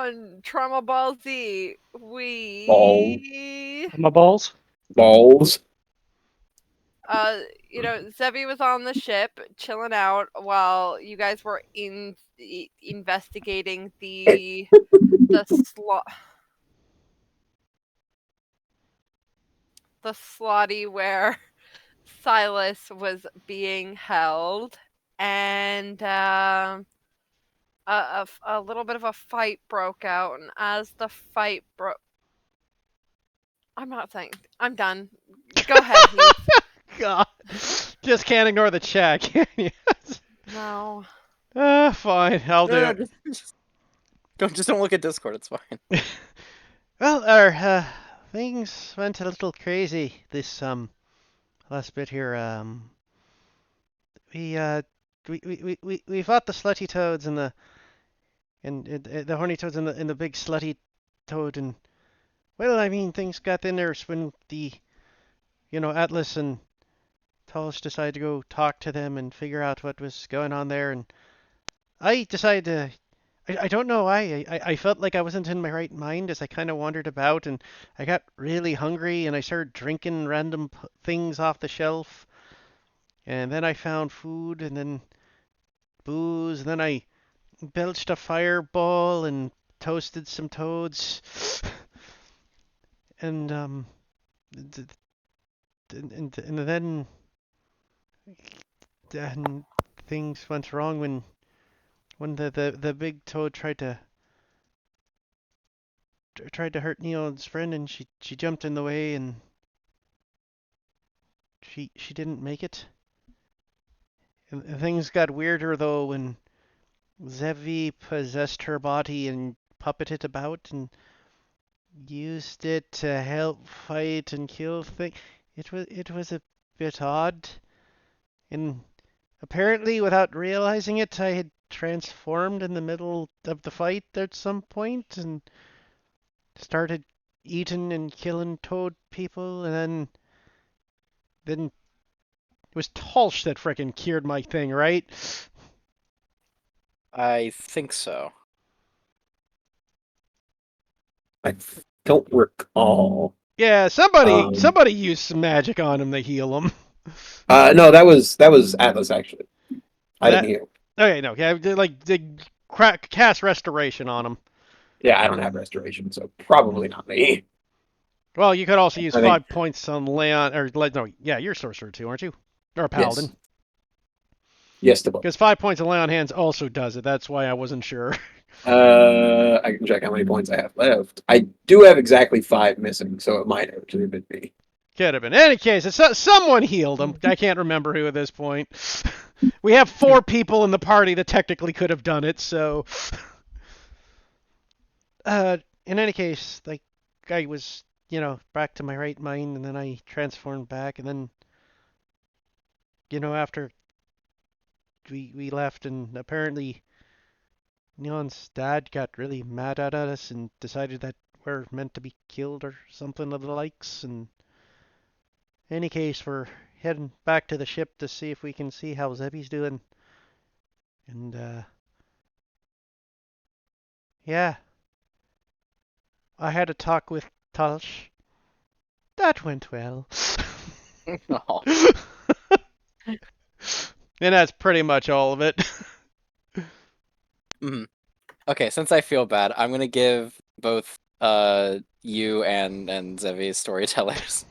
on Trauma Ball Z, Balls. My balls. Balls. Zevi was on the ship chilling out while you guys were investigating the slot the slotty where Silas was being held, and a little bit of a fight broke out. And as the fight broke, I'm not saying. I'm done. Go ahead, Heath. God, just can't ignore the chat, can you? No. Fine, I'll do No, it. just don't look at Discord. It's fine. Well, our things went a little crazy this last bit here. We we fought the slutty toads and the horny toads and the big slutty toad, and well, I mean, things got in there when the Atlas and Talsh decided to go talk to them and figure out what was going on there, and I decided to. I don't know why. I felt like I wasn't in my right mind as I kind of wandered about, and I got really hungry, and I started drinking random things off the shelf. And then I found food, and then booze, and then I belched a fireball and toasted some toads. And then things went wrong when the big toad tried to hurt Neon's friend, and she jumped in the way, and she didn't make it. And things got weirder though when Zevi possessed her body and puppeted about and used it to help fight and kill things. It was a bit odd, and apparently without realizing it, I had transformed in the middle of the fight at some point and started eating and killing toad people, and then it was Tolsh that frickin' cured my thing, right? I think so. I don't recall. Yeah, somebody used some magic on him to heal him. No, that was Atlas actually. I didn't heal. Okay, no, yeah, they cast restoration on him. Yeah, I don't have restoration, so probably not me. Well, you could also use I 5 think- points on Leon, or no, yeah, you're a sorcerer too, aren't you? Or a paladin. Yes, the book. Because 5 points of Lay on Hands also does it. That's why I wasn't sure. I can check how many points I have left. I do have exactly 5 missing, so it might actually have been me. Could have been. In any case, someone healed him. I can't remember who at this point. We have 4 people in the party that technically could have done it, so... in any case, like, I was, back to my right mind, and then I transformed back, and then, after we left, and apparently Neon's dad got really mad at us and decided that we're meant to be killed or something of the likes, and in any case, we're heading back to the ship to see if we can see how Zebby's doing. And, yeah. I had a talk with Talsh. That went well. Oh. And that's pretty much all of it. Okay, since I feel bad, I'm gonna give both you and Zevi storytellers.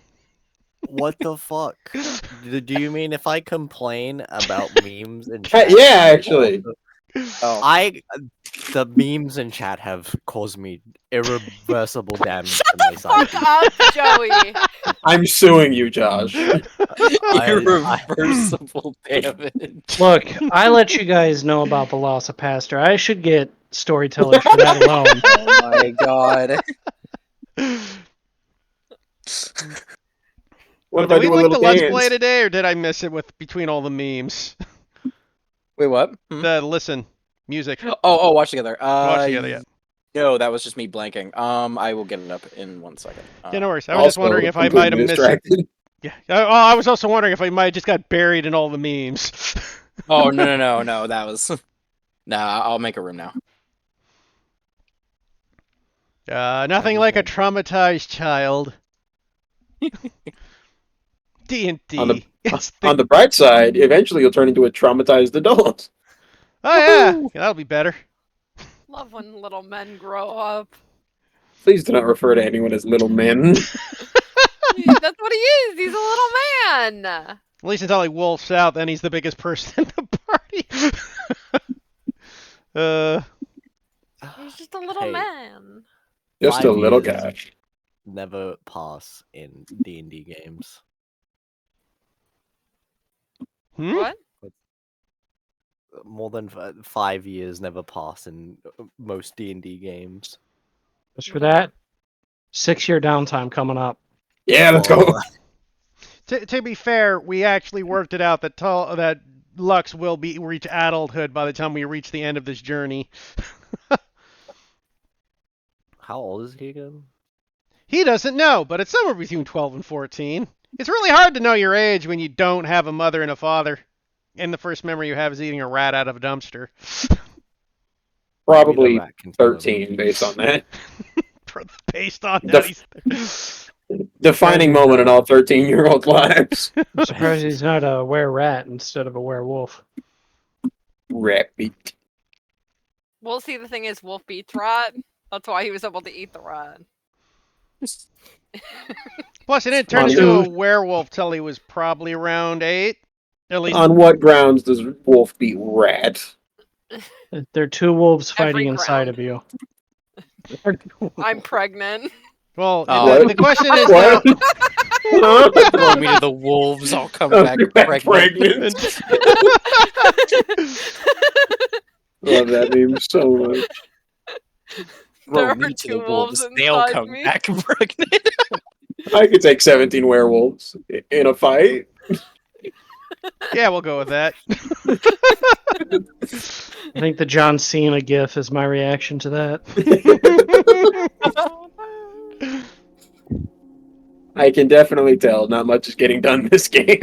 What the fuck? Do you mean if I complain about memes in chat? Yeah, actually. Oh. The memes in chat have caused me irreversible damage to my Fuck psyche. up, Joey. I'm suing you, Josh. Irreversible damage. Look, I let you guys know about the loss of Pastor. I should get storytellers for that alone. Oh my god. What if Did I we do a link little the Let's dance? Play today, or did I miss it with between all the memes? Wait, what? The listen, music. Oh, watch together. Watch together, yeah. No, that was just me blanking. I will get it up in 1 second. Yeah, no worries. I was just wondering if I might have missed it. Yeah. I was also wondering if I might have just got buried in all the memes. Oh, no. That was... Nah, I'll make a room now. Nothing like a traumatized child. D&D. On the- It's On the bright side, eventually you'll turn into a traumatized adult. Oh yeah, that'll be better. Love when little men grow up. Please do not refer to anyone as little men. That's what he is. He's a little man. At least until he wolfs out, then he's the biggest person in the party. He's just a little Hey. man. Just a 5 little years guy. Never pass in D&D games. Hmm? What? More than 5 years never pass in most D&D games. Just for that, 6-year downtime coming up. Yeah, let's go. To be fair, we actually worked it out that Lux will reach adulthood by the time we reach the end of this journey. How old is he again? He doesn't know, but it's somewhere between 12 and 14. It's really hard to know your age when you don't have a mother and a father. And the first memory you have is eating a rat out of a dumpster. Probably Maybe the rat can tell him. 13 based on that. Based on that, Defining moment in all 13-year-old lives. I'm surprised he's not a were-rat instead of a werewolf. Rat beat. Well, see, the thing is, wolf beats rat. That's why he was able to eat the rat. Plus, he didn't turn On into who? a werewolf till he was probably around 8. At least On what grounds does wolf beat rat? There are two wolves Every fighting inside ground. of you. I'm pregnant. Well, Oh. the question is What? now, Throw me to the wolves. I'll come Oh, back you're back pregnant. pregnant. Love that meme so much. Throw There me are to 2 the wolves. wolves They'll inside come me. back pregnant. I could take 17 werewolves in a fight. yeah, we'll go with that. I think the John Cena gif is my reaction to that. I can definitely tell not much is getting done this game.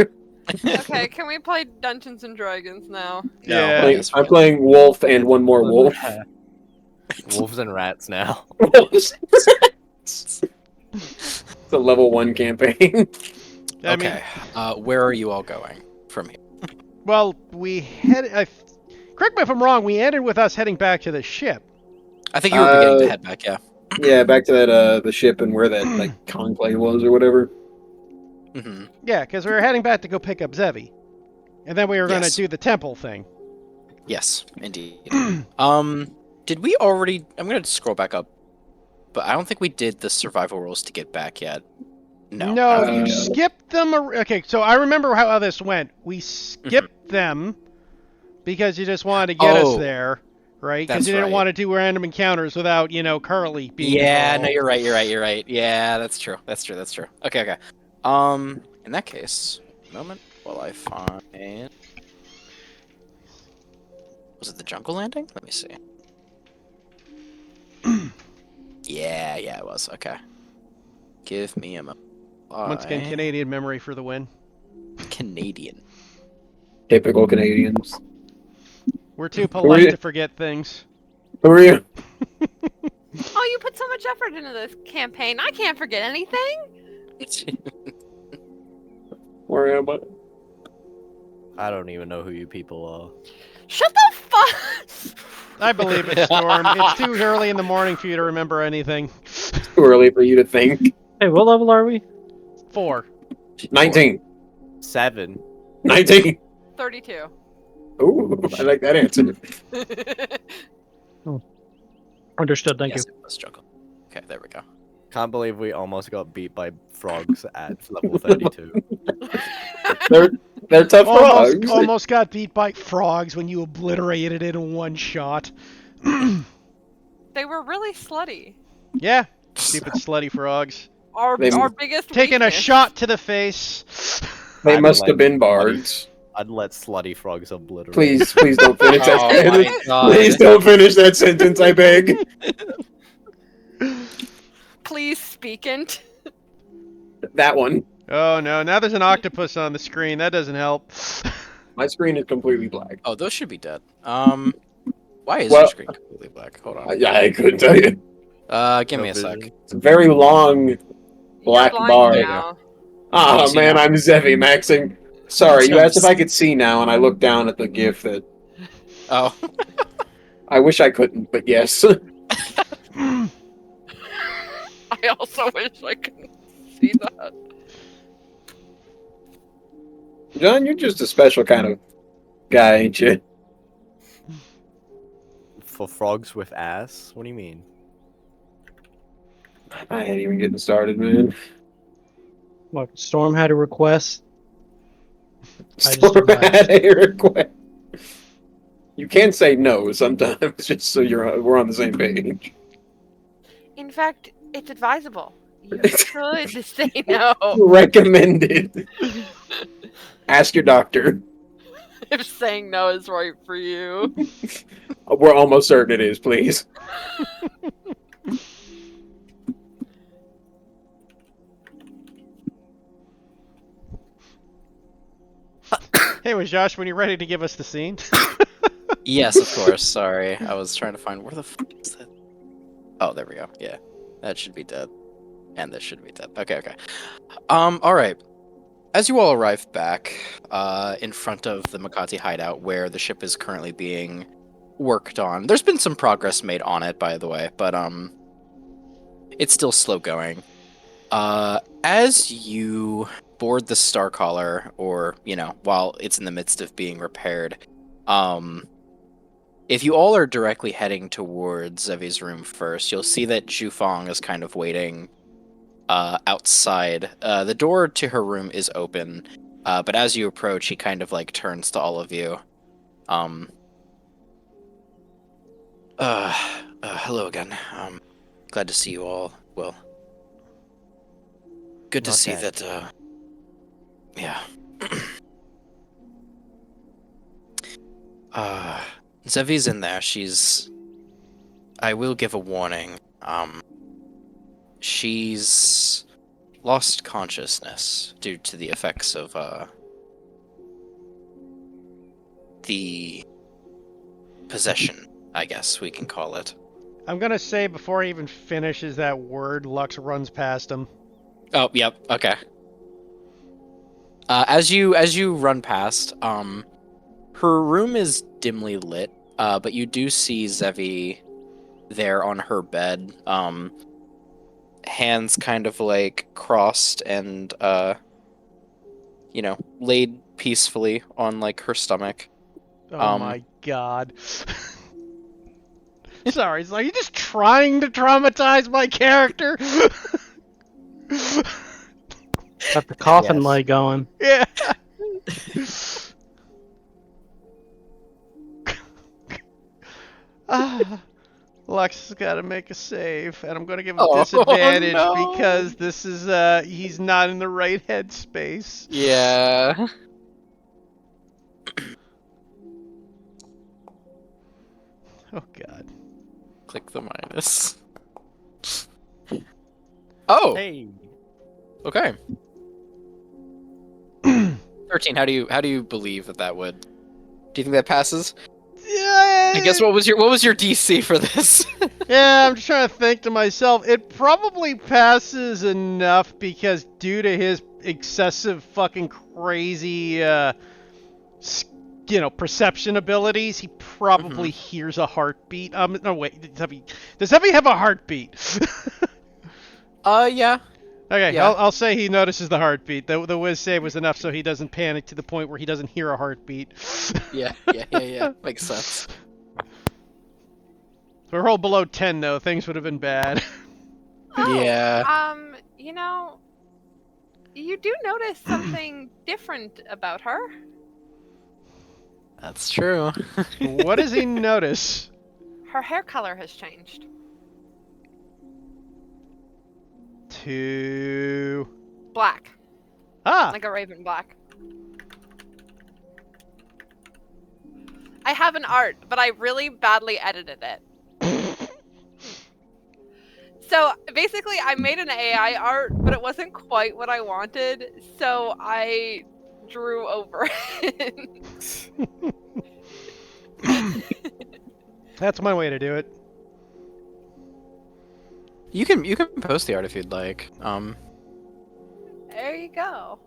Okay, can we play Dungeons and Dragons now? Yeah. No, yes, we I'm can. playing wolf and one more wolf. Wolves and rats now. It's a level 1 campaign. I mean, Okay. Where are you all going from here? well, we correct me if I'm wrong. We ended with us heading back to the ship. I think you were beginning to head back, yeah. Yeah, back to that the ship and where that like conclave was or whatever. Mm-hmm. Yeah, because we were heading back to go pick up Zevi, and then we were going to Yes. do the temple thing. Yes, indeed. Did we already... I'm going to scroll back up, but I don't think we did the survival rules to get back yet. No. I don't think you we did. skipped them. Okay, so I remember how this went. We skipped them because you just wanted to get us Oh, there, right? Because that's you didn't right. want to do random encounters without, Carly being Yeah, involved. no, you're right. Yeah, that's true. Okay. In that case, moment while I find... Was it the jungle landing? Let me see. yeah, it was. Okay. Give me a moment. Once again, Canadian memory for the win. Canadian. Typical Canadians. We're too you? polite to forget things. Who are you? Oh, you put so much effort into this campaign. I can't forget anything. Where am I? I don't even know who you people are. Shut the fuck. I believe it, Storm. It's too early in the morning for you to remember anything. Too early for you to think. Hey, what level are we? 4. 19. 7. 19. 32. Ooh, I like that answer. Understood, thank Yes, you. it was jungle. Okay, there we go. Can't believe we almost got beat by frogs at level 32. They're tough frogs. Almost got beat by frogs when you obliterated it in one shot. They were really slutty. Yeah, stupid slutty frogs. Our They- biggest Taking a weakness. shot to the face. They I'd must let have been slutty- bards. I'd let slutty frogs obliterate. Please don't finish that Oh sentence. my god. Please don't finish that sentence, I beg. Please speak it. That one. Oh no, now there's an octopus on the screen. That doesn't help. My screen is completely black. Oh, those should be dead. Why is Well- your screen completely black? Hold on. I couldn't tell you. Give No me a sec. vision. It's a very long black You're blind bar. There you go. now. Oh you see man, now? I'm Zevi maxing. Sorry, you asked if Don't- I could see now, and I looked down at the GIF that Oh. I wish I couldn't, but yes. I also wish I could see that. John, you're just a special kind of guy, ain't you? For frogs with ass? What do you mean? I ain't even getting started, man. Look, Storm had a request. I just Storm obliged. had a request. You can say no sometimes, just so we're on the same page. In fact, it's advisable. You should say no. Recommended. Ask your doctor. If saying no is right for you. We're almost certain it is, please. Hey, was Josh when you're ready to give us the scene? Yes, of course. Sorry, I was trying to find where the fuck is that. Oh, there we go. Yeah, that should be dead, and this should be dead. Okay, okay. All right. As you all arrive back, in front of the Makati hideout, where the ship is currently being worked on, there's been some progress made on it, by the way, but it's still slow going. As you board the Starcaller, or while it's in the midst of being repaired, if you all are directly heading towards Zevi's room first, you'll see that Zhufang is kind of waiting outside. The door to her room is open, but as you approach, he kind of like turns to all of you. Hello again. Glad to see you all. Well, good to Not see dead. that. Yeah. Zevi's in there. I will give a warning. She's lost consciousness due to the effects of, the possession, I guess we can call it. I'm gonna say before he even finishes that word, Lux runs past him. Oh, yep, okay. As you run past, her room is dimly lit, but you do see Zevi there on her bed, hands kind of like crossed and laid peacefully on like her stomach. Oh my god. Sorry, so are you just trying to traumatize my character? Got the coffin Yes. light going. Yeah. Lux has got to make a save, and I'm going to give him Oh, disadvantage no. because this is he's not in the right headspace. Yeah. Oh god. Click the minus. Oh, Hey. okay. 13. How do you believe that would? Do you think that passes? Yeah. I guess what was your DC for this? Yeah, I'm just trying to think to myself. It probably passes enough because due to his excessive fucking crazy, perception abilities, he probably hears a heartbeat. No wait, does Heavy have a heartbeat? Yeah. Okay, Yeah. I'll say he notices the heartbeat. The whiz save was enough so he doesn't panic to the point where he doesn't hear a heartbeat. Yeah. Makes sense. If we roll below 10 though, things would have been bad. Yeah. You do notice something different about her. That's true. What does he notice? Her hair color has changed. To... Black. Ah! Like a raven black. I have an art, but I really badly edited it. So basically, I made an AI art, but it wasn't quite what I wanted, so I drew over it. That's my way to do it. You can post the art if you'd like. There you go.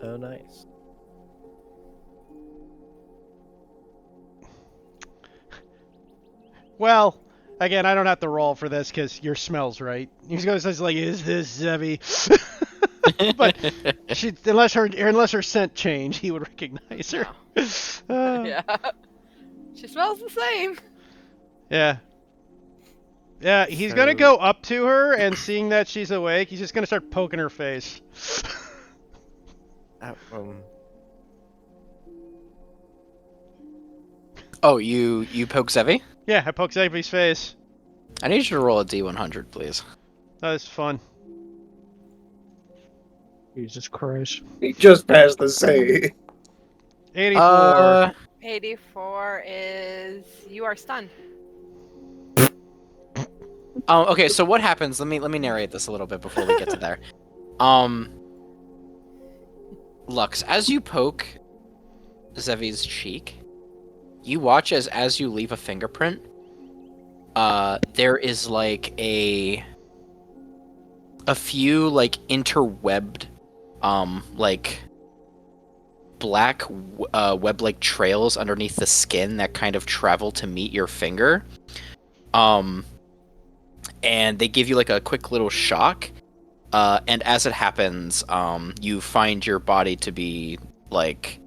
Oh, nice. Well, again, I don't have to roll for this because your smell's right. He's going to say like, "Is this Zevi?" But unless her scent changed, he would recognize her. Yeah. She smells the same. Yeah. Yeah, he's So- gonna go up to her and seeing that she's awake, he's just gonna start poking her face. Um, Oh, you poke Zevi? Yeah, I poke Zevi's face. I need you to roll a D100, please. That was fun. Jesus Christ. He just passed the save. 84. 84 is you are stunned. Okay, so what happens? Let me narrate this a little bit before we get to there. Lux, as you poke Zevi's cheek, you watch as you leave a fingerprint. There is like a few like interwebbed, like black web-like trails underneath the skin that kind of travel to meet your finger. And they give you like a quick little shock. And as it happens, you find your body to be like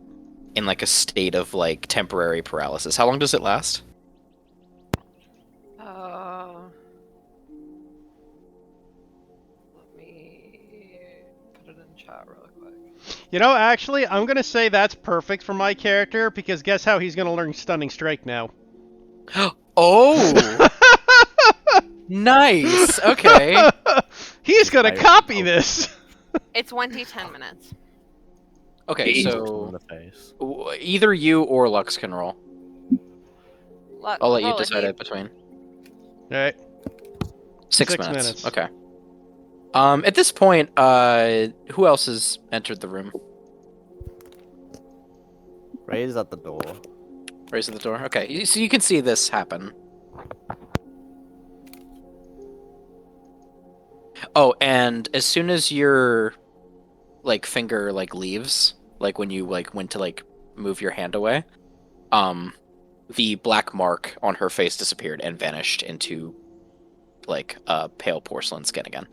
in like a state of like temporary paralysis. How long does it last? Let me put it in chat real quick. You know, actually, I'm gonna say that's perfect for my character because guess how he's gonna learn Stunning Strike now. Oh, nice. Okay. He's gonna Fire copy poke. this. It's 10 minutes. Okay, in so the face. either you or Lux can roll. I'll let you roll a decide heat. it between. Alright. 6 6 minutes. minutes. Okay. At this point, who else has entered the room? Ray's at the door. Raise at the door. Okay, so you can see this happen. Oh, and as soon as your like finger like leaves, like when you like went to like move your hand away, the black mark on her face disappeared and vanished into like pale porcelain skin again.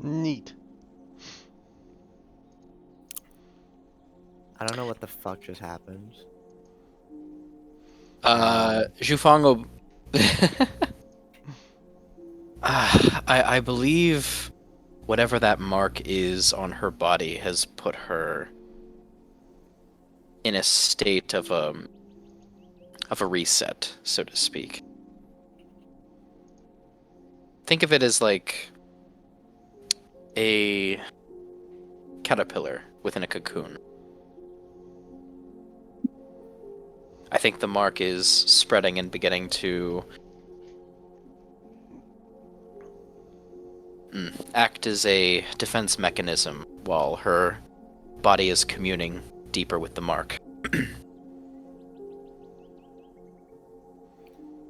Neat. I don't know what the fuck just happened. Zhufang I believe whatever that mark is on her body has put her in a state of a reset, so to speak. Think of it as like a caterpillar within a cocoon. I think the mark is spreading and beginning to act as a defense mechanism while her body is communing deeper with the mark.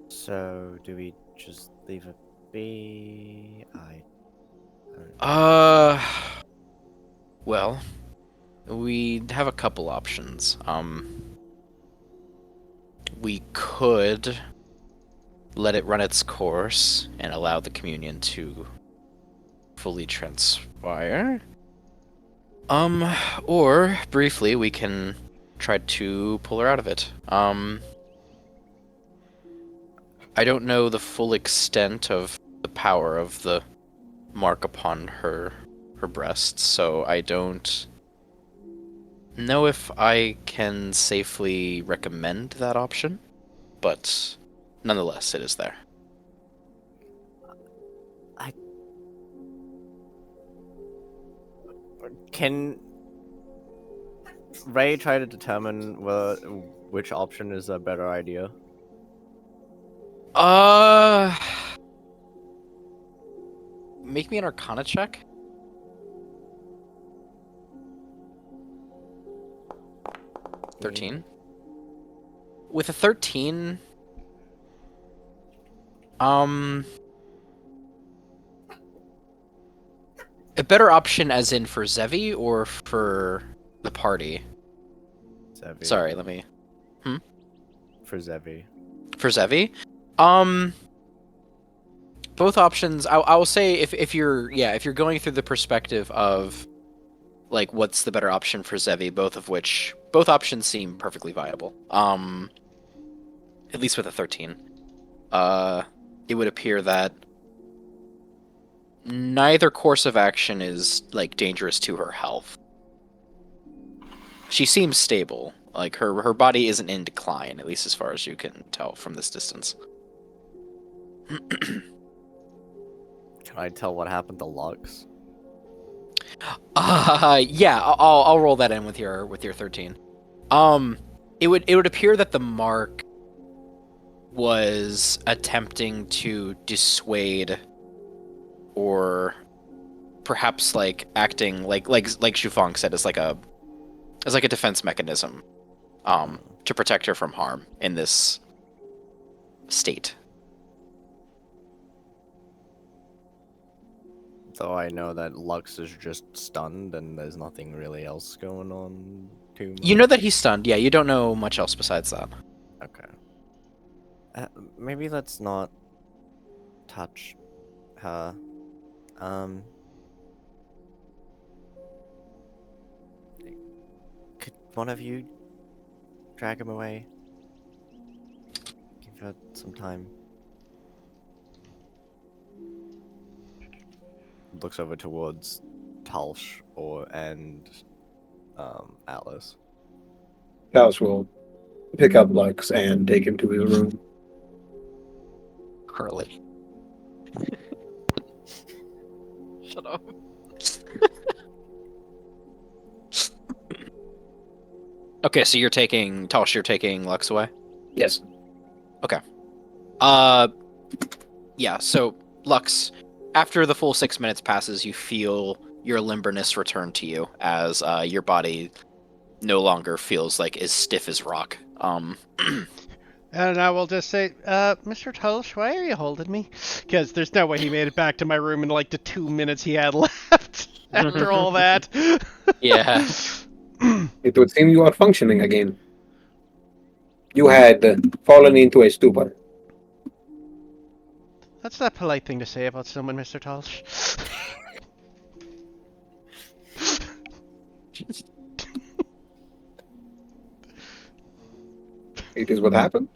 So, do we just leave it be? Well, we have a couple options. We could let it run its course and allow the communion to fully transpire. Or briefly we can try to pull her out of it. I don't know the full extent of the power of the mark upon her breasts, so I don't know if I can safely recommend that option, but nonetheless, it is there. Can Ray try to determine which option is a better idea? Make me an Arcana check. 13. With a 13, A better option as in for Zevi or for the party? Zevi. Sorry, let me... For Zevi. For Zevi? Both options, I will say if you're going through the perspective of like what's the better option for Zevi, both options seem perfectly viable. At least with a 13. It would appear that neither course of action is like dangerous to her health. She seems stable. Like her body isn't in decline, at least as far as you can tell from this distance. Can I tell what happened to Lux? Yeah, I'll roll that in with your 13. It would appear that the mark was attempting to dissuade, or perhaps like acting like Shufang said, as like a defense mechanism, to protect her from harm in this state. Though I know that Lux is just stunned and there's nothing really else going on too much. You know that he's stunned. Yeah, you don't know much else besides that. Okay. Maybe let's not touch her. Could one of you drag him away? Give her some time. Looks over towards Talsh and Atlas. Talos will pick up Lux and take him to his room. Curly. Shut up. Okay, so you're taking Lux away? Yes. Yeah, so Lux, after the full 6 minutes passes, you feel your limberness return to you as your body no longer feels like as stiff as rock. And I will just say, Mr. Tulsh, why are you holding me? Because there's no way he made it back to my room in like the 2 minutes he had left after all that. Yeah. It would seem you are functioning again. You had fallen into a stupor. That's not a polite thing to say about someone, Mr. Tulsh. It is what happened.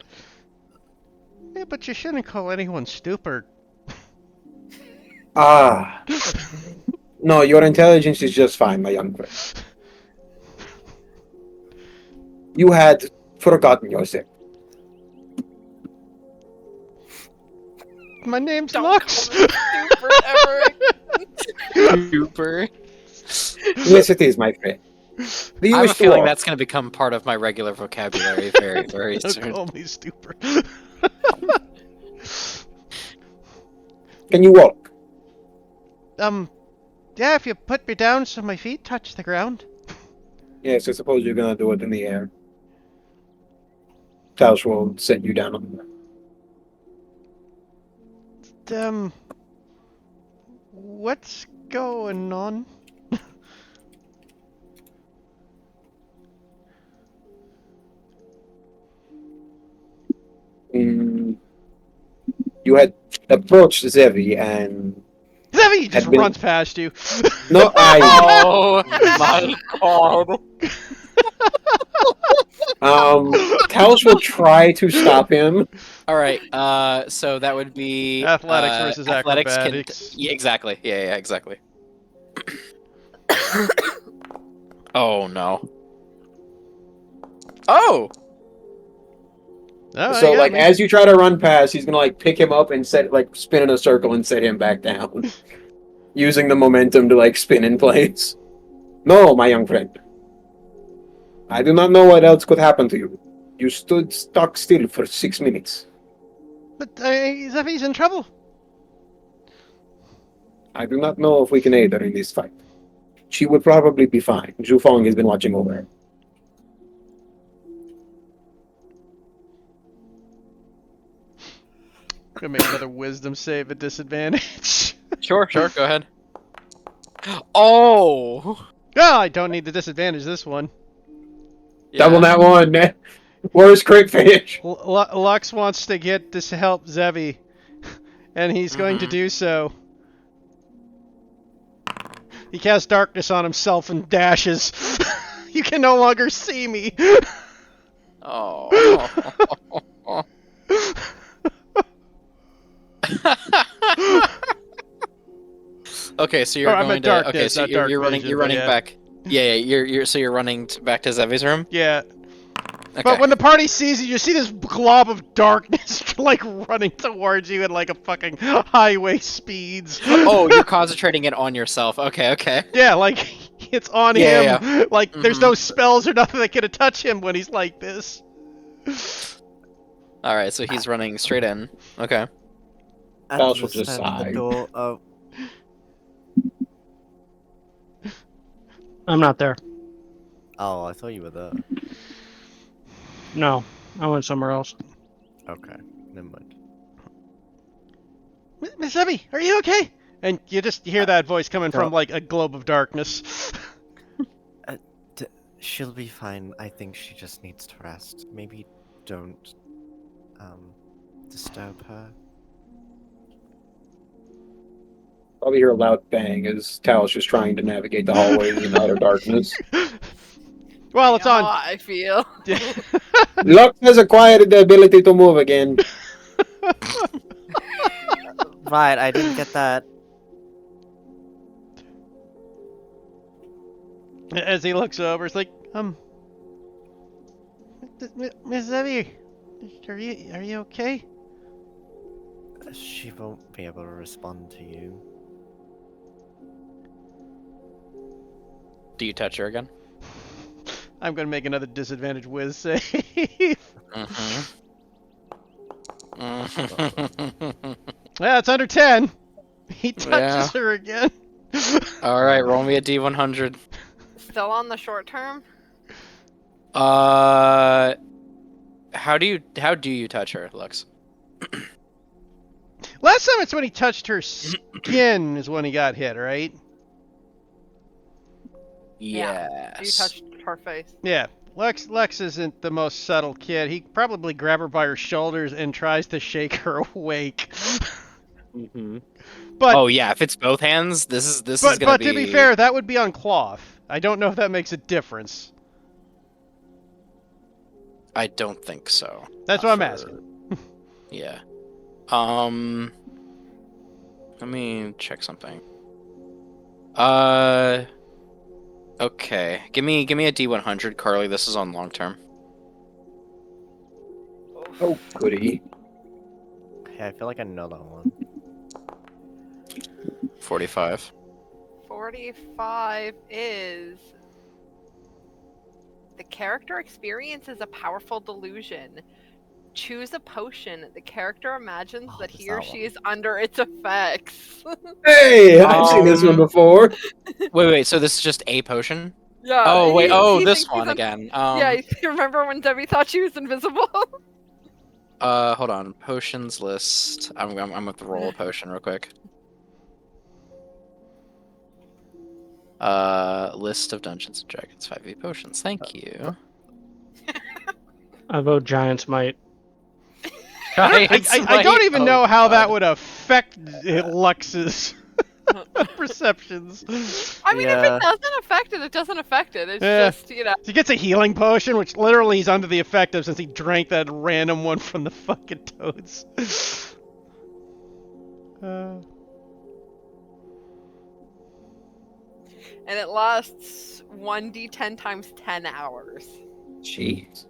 Yeah, but you shouldn't call anyone stupid. Ah. No, your intelligence is just fine, my young friend. You had forgotten yourself. My name's Don't Lux. call me stupid ever. Super. Yes, it is, my friend. Do you I have wish a to feeling walk? that's going to become part of my regular vocabulary very, very Don't soon. call me stupid. Can you walk? Yeah, if you put me down so my feet touch the ground. Yes, I suppose you're gonna do it in the air. Taos will set you down on the ground. What's going on? You had approached Zevi and Zevi just Had been- runs past you. no, I Oh my god. Taos will try to stop him. All right. So that would be Athletics versus athletics. acrobatics. Yeah, exactly. Yeah, exactly. Oh no. Oh. Oh, So you got like me. as you try to run past, he's gonna like pick him up and spin in a circle and set him back down. Using the momentum to like spin in place. No, my young friend. I do not know what else could happen to you. You stood stock still for 6 minutes. But Zevi's in trouble. I do not know if we can aid her in this fight. She would probably be fine. Zhu Feng has been watching over her. gonna make another wisdom save at disadvantage. Sure, go ahead. Oh! Oh, I don't need the disadvantage this one. Double that one. Worst crit finish. Lux wants to get this to help Zevi, and he's going to do so. He casts darkness on himself and dashes. You can no longer see me. Oh. Okay, so you're I'm going at to. darkness, Okay, so not you're, dark you're running. vision, You're but running yeah. back. Yeah, you're running back to Zevi's room. Yeah. Okay. But when the party sees you see this glob of darkness like running towards you at like a fucking highway speeds. Oh, you're concentrating it on yourself. Okay. Yeah, like it's on Yeah, him. Like there's no spells or nothing that can touch him when he's like this. All right, so he's running straight in. Okay. At Else will the just stand at sigh. the door. Oh, I'm not there. I thought you were there. No, I went somewhere else. Okay, never mind. Miss Evie, are you okay? And you just hear that voice coming from like a globe of darkness. She'll be fine. I think she just needs to rest. Maybe don't disturb her. Probably hear a loud bang as Tal's just trying to navigate the hallways in outer darkness. Well, it's How on. I feel. Lux has acquired the ability to move again. Right, I didn't get that. As he looks over, it's like, Miss Evie, are you okay? She won't be able to respond to you. Do you touch her again? I'm gonna make another disadvantage whiz save. Yeah, it's under 10. He touches her again. All right, roll me a D100. Still on the short term? How do you touch her, Lux? Last time it's when he touched her skin is when he got hit, right? Yes. You touched her face. Yeah. Lex isn't the most subtle kid. He probably grabs her by her shoulders and tries to shake her awake. But Oh yeah, if it's both hands, this is gonna but be. to be fair, that would be on cloth. I don't know if that makes a difference. I don't think so. That's what I'm asking. Yeah. Let me check something. Okay. Give me a D100, Carly. This is on long term. Oh, goody. Hey, I feel like I know that one. 45. 45 is... The character experiences a powerful delusion. Choose a potion. The character imagines that it's he or that she one. is under its effects. Hey, I've seen this one before. Wait. So this is just a potion? Yeah. Oh wait. Oh, he this thinks he's one again. Yeah, you remember when Debbie thought she was invisible? Hold on. Potions list. I'm gonna roll a potion real quick. List of Dungeons and Dragons 5e potions. Thank you. I vote Giant's Might. I don't even know how that would affect Lux's perceptions. I mean, if Yeah. it doesn't affect it, it doesn't affect it. It's Yeah. just, you know. He gets a healing potion, which literally he's under the effect of since he drank that random one from the fucking toads. And it lasts 1d10 times 10 hours. Jeez.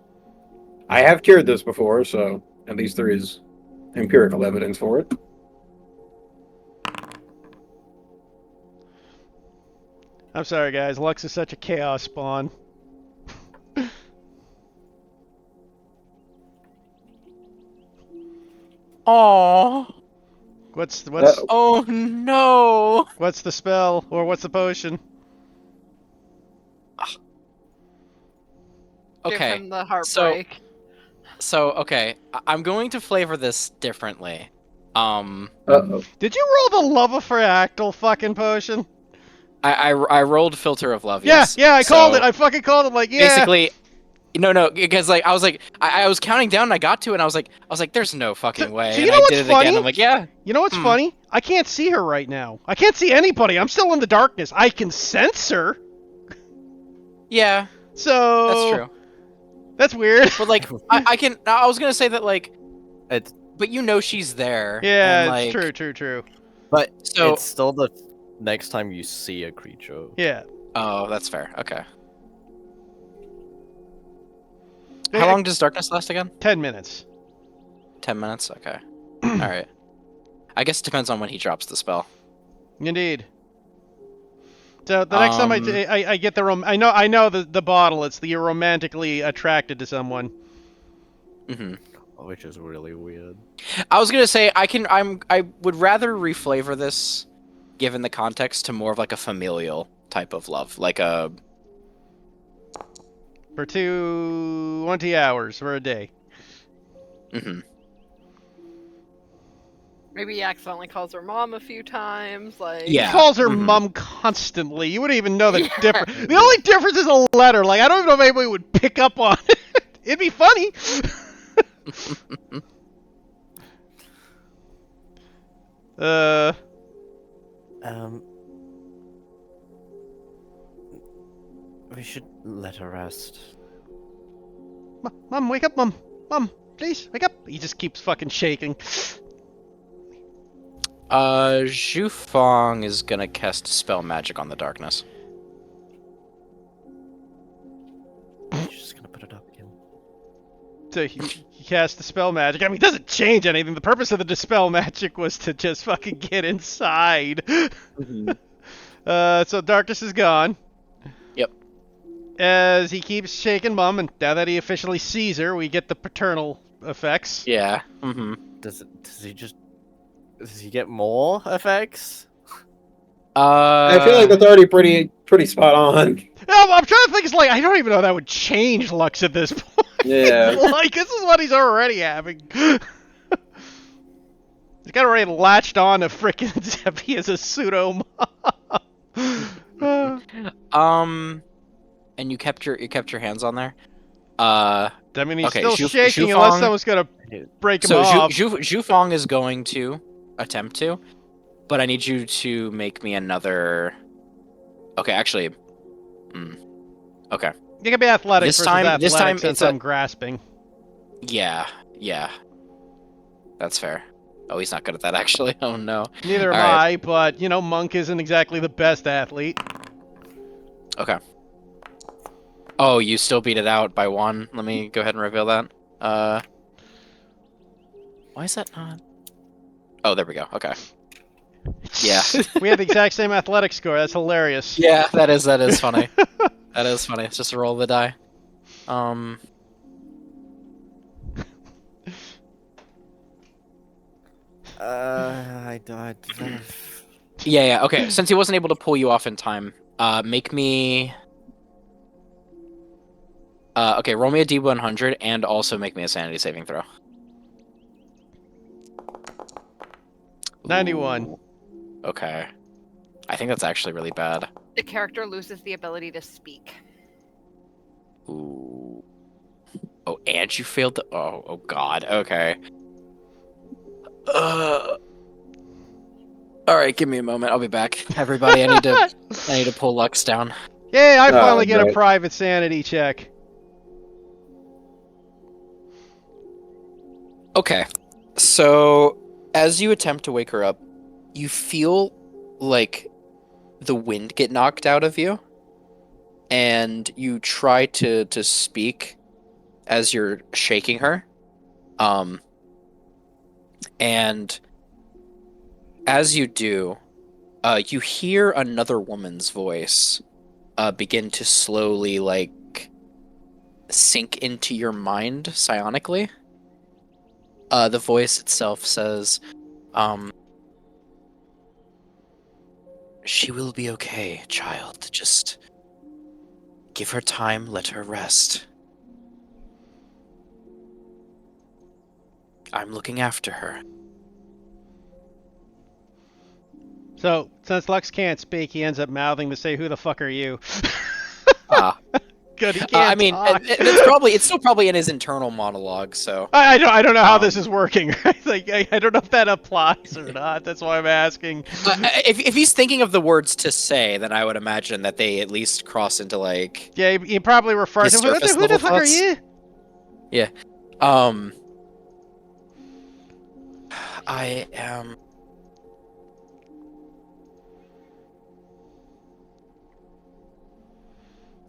I have cured this before, so at least there is empirical evidence for it. I'm sorry, guys. Lux is such a chaos spawn. Oh. What's Oh no. what's the spell or what's the potion? Give Okay. him the heartbreak. So okay, I'm going to flavor this differently. Uh-oh. Did you roll the love for fractal fucking potion? I rolled filter of love. Yeah, Yes. yeah, I called So, it. I fucking called it. Like, yeah. basically, no, because like I was counting down and I got to it and I was like, there's no fucking way. So you And know I what's did it again. funny? I'm like, yeah. You know what's funny? I can't see her right now. I can't see anybody. I'm still in the darkness. I can sense her. Yeah, So that's true. That's weird. But like, I was gonna say that like, It's but you know she's there. Yeah, and, it's like, true. but So- it's still the next time you see a creature. Yeah. Oh, that's fair. Okay. How long does darkness last again? 10 minutes. 10 minutes. Okay. All right. I guess it depends on when he drops the spell. Indeed. So the next time I get the I know the bottle. It's the you're romantically attracted to someone. Mm-hmm. Which is really weird. I was gonna say I would rather reflavor this, given the context, to more of like a familial type of love, like a. For 20 hours for a day. Mm-hmm. Maybe he accidentally calls her mom a few times. Like, Yeah. He calls her Mhm. mum constantly. You wouldn't even know the difference. The only difference is a letter. Like, I don't even know if anybody would pick up on it. It'd be funny. We should let her rest. Mum, wake up, Mum. Mum, please, wake up. He just keeps fucking shaking. Zhu Fong is gonna cast spell magic on the darkness. She's just gonna put it up again. So he casts the spell magic. I mean, it doesn't change anything. The purpose of the dispel magic was to just fucking get inside. Mm-hmm. So darkness is gone. Yep. As he keeps shaking Mum, and now that he officially sees her, we get the paternal effects. Yeah. Mm-hmm. Does he get more effects? I feel like that's already pretty spot on. No, I'm trying to think. It's like I don't even know that would change Lux at this point. Yeah. Like this is what he's already having. He's got already latched on to frickin' Zeppi as a pseudo mom. And you kept your hands on there. I mean, he's Okay, still Zhu shaking Fong- unless someone's gonna break him So off. Zhu Fong is going to attempt to, but I need you to make me another. Okay, actually. Okay. You can be athletic This versus time athletic since it's a- I'm grasping. Yeah. That's fair. Oh, he's not good at that actually. Oh no. Neither am All right. I, but you know, Monk isn't exactly the best athlete. Okay. Oh, you still beat it out by 1. Let me go ahead and reveal that. Why is that not? Oh, there we go. Okay. Yeah. We have the exact same athletic score. That's hilarious. Yeah, that is funny. That is funny. It's just a roll of the die. I died. Yeah. Okay. Since he wasn't able to pull you off in time, make me. Okay, roll me a D100 and also make me a sanity saving throw. 91. Ooh, okay. I think that's actually really bad. the character loses the ability to speak. Ooh. Oh, and you failed the. Oh God. Okay. All right, give me a moment. I'll be back. Everybody, I need to pull Lux down. Yay, I finally get a right. private sanity check. Okay. So, as you attempt to wake her up, you feel like the wind get knocked out of you, and you try to speak as you're shaking her. And as you do, you hear another woman's voice begin to slowly, like, sink into your mind psionically. The voice itself says, she will be okay, child. Just give her time, let her rest. I'm looking after her. So, since Lux can't speak, he ends up mouthing to say, "Who the fuck are you?" Ah. Good, he can't I mean, talk. it's still probably in his internal monologue. So I don't know how this Um, is working. Right? Like, I don't know if that applies or not. That's why I'm asking. if he's thinking of the words to say, then I would imagine that they at least cross into like Yeah, he probably refers his to who surface the level fuck are thoughts. you? Yeah. Um. I am.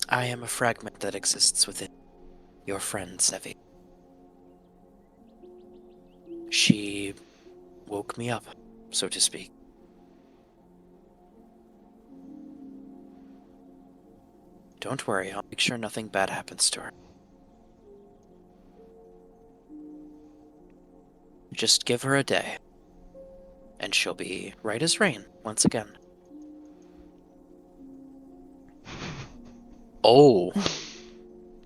I am a fragment that exists within your friend Sevi. She woke me up, so to speak. Don't worry, I'll make sure nothing bad happens to her. Just give her a day, and she'll be right as rain once again. Oh.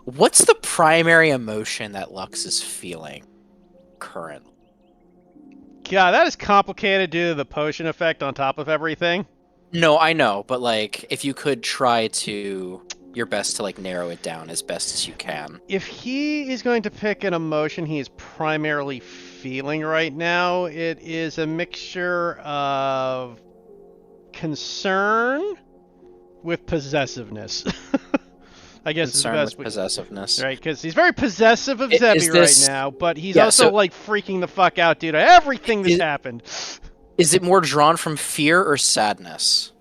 What's the primary emotion that Lux is feeling currently? God, that is complicated due to the potion effect on top of everything. No, I know, but like if you could try to your best to like narrow it down as best as you can. If he is going to pick an emotion he is primarily feeling right now, it is a mixture of concern with possessiveness. I guess is the Concern best with way. possessiveness. Right, because he's very possessive of Is Zebi this right now, but he's yeah, also so like freaking the fuck out due to everything that's happened. is it more drawn from fear or sadness?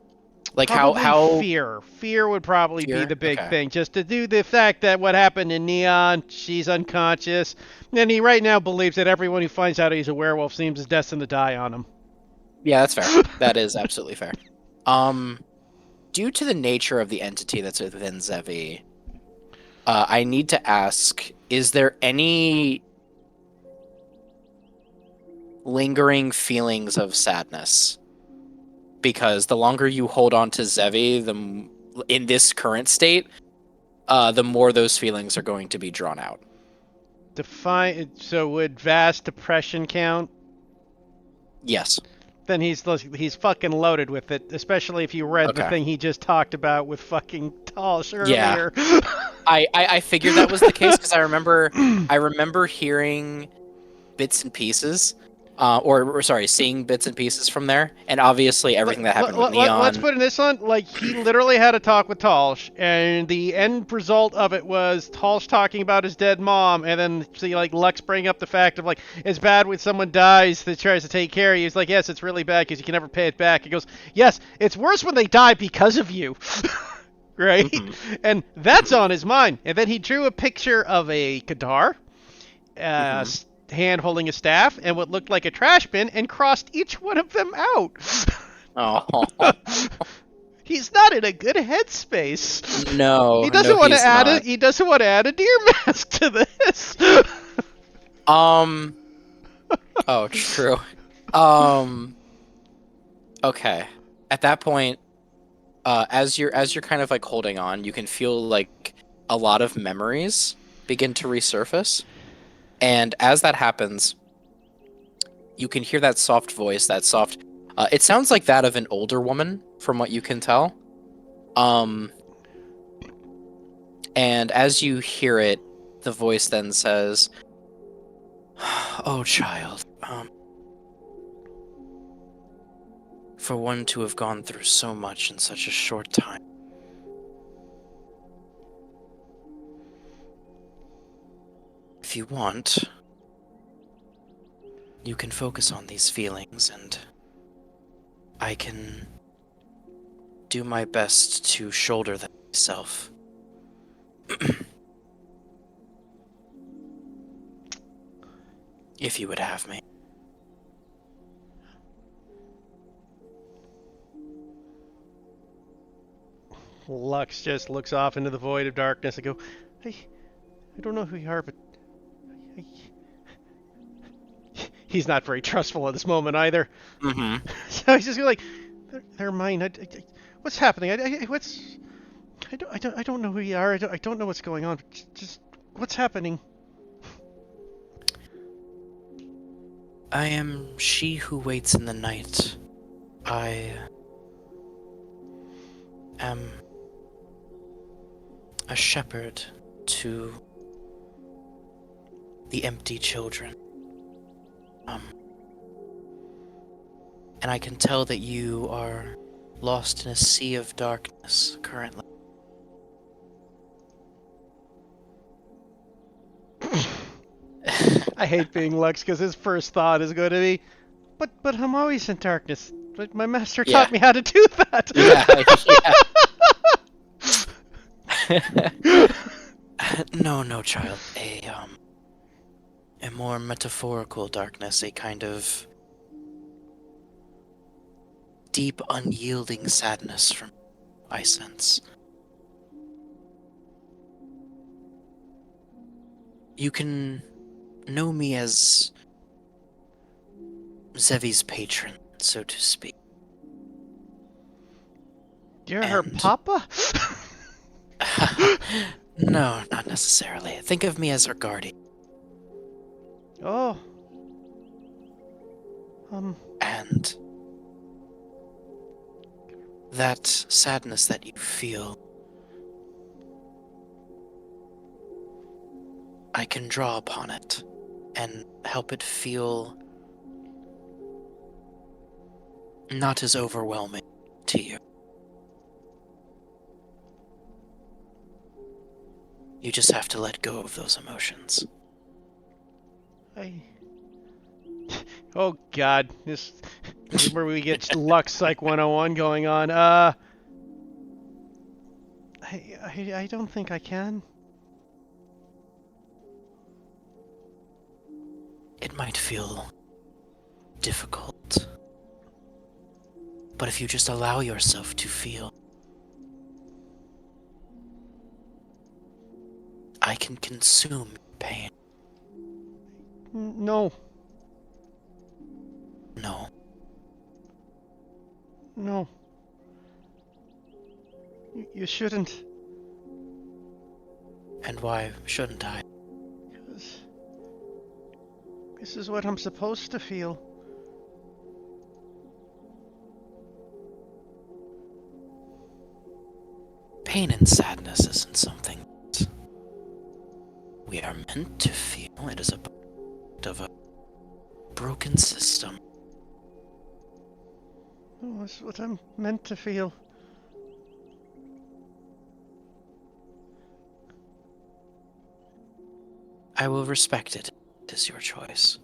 Like Probably how fear. Fear would probably be fear? the big Okay. thing, just to do the fact that what happened in Neon, she's unconscious, and he right now believes that everyone who finds out he's a werewolf seems destined to die on him. Yeah, that's fair. That is absolutely fair. Due to the nature of the entity that's within Zevi, I need to ask, is there any lingering feelings of sadness? Because the longer you hold on to Zevi, in this current state, the more those feelings are going to be drawn out. So would vast depression count? Yes. Then he's fucking loaded with it, especially if you read the Okay. thing he just talked about with fucking Talsh Yeah. earlier. I figured that was the case because I remember hearing bits and pieces, seeing bits and pieces from there, and obviously everything that happened with Neon. Let's put it in this one. Like, he literally had a talk with Talsh, and the end result of it was Talsh talking about his dead mom, and then see, like, Lux bring up the fact of, like, it's bad when someone dies that tries to take care of you. He's like, yes, it's really bad because you can never pay it back. He goes, yes, it's worse when they die because of you. Right? Mm-hmm. And that's on his mind. And then he drew a picture of a Kadar, hand holding a staff, and what looked like a trash bin, and crossed each one of them out. Oh. He's not in a good headspace. No, He doesn't want to he's add not. He doesn't want to add a deer mask to this. Oh, true. Okay. At that point, as you're kind of like holding on, you can feel like a lot of memories begin to resurface. And as that happens, you can hear that soft voice, it sounds like that of an older woman from what you can tell. And as you hear it, the voice then says, "Oh, child, for one to have gone through so much in such a short time. If you want, you can focus on these feelings and I can do my best to shoulder them myself." If you would have me. Lux just looks off into the void of darkness and go, I don't know who you are, but I... He's not very trustful at this moment either. Mm-hmm. So he's just like, they're mine. What's happening? I don't know who you are. I don't know what's going on. Just what's happening? I am she who waits in the night I am a shepherd to the empty children. And I can tell that you are lost in a sea of darkness currently. I hate being Lux because his first thought is going to be, but I'm always in darkness. But my master Yeah. taught me how to do that. Yeah. No, child. A more metaphorical darkness, a kind of deep, unyielding sadness from I sense. You can know me as Zevi's patron, so to speak. You're her And- papa? No, not necessarily. Think of me as her guardian. Oh. And that sadness that you feel, I can draw upon it and help it feel not as overwhelming to you. You just have to let go of those emotions. Oh God, this is where we get Lux Psych 101 going on. I don't think I can. It might feel difficult, but if you just allow yourself to feel, I can consume pain. No. No. No. You shouldn't. And why shouldn't I? Because this is what I'm supposed to feel. Pain and sadness isn't something that we are meant to feel. It is a part of a broken system. No, it's what I'm meant to feel. I will respect it. It is your choice.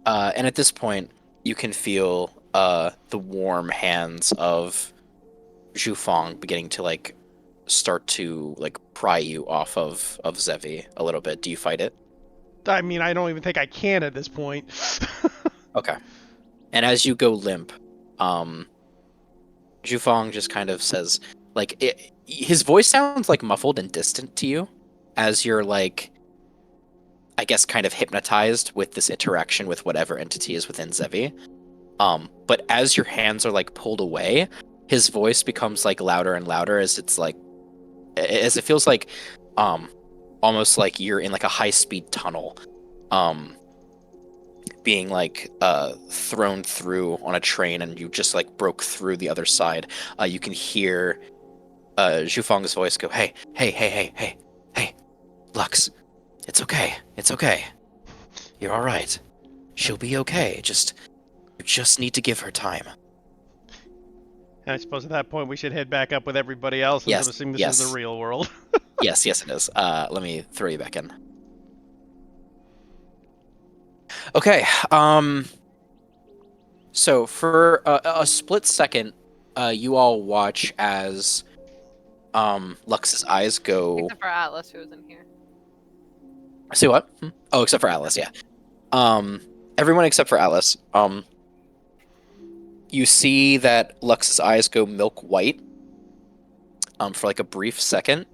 And at this point, you can feel the warm hands of Zhufang beginning to start to pry you off of Zevi a little bit. Do you fight it? I mean, I don't even think I can at this point. Okay. And as you go limp, Zhufang just kind of says, his voice sounds muffled and distant to you as you're I guess kind of hypnotized with this interaction with whatever entity is within Zevi. But as your hands are pulled away, his voice becomes louder and louder as as it feels almost like you're in a high-speed tunnel, being thrown through on a train, and you just broke through the other side. You can hear Zhufang's voice go, hey, Lux, it's okay. You're all right. She'll be okay. You just need to give her time. And I suppose at that point we should head back up with everybody else and Yes, assume this yes. is the real world. Yes, it is. Let me throw you back in. Okay. So for a split second, you all watch as Lux's eyes go. Except for Atlas, who was in here. Say what? Oh, except for Atlas, yeah. Everyone except for Atlas. You see that Lux's eyes go milk white. For a brief second.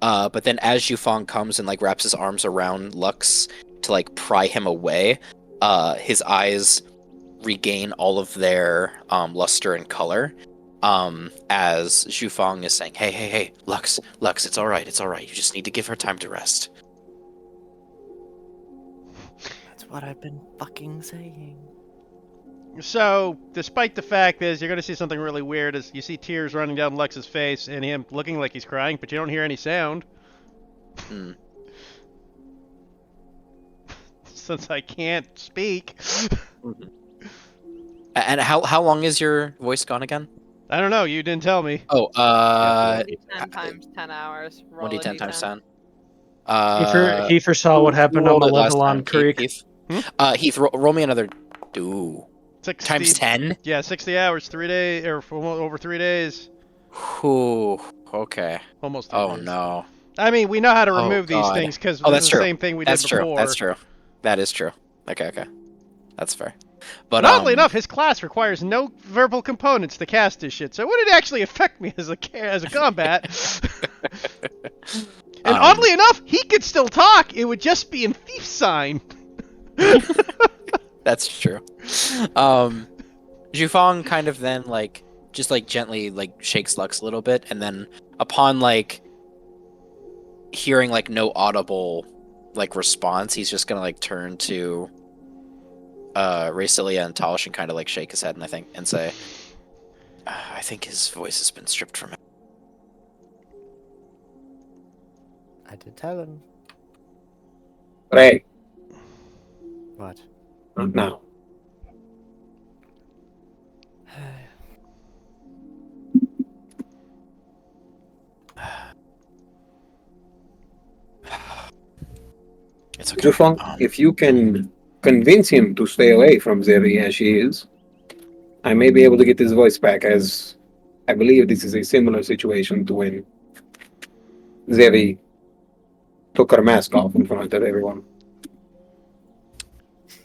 But then as Zhufang comes and wraps his arms around Lux to pry him away, his eyes regain all of their luster and color. As Zhufang is saying, hey, Lux, it's alright. You just need to give her time to rest. That's what I've been fucking saying. So, despite the fact is you're going to see something really weird as you see tears running down Lex's face and him looking like he's crying, but you don't hear any sound. Hmm. Since I can't speak. And how long is your voice gone again? I don't know, you didn't tell me. Oh, 10 times 10 hours. Roll a 1d10 times D10. 10. He foresaw what happened on rolled it last Malevolon time, Creek. Heath. Hmm? Heath, roll me another. Ooh. 60, Times 10? Yeah, 60 hours, 3 days, or over 3 days. Ooh. Okay. Almost 3 Oh days. no. I mean, we know how to Oh remove these god. things because Oh, this that's is the true. same thing we That's did true. before. That's true. That is true. Okay. That's fair. But And oddly enough, his class requires no verbal components to cast his shit, so it wouldn't actually affect me as a combat. And oddly enough, he could still talk. It would just be in thief sign. that's true. Jufong kind of then just gently shakes Lux a little bit, and then upon hearing no audible response, he's just gonna turn to Racilia and Talish and kind of shake his head and say, I think his voice has been stripped from him. I did tell him. But hey, What? not now. It's okay. Jufong, if you can convince him to stay away from Zeri as she is, I may be able to get his voice back, as I believe this is a similar situation to when Zeri took her mask off in front of everyone.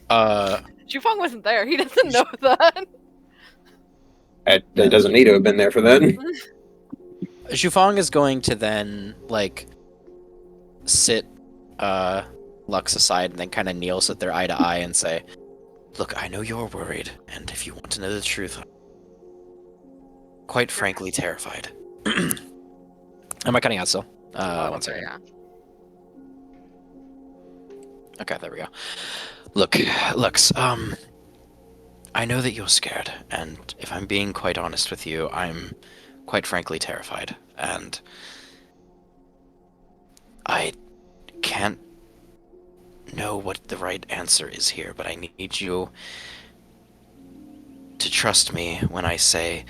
Jufong wasn't there. He doesn't know that. That doesn't need to have been there for that. Jufong is going to then sit Lux aside and then kind of kneel, sit there eye to eye, and say, "Look, I know you're worried, and if you want to know the truth, I'm quite frankly terrified." Am I cutting out still? One second. Yeah. Okay, there we go. Look, Lux, I know that you're scared, and if I'm being quite honest with you, I'm quite frankly terrified, and I can't know what the right answer is here, but I need you to trust me when I say,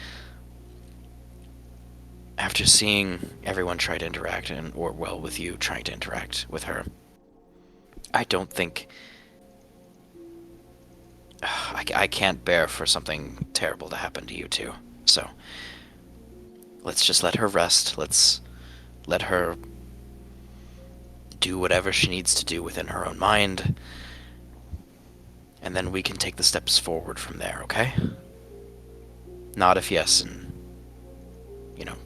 after seeing everyone try to interact, with you trying to interact with her, I don't think... I can't bear for something terrible to happen to you two. So, let's just let her rest. Let's let her do whatever she needs to do within her own mind. And then we can take the steps forward from there, okay? Nod if yes, and,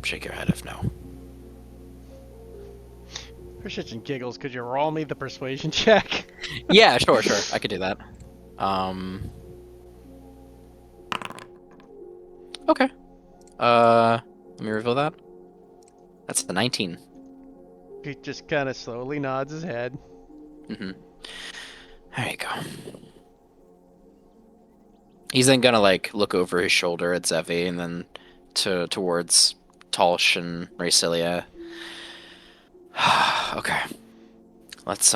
shake your head if no. For shits and giggles, could you roll me the persuasion check? Yeah, sure. I could do that. Okay. Let me reveal that. That's the 19. He just kind of slowly nods his head. Mm-hmm. There you go. He's then gonna look over his shoulder at Zevi and then towards Talsh and Racilia. Okay. Let's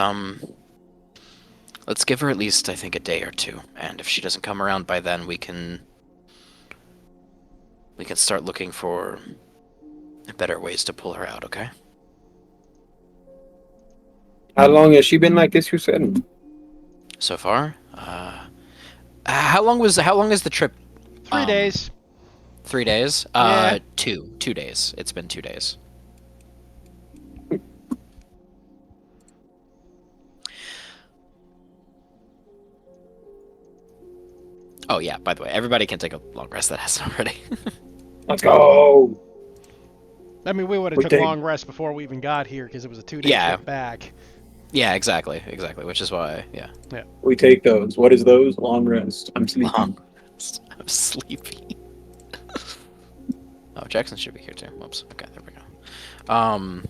give her at least, I think, a day or two, and if she doesn't come around by then, we can start looking for better ways to pull her out, okay? How long has she been like this, you said? So far? How long is the trip? 3 days. 3 days? Yeah. 2 days. It's been 2 days. Oh yeah, by the way, everybody can take a long rest that hasn't already. Let's go! I mean, we would have We took did. long rest before we even got here because it was a 2-day trip back. Yeah, exactly, which is why, yeah. We take those. What is those? Long rest. I'm sleepy. Long rest. I'm sleepy. Oh, Jackson should be here too. Whoops. Okay, there we go.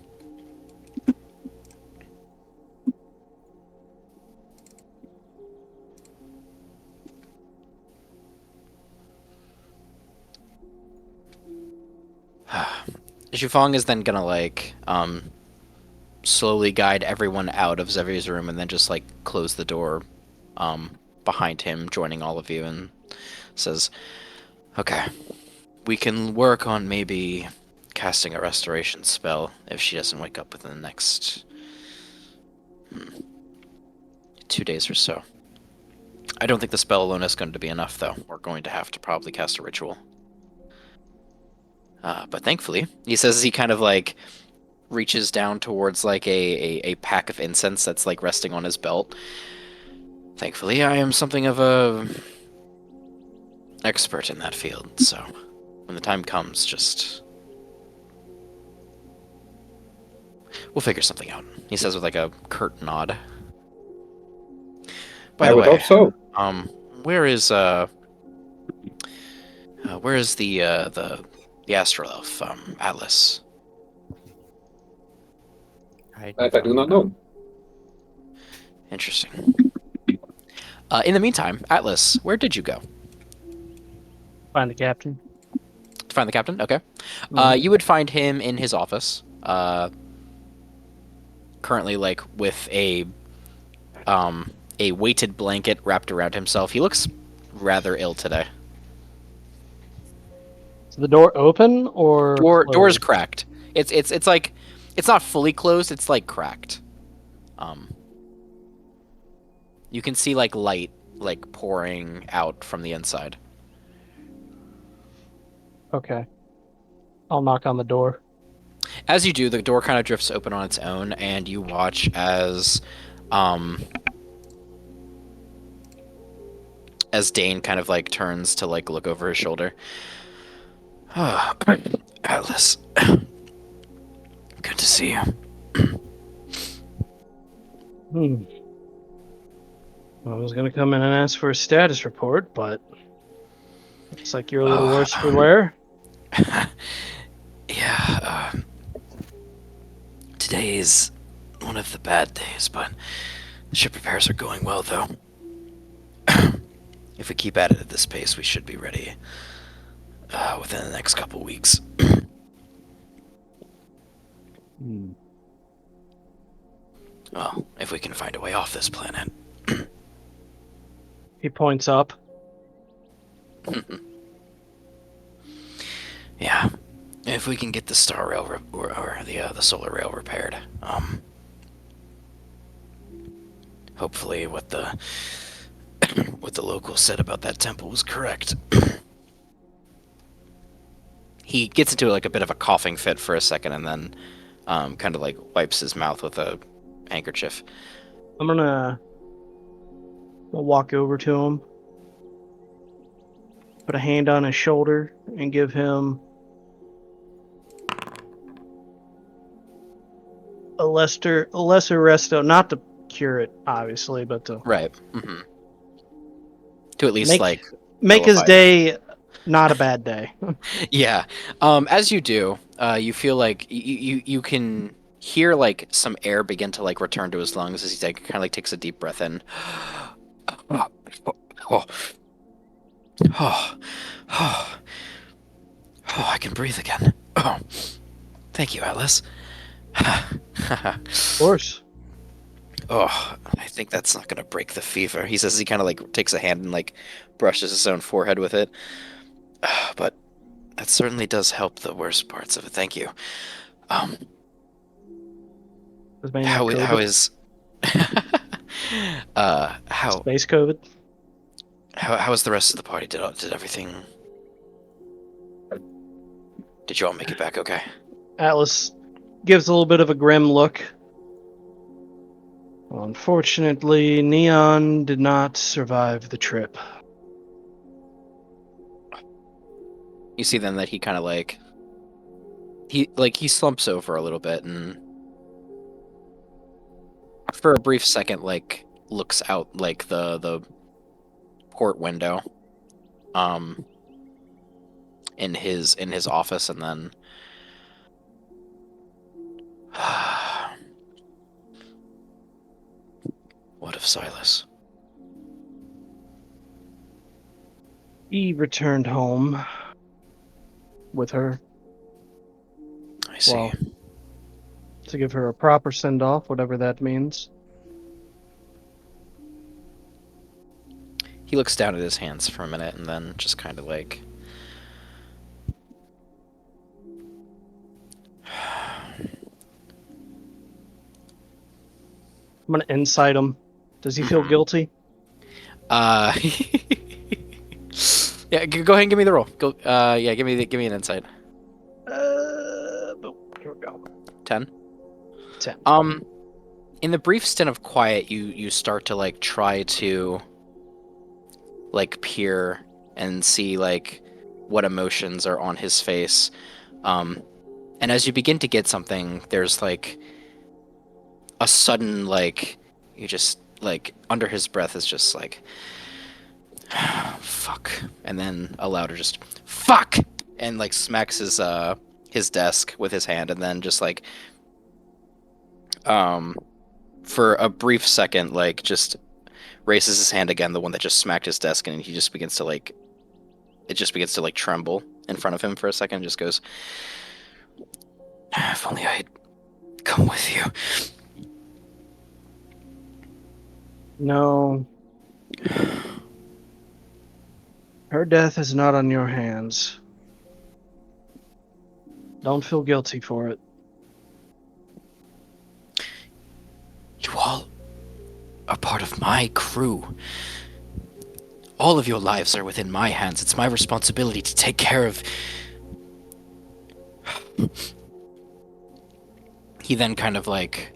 Xufeng is then gonna like slowly guide everyone out of Xevier's room and then just like close the door behind him, joining all of you, and says, "Okay, we can work on maybe casting a restoration spell if she doesn't wake up within the next 2 days or so. I don't think the spell alone is going to be enough, though. We're going to have to probably cast a ritual. But thankfully," he says as he kind of like reaches down towards like a pack of incense that's like resting on his belt. "Thankfully, I am something of a expert in that field, so when the time comes, just we'll figure something out," he says with like a curt nod. By I the would way, hope so. where is the astral elf, Atlas? That I do not know. Interesting. In the meantime, Atlas, where did you go Find the captain. to find the captain? Okay. Mhm. You would find him in his office, currently like with a weighted blanket wrapped around himself. He looks rather ill today. Is the door open or Door is closed? cracked. It's like it's not fully closed. It's like cracked. You can see like light like pouring out from the inside. Okay. I'll knock on the door. As you do, the door kind of drifts open on its own, and you watch as Dane kind of like turns to like look over his shoulder. "Ah, Atlas, good to see you." Hmm. I was gonna come in and ask for a status report, but looks like you're a little Oh, worse for wear. Yeah, today is one of the bad days, but the ship repairs are going well, though. If we keep at it at this pace, we should be ready within the next couple weeks. Hmm. Well, if we can find a way off this planet. He points up. Yeah, if we can get the star rail or the solar rail repaired. Hopefully, what the what the locals said about that temple was correct. He gets into like a bit of a coughing fit for a second, and then kind of like wipes his mouth with a handkerchief. I'll walk over to him, put a hand on his shoulder, and give him a lesser resto, not to cure it, obviously, but to Right. To at least like make his nullify it. day not a bad day. Yeah. As you do, you feel like you can hear like some air begin to like return to his lungs as he like kind of like takes a deep breath in. Oh, oh, oh, oh, I can breathe again. Oh, thank you, Atlas. Of course. Oh, I think that's not gonna break the fever. He says he kind of like takes a hand and like brushes his own forehead with it. But that certainly does help the worst parts of it. Thank you. Um, Does Bane have how COVID? is how Space COVID? how is the rest of the party? Did everything? Did you all make it back okay? Atlas gives a little bit of a grim look. Unfortunately, Neon did not survive the trip. You see then that he kind of like he slumps over a little bit and for a brief second like looks out like the port window in his office, and then what of Silas? He returned home with her. see. Well, to give her a proper send off, whatever that means. He looks down at his hands for a minute and then just kind of like. I'm gonna incite him. Does he feel Mhm. guilty? Uh. Yeah, go ahead and give me the roll. Go. Yeah, give me an insight. Boom. Here we go. 10. 10. In the brief stint of quiet, you start to like try to like peer and see like what emotions are on his face. And as you begin to get something, there's like a sudden like you just like under his breath is just like fuck, and then a louder just fuck, and like smacks his desk with his hand, and then just like for a brief second like just raises his hand again, the one that just smacked his desk, and he just begins to like it just begins to like tremble in front of him for a second, and just goes, if only I'd come with you. No. Her death is not on your hands. Don't feel guilty for it. You all are part of my crew. All of your lives are within my hands. It's my responsibility to take care of. He then kind of like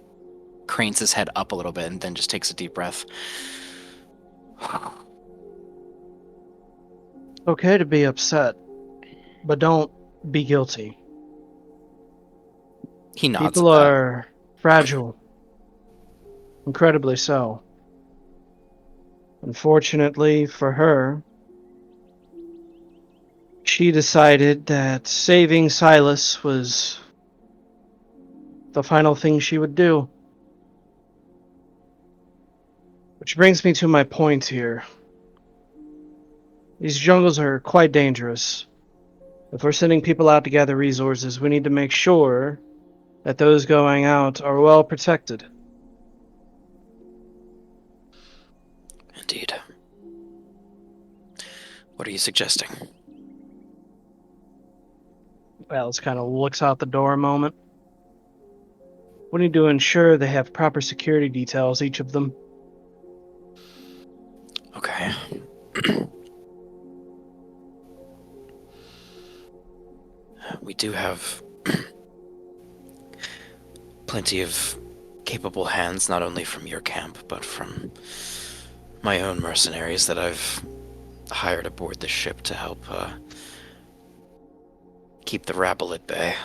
cranes his head up a little bit and then just takes a deep breath. Okay to be upset, but don't be guilty. He nods People at that. are fragile. Incredibly so. Unfortunately for her, she decided that saving Silas was the final thing she would do. Which brings me to my point here. These jungles are quite dangerous. If we're sending people out to gather resources, we need to make sure that those going out are well protected. Indeed. What are you suggesting? Alice kind of looks out the door a moment. We need to ensure they have proper security details, each of them. Okay. We do have plenty of capable hands, not only from your camp, but from my own mercenaries that I've hired aboard the ship to help keep the rabble at bay.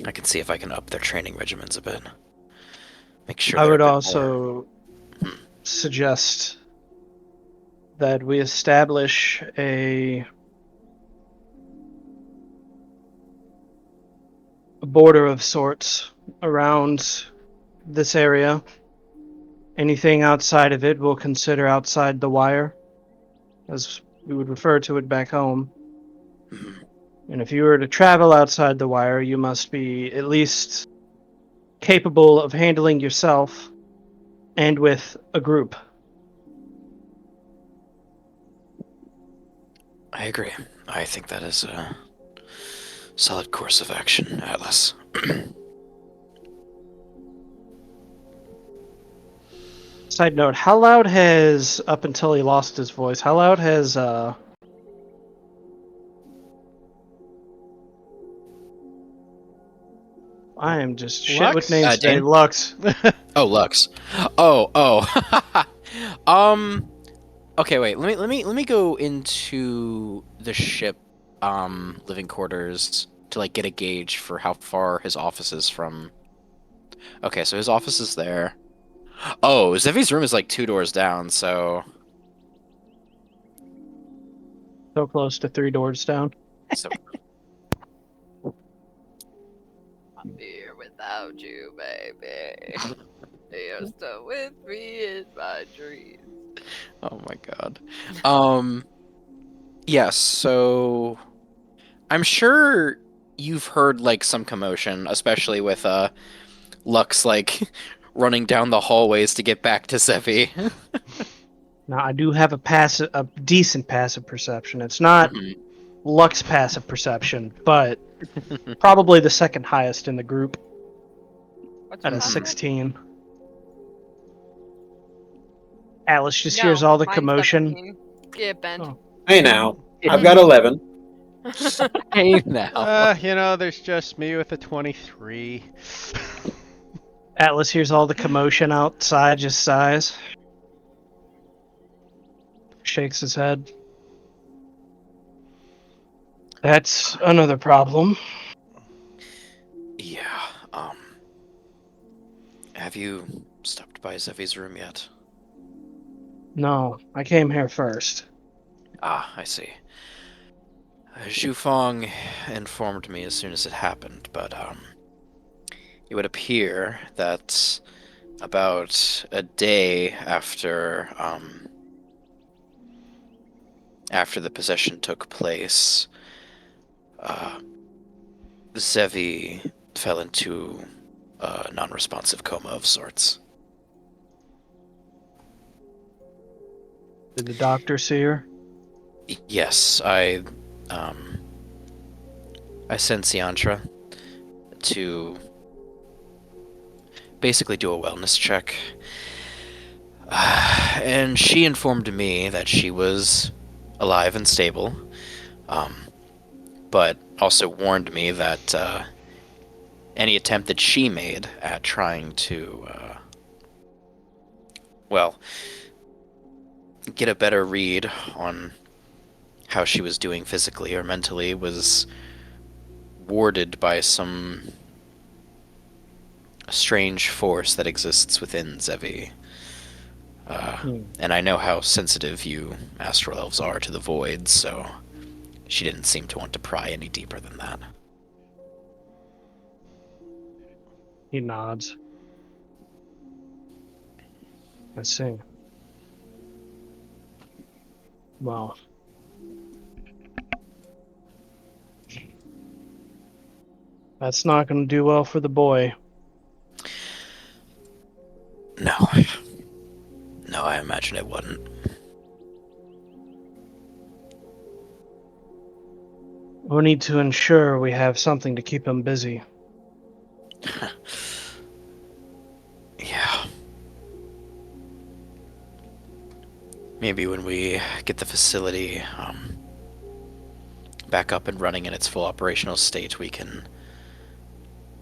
I can see if I can up their training regimens a bit. Make sure I they're would a bit also suggest that we establish a border of sorts around this area. Anything outside of it we'll consider outside the wire, as we would refer to it back home. And if you were to travel outside the wire, you must be at least capable of handling yourself and with a group. I agree. I think that is a solid course of action, Atlas. Side note, how loud has, up until he lost his voice, how loud has, I am just shit with Lux? names today. Dane? Lux. Oh, Lux. Oh. Okay, wait. Let me go into the ship living quarters to like get a gauge for how far his office is from. Okay, so his office is there. Oh, Zevi's room is like 2 doors down, so So close to 3 doors down. so I'm here without you, baby. You're still with me in my dreams. oh my god. Yes, so I'm sure you've heard like some commotion, especially with Lux like running down the hallways to get back to Zevi. Now I do have a decent passive perception. It's not Lux passive perception, but probably the second highest in the group What's at your a passive? 16. Atlas just No, hears all the mine's commotion. 17. Yeah, Ben. Oh. Hey now, I've got 11. Hey now. There's just me with a 23. Atlas hears all the commotion outside, just sighs. Shakes his head. That's another problem. Yeah. Have you stopped by Zevi's room yet? No, I came here first. Ah, I see. Zhu Fong informed me as soon as it happened, but it would appear that about a day after the possession took place, Zevi fell into a non-responsive coma of sorts. Did the doctor see her? Yes, I sent Siantra to basically do a wellness check. And she informed me that she was alive and stable, but also warned me that any attempt that she made at trying to, get a better read on how she was doing physically or mentally was warded by some strange force that exists within Zevi. And I know how sensitive you astral elves are to the void, so she didn't seem to want to pry any deeper than that. He nods. I see. Well. That's not going to do well for the boy. No. No, I imagine it wouldn't. We need to ensure we have something to keep him busy. Yeah. Maybe when we get the facility back up and running in its full operational state, we can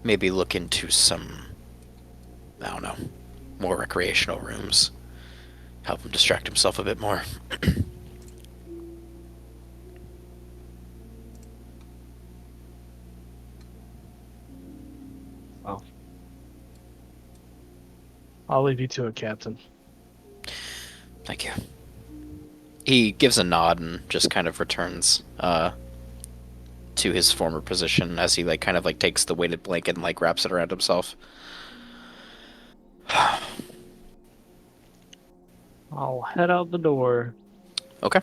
maybe look into some, I don't know, more recreational rooms. Help him distract himself a bit more. Well, I'll leave you to it, Captain. Thank you. He gives a nod and just kind of returns to his former position as he kind of takes the weighted blanket and wraps it around himself. I'll head out the door. Okay.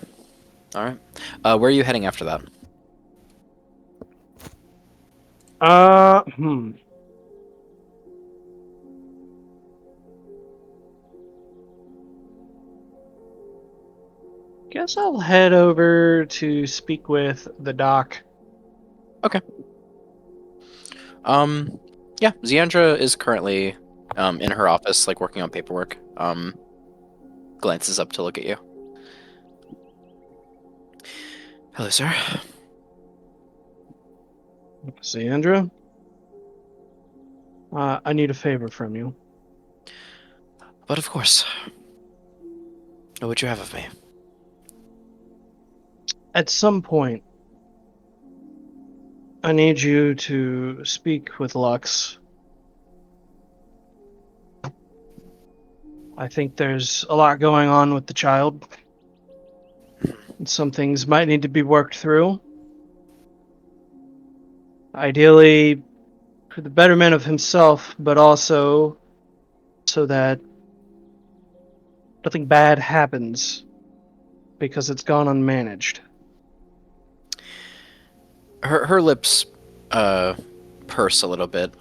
All right. Where are you heading after that? Guess I'll head over to speak with the doc. Okay. Yeah, Ziandra is currently in her office, working on paperwork. Glances up to look at you. Hello, sir. Sandra? I need a favor from you. But of course. What would you have of me? At some point, I need you to speak with Lux. I think there's a lot going on with the child. And some things might need to be worked through. Ideally, for the betterment of himself, but also so that nothing bad happens because it's gone unmanaged. Her lips purse a little bit,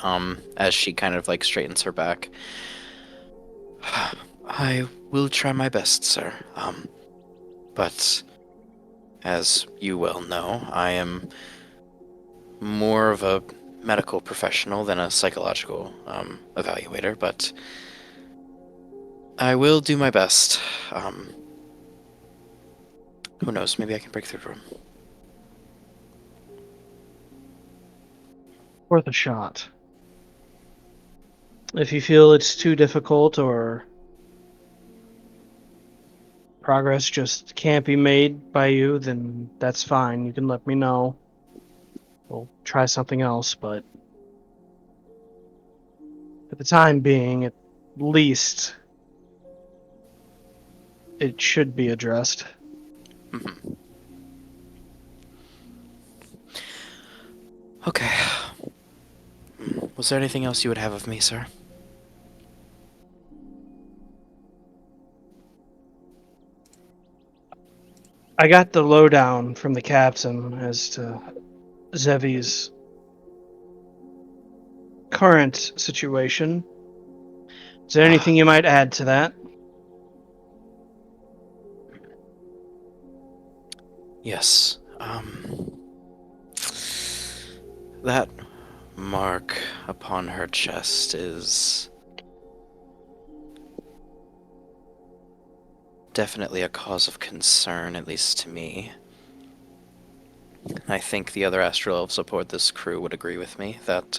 as she kind of like straightens her back. I will try my best, sir. But as you well know, I am more of a medical professional than a psychological evaluator, but I will do my best. Who knows? Maybe I can break through to him. Worth a shot. If you feel it's too difficult or progress just can't be made by you, then that's fine. You can let me know. We'll try something else, but for the time being, at least, it should be addressed. Mhm. Okay. Was there anything else you would have of me, sir? I got the lowdown from the captain as to Zevi's current situation. Is there anything you might add to that? Yes. That mark upon her chest is definitely a cause of concern, at least to me. I think the other astral elves aboard this crew would agree with me that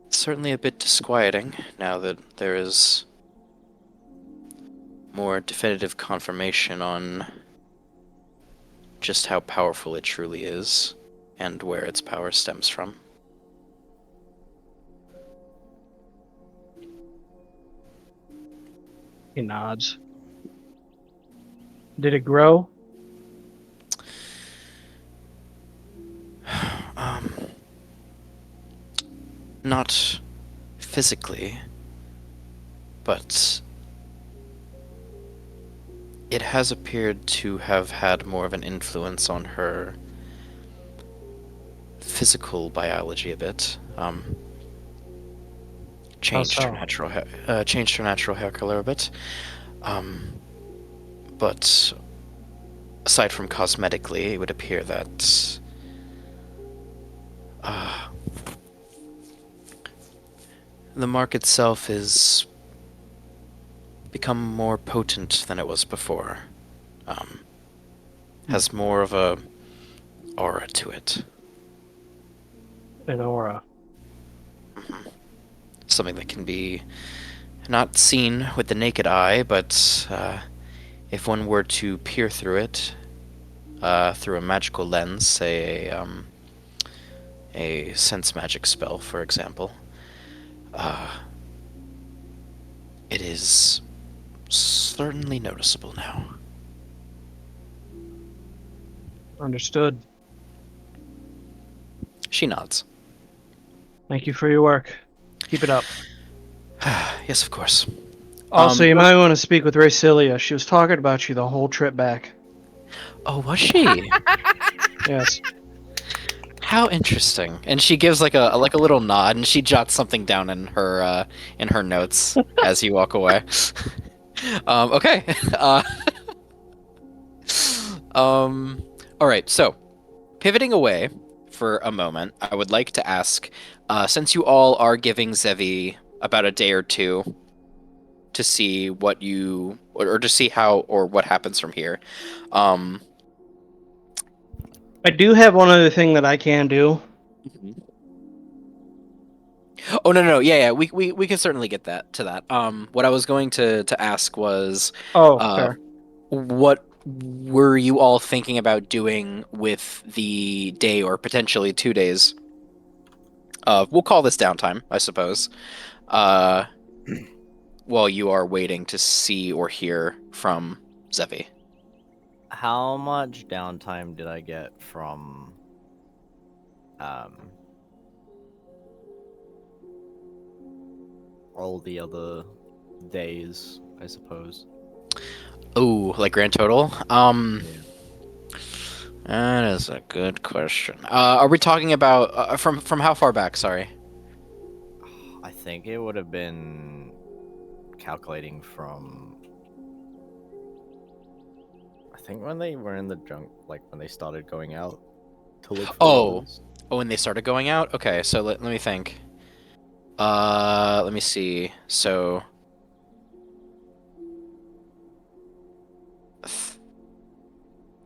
it's certainly a bit disquieting now that there is more definitive confirmation on just how powerful it truly is and where its power stems from. He nods. Did it grow? Um, Not physically, but it has appeared to have had more of an influence on her physical biology a bit. Changed her so? natural hair color a bit. But aside from cosmetically, it would appear that the mark itself is become more potent than it was before. Has more of a aura to it. An aura. Something that can be not seen with the naked eye, but if one were to peer through it through a magical lens, say a sense magic spell, for example, it is certainly noticeable now. Understood. She nods. Thank you for your work. Keep it up. Yes, of course. Also, you what- might want to speak with Racilia. She was talking about you the whole trip back. Oh, was she? Yes. How interesting. And she gives like a little nod, and she jots something down in her notes as you walk away. Okay. All right. So, pivoting away for a moment, I would like to ask, since you all are giving Zevi about a day or two to see what you or to see how or what happens from here. I do have one other thing that I can do. Oh no, yeah, we can certainly get that to that. What I was going to ask was, Oh, uh, fair. what were you all thinking about doing with the day or potentially 2 days? We'll call this downtime, I suppose. Uh, while you are waiting to see or hear from Zevi. How much downtime did I get from all the other days, I suppose? Oh, like grand total. Yeah. That is a good question. Are we talking about from how far back? Sorry. I think it would have been calculating from. I think when they were in the junk, like when they started going out to look for Oh, others. when they started going out. Okay, so let me think. Let me see. So,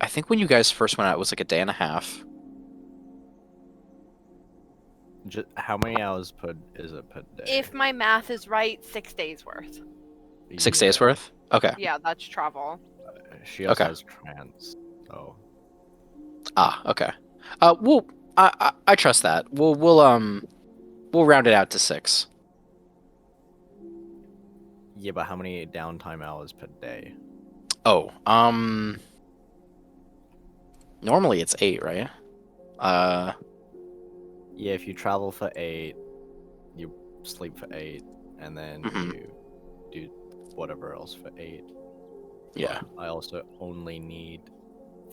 I think when you guys first went out, it was like a day and a half. How many hours is it per day? If my math is right, 6 days worth. 6 days Yeah. worth. Okay. Yeah, that's travel. She also Okay. has trans. Oh. Ah, okay. Well, I trust that. We'll round it out to 6. Yeah, but how many downtime hours per day? Oh, normally it's 8, right? Yeah, if you travel for 8, you sleep for 8, and then Mhm. you do whatever else for 8. Yeah. But I also only need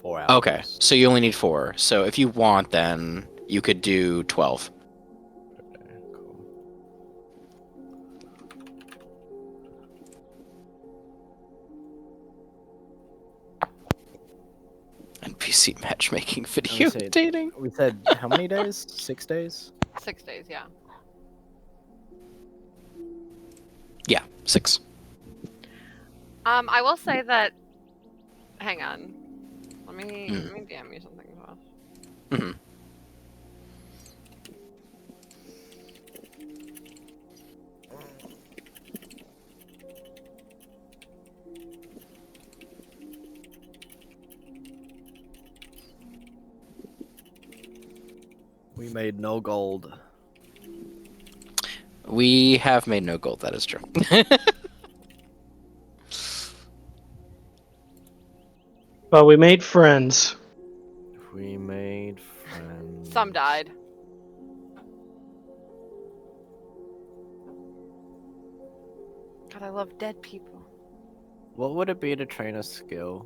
4 hours. Okay, so you only need 4. So if you want, then you could do 12. Okay, cool. NPC matchmaking Let me video see. dating. We said how many days? 6 days? 6 days, yeah. Yeah, 6. I will say that. Hang on. Let me Mm. DM you something. Hmm. We made no gold. We have made no gold. That is true. But we made friends. We made friends. Some died. God, I love dead people. What would it be to train a skill?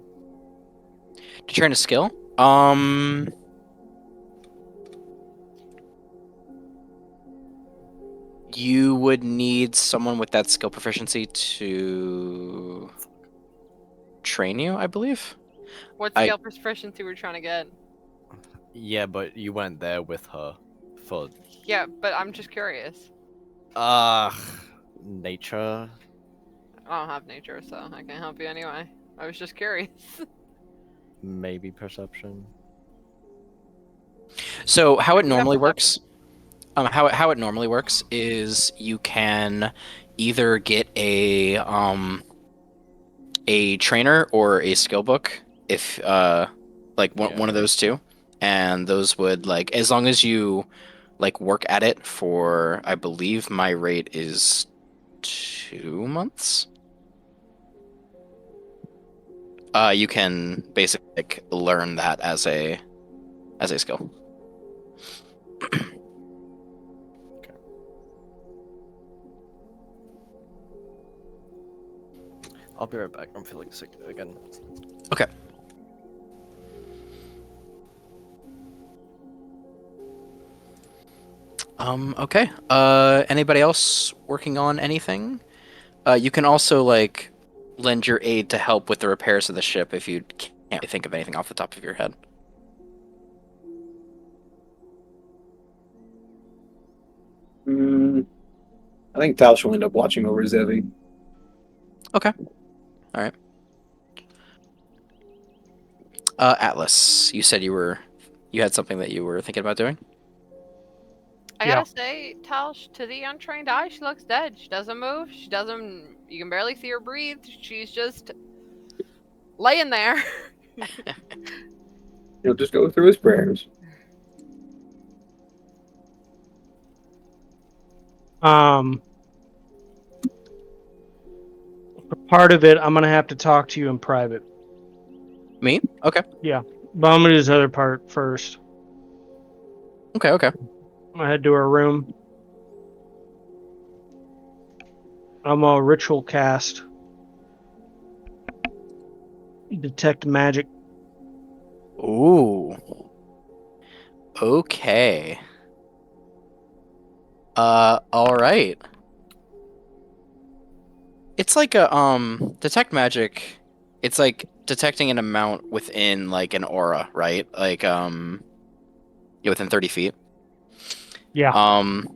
To train a skill, you would need someone with that skill proficiency to train you, I believe. What I- skill proficiency we're trying to get? Yeah, but you went there with her for Yeah, but I'm just curious. nature. I don't have nature, so I can't help you anyway. I was just curious. Maybe perception. So how I it do have normally perception. works, how it normally works is you can either get a trainer or a skill book if like one of those two, and those would, like, as long as you like work at it for, I believe my rate is 2 months. You can basically like, learn that as a skill. I'll be right back. I'm feeling sick again. Okay. Okay. Anybody else working on anything? You can also like lend your aid to help with the repairs of the ship if you can't think of anything off the top of your head. I think Tausch will end up watching over Zevi. Okay. All right. Atlas, you said you had something that you were thinking about doing? I Yeah. gotta say, Talsh, to the untrained eye, she looks dead. She doesn't move. She doesn't. You can barely see her breathe. She's just laying there. He'll just go through his prayers. For part of it, I'm gonna have to talk to you in private. Me? Okay. Yeah, but I'm gonna do this other part first. Okay. Okay. I head to her room. I'm a ritual cast. Detect magic. Ooh. Okay. All right. It's like a detect magic. It's like detecting an amount within like an aura, right? Like yeah, within 30 feet. Yeah. Um,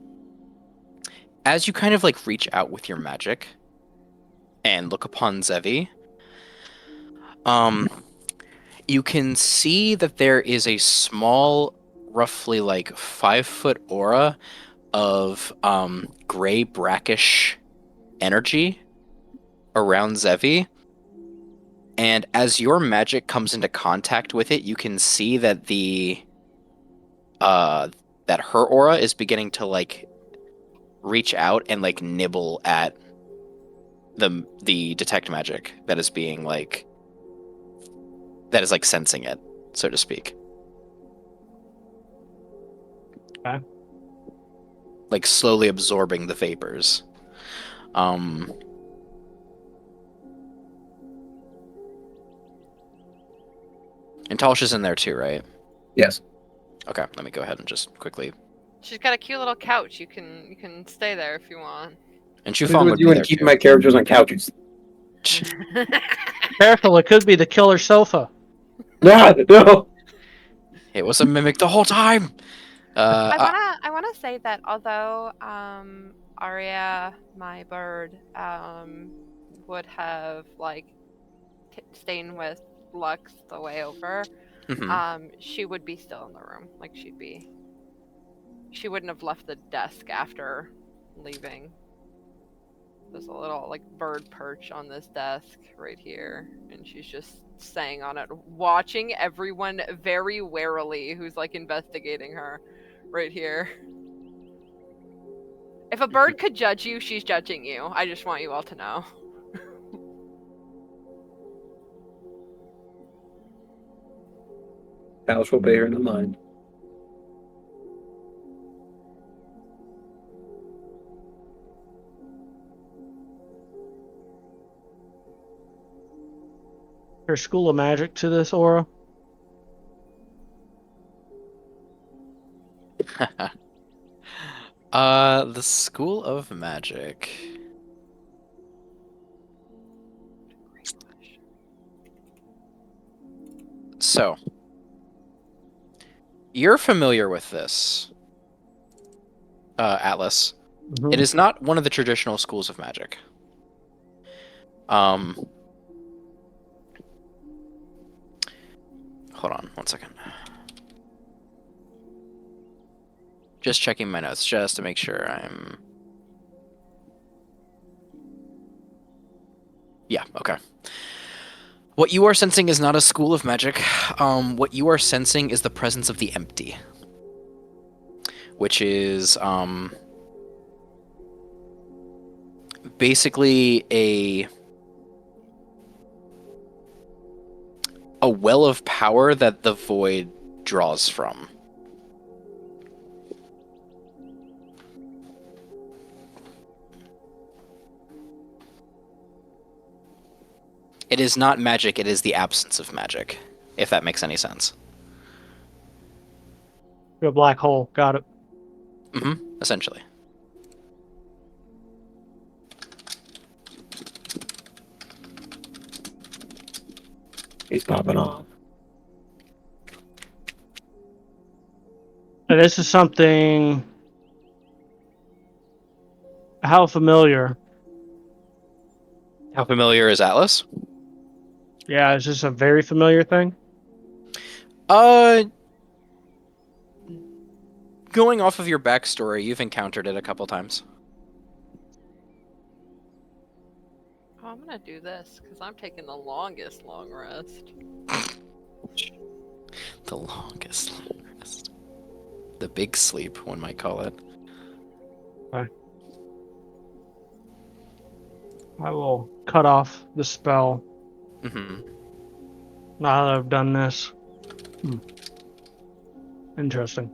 as you kind of like reach out with your magic and look upon Zevi, um, you can see that there is a small, roughly like 5 foot aura of gray brackish energy around Zevi. And as your magic comes into contact with it, you can see that uh that her aura is beginning to like reach out and like nibble at the detect magic that is being like that is like sensing it, so to speak. Okay. Like slowly absorbing the vapors. Um and Talsh is in there too, right? Yes. Okay, let me go ahead and just quickly. She's got a cute little couch. You can stay there if you want. And What is Shufan with would you be and there keeping too. my characters on couches? Careful, it could be the killer sofa. No, no. It was a mimic the whole time. I wanna say that although Arya, my bird, would have like staying with Lux the way over, Mhm. she would be still in the room. Like she wouldn't have left the desk after leaving. There's a little like bird perch on this desk right here, and she's just staying on it, watching everyone very warily who's like investigating her right here. If a bird could judge you, she's judging you. I just want you all to know. House will bear in mind. Her school of magic to this aura. The School of Magic. So, you're familiar with this, Atlas. It is not one of the traditional schools of magic. Um, hold on one second. Just checking my notes just to make sure I'm... Yeah, okay. What you are sensing is not a school of magic. What you are sensing is the presence of the empty. Which is, basically a well of power that the void draws from. It is not magic, it is the absence of magic, if that makes any sense. A black hole. Got it. Essentially. He's popping off. And this is something. How familiar? How familiar is Atlas? Yeah, is this a very familiar thing? Going off of your backstory, you've encountered it a couple times. Oh, I'm gonna do this because I'm taking the longest long rest. The longest long rest. The big sleep, one might call it. Okay. I will cut off the spell now that I've done this. Interesting.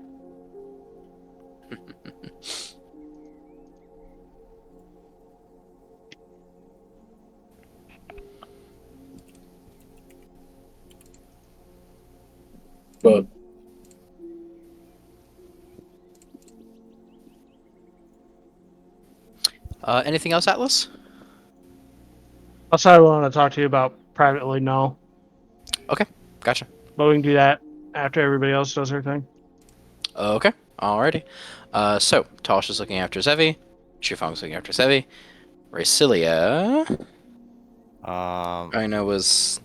but Anything else, Atlas? Outside, I want to talk to you about privately, no. Okay, gotcha. But we can do that after everybody else does their thing. Okay, alrighty. So Tosh is looking after Zevi. Shifang's looking after Zevi. Racilia, I know was.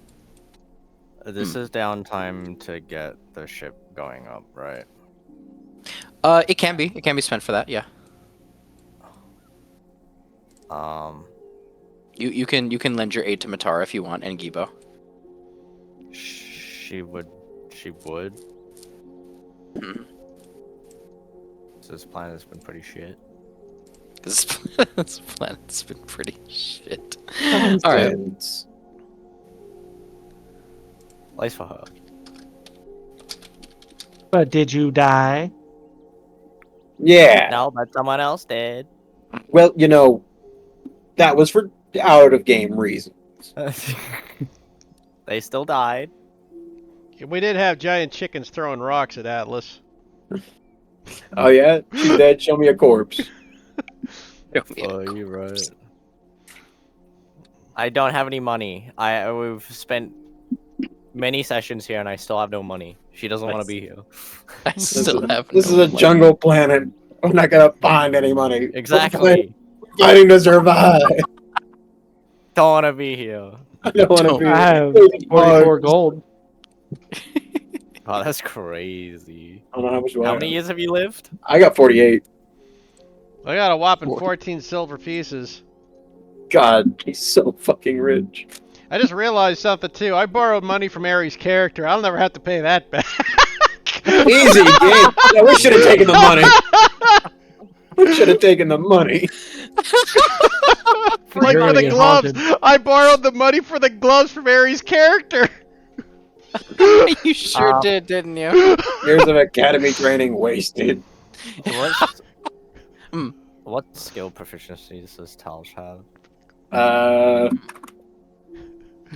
This is downtime to get the ship going up, right? It can be. It can be spent for that. Yeah. You can lend your aid to Matara if you want, and Gibo. She would. Hmm. So this plan has been pretty shit. This planet's been pretty shit. All right. Nonsense. At least for her. But did you die? Yeah. No, but someone else did. Well, that was for out of game reasons. They still died. We did have giant chickens throwing rocks at Atlas. Oh yeah, she's dead. Show me a corpse. Oh, you're right. I don't have any money. We've spent many sessions here, and I still have no money. She doesn't want to be here. I still have. This no is a money. jungle planet. We're not gonna find any money. Exactly. We're fighting to survive. Don't want to be here. I don't want to be. I have Please, 44 Mars. gold. Oh, that's crazy. I don't know how much. How many years have you lived? I got 48. I got a whopping 14 silver pieces. God, he's so fucking rich. I just realized something too. I borrowed money from Aries' character. I'll never have to pay that back. Easy, game. Yeah, we should have taken the money. We should have taken the money. Like You're for gonna the get gloves. haunted. I borrowed the money for the gloves from Aries' character. You sure did, didn't you? Years of academy training wasted. What skill proficiencies does Talsh have? I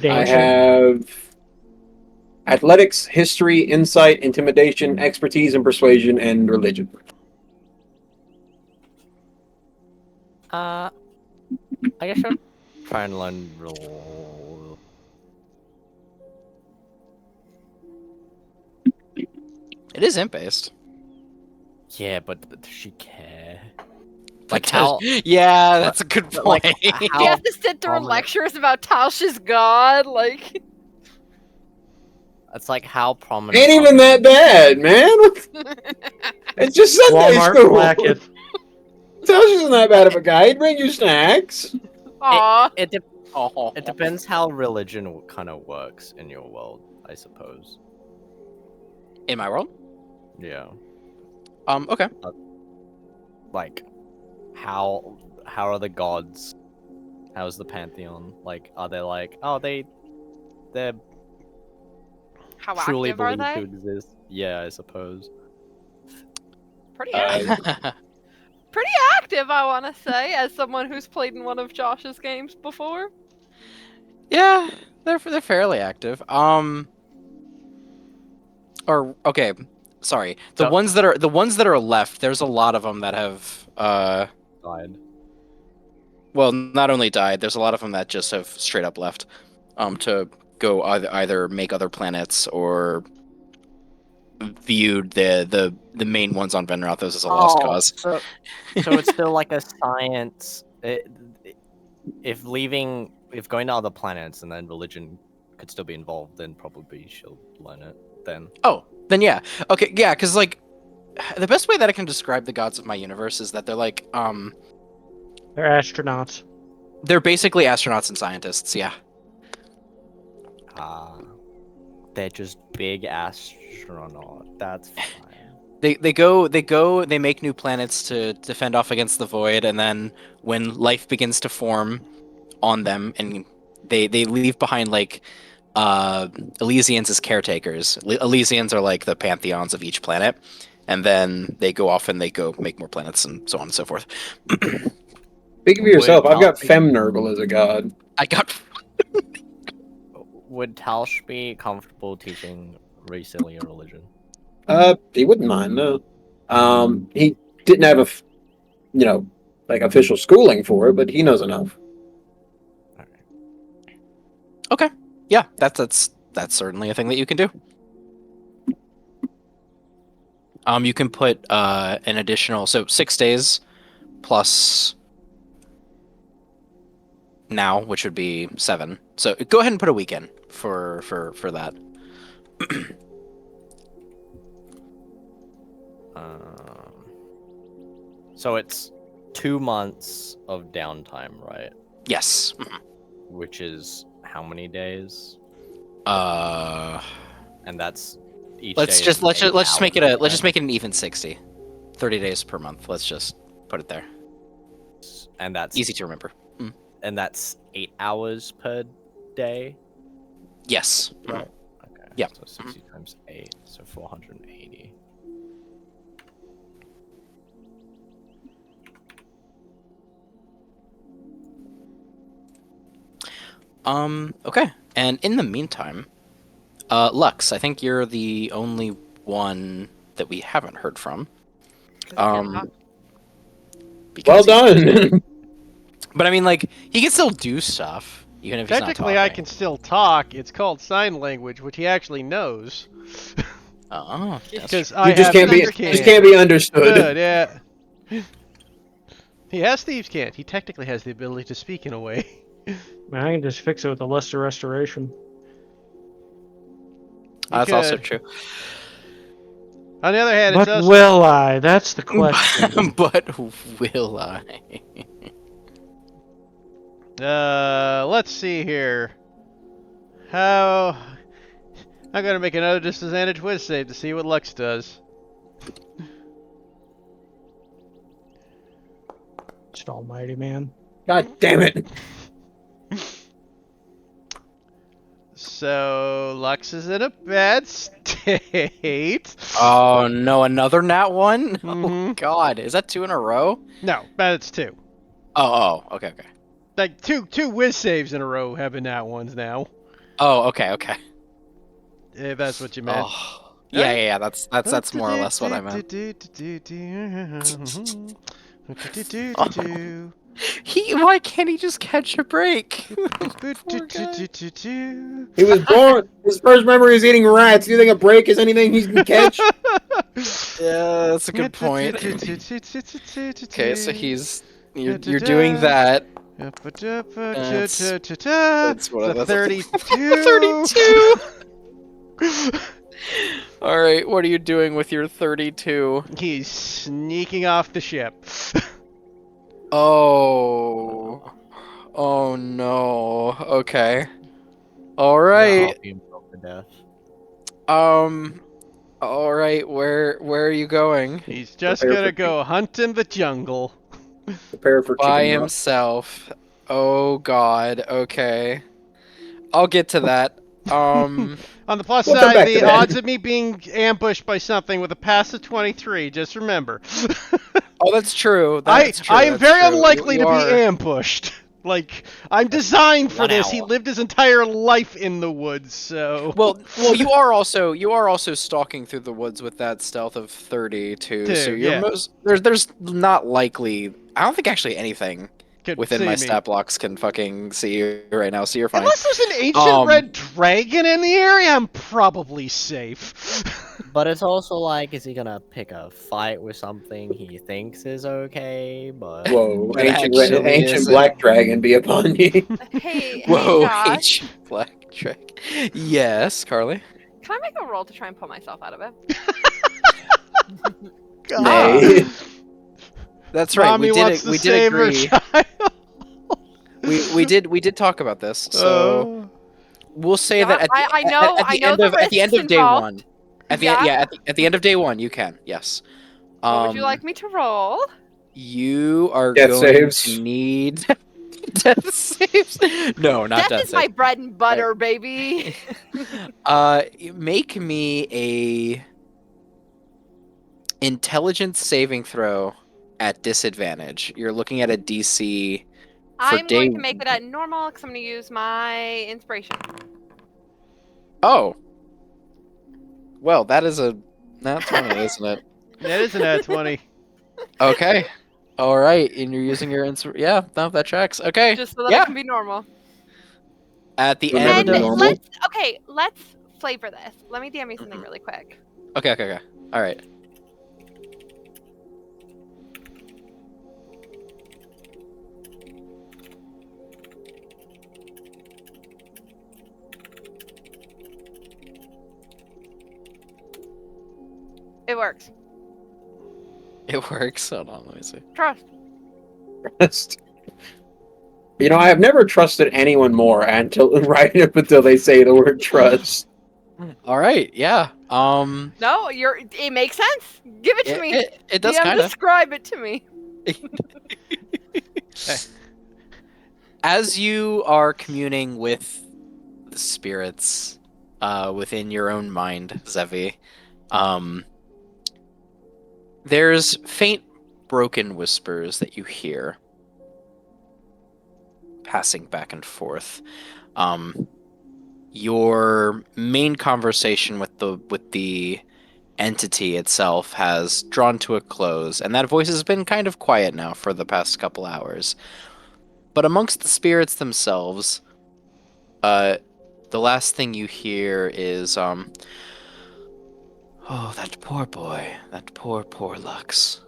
Dancing. have athletics, history, insight, intimidation, expertise, and persuasion, and religion. I guess I'll try and learn roll. It is imp based. Yeah, but does she care? Like how- Yeah, that's a good but, point. like, You how- have to sit through prominent- lectures about Talsh's god, like. It's like how prominent. Ain't even that bad, man. It's just Sunday Walmart school. Blacketh. Tells you not that bad of a guy. He'd bring you snacks. Aw. It Oh. depends how religion kind of works in your world, I suppose. In my world? Yeah. Okay. Like, how are the gods? How's the pantheon? Like, are they like, oh, they're How truly active are believed to they? exist? Yeah, I suppose. Pretty active. Uh, Pretty active, I want to say, as someone who's played in one of Josh's games before. Yeah, they're fairly active. Or okay, sorry. The So- ones that are left. There's a lot of them that have Died. well, not only died. There's a lot of them that just have straight up left. To go either make other planets or viewed the main ones on Venrathos as a lost cause. So it's still like a science. If going to other planets and then religion could still be involved, then probably she'll learn it then. Oh, then yeah. Okay, yeah, because like the best way that I can describe the gods of my universe is that they're like They're astronauts. they're basically astronauts and scientists. Yeah. They're just big astronaut. That's fine. They make new planets to defend off against the void, and then when life begins to form on them, and they leave behind like Elysians as caretakers. Elysians are like the pantheons of each planet, and then they go off and they go make more planets and so on and so forth. Speak of yourself. Wait, I've got I'll- Femnurgle as a god. I got Would Talsh be comfortable teaching reselling your religion? He wouldn't mind, no. He didn't have like official schooling for it, but he knows enough. Okay. Yeah, that's certainly a thing that you can do. You can put an additional 6 days plus now, which would be 7. So go ahead and put a week in for that. So it's 2 months of downtime, right? Yes. Which is how many days? Uh, And that's each let's day just is let's 8 just make it hours, a let's just right? make it an even 60. 30 days per month. Let's just put it there. And that's Easy to remember. And that's 8 hours per day, Yes. right? Okay. Yeah. So 60 times 8, so 480. Okay. And in the meantime, Lux, I think you're the only one that we haven't heard from. 'Cause he can't talk. Well Because he's- done. But I mean, like, he can still do stuff, even if he's not Technically, talking. I can still talk. It's called sign language, which he actually knows. Oh, that's Because true. I You just have can't be Thieves' just Cant. can't be understood. Good, yeah. He has Thieves' Cant. He technically has the ability to speak in a way. Man, I can just fix it with a lesser restoration. That's also could. true. On the other hand, But it's also... will I? That's the question. But will I? Let's see here. How... I'm gonna make another disadvantage whiz save to see what Lux does. Just almighty, man. God damn it. So, Lux is in a bad state. Oh no, another nat 1? Oh Mhm. god, is that 2 in a row? No, but it's 2. Oh, okay. Like, two whiz saves in a row have been nat ones now. Oh, okay. If that's what you meant. Oh, yeah. That's more or less what I meant. Why can't he just catch a break? Poor guy. He was born. His first memory is eating rats. Do you think a break is anything he can catch? Yeah, that's a good point. Okay, so you're doing that. That's what The that's 32. 32. All right, what are you doing with your 32? He's sneaking off the ship. Oh no. Okay. All Yeah, right. I'll be himself to death. All right. Where are you going? He's just Prepare gonna for go hunt in the jungle. Prepare for By chicken broth. himself. Oh God. Okay. I'll get to that. On the plus We'll come side, back the to that. odds of me being ambushed by something with a pass of 23, just remember. Oh, that's true. I That's true. am That's very true. unlikely You to be are. ambushed. Like, I'm designed for 1 this. He hour. lived his entire life in the woods, so... Well, you are also stalking through the woods with that stealth of 32. So Dude, you're yeah. there's not likely. I don't think actually anything Could within see my me. stat blocks can fucking see you right now. So you're fine. Unless there's an ancient red Um, dragon in the area, I'm probably safe. But it's also like, is he gonna pick a fight with something he thinks is okay? But Whoa, But ancient actually ancient isn't. black dragon be upon ye. Hey, Whoa, Josh. H black trick. Yes, Carly. Can I make a roll to try and pull myself out of it? God. Nay. That's right. Mommy We did wants it. to We did save her agree. child. We did talk about this. So we'll say Yeah, that at the, I know- at the I know end the of at the end risks of day involved. 1. At the Yeah. at the end of day 1, you can. Yes. What would you like me to roll? You are Death going saves. to need death saves. No, not Death death is my saves. bread and butter, baby. Make me a intelligence saving throw at disadvantage. You're looking at a DC. I'm day- going to make it at normal because I'm going to use my inspiration. Oh. Well, that is a nat 20, isn't it? That is an ad 20. Okay. All right, and you're using your yeah, no, that tracks. Okay. Just so that yeah. I can be normal. At the Will end never of be the normal. let's flavor this. Let me DM you something Mhm. really quick. Okay. All right. It works. It works. Hold on, let me see. Trust. Trust. You know, I have never trusted anyone more until right up until they say the word trust. All right. Yeah. No, it makes sense. Give it to me. It does DM, kind of. describe it to me. As you are communing with the spirits within your own mind, Zevi, there's faint broken whispers that you hear passing back and forth. Your main conversation with the entity itself has drawn to a close, and that voice has been kind of quiet now for the past couple hours. But amongst the spirits themselves, the last thing you hear is, oh, that poor boy, that poor Lux.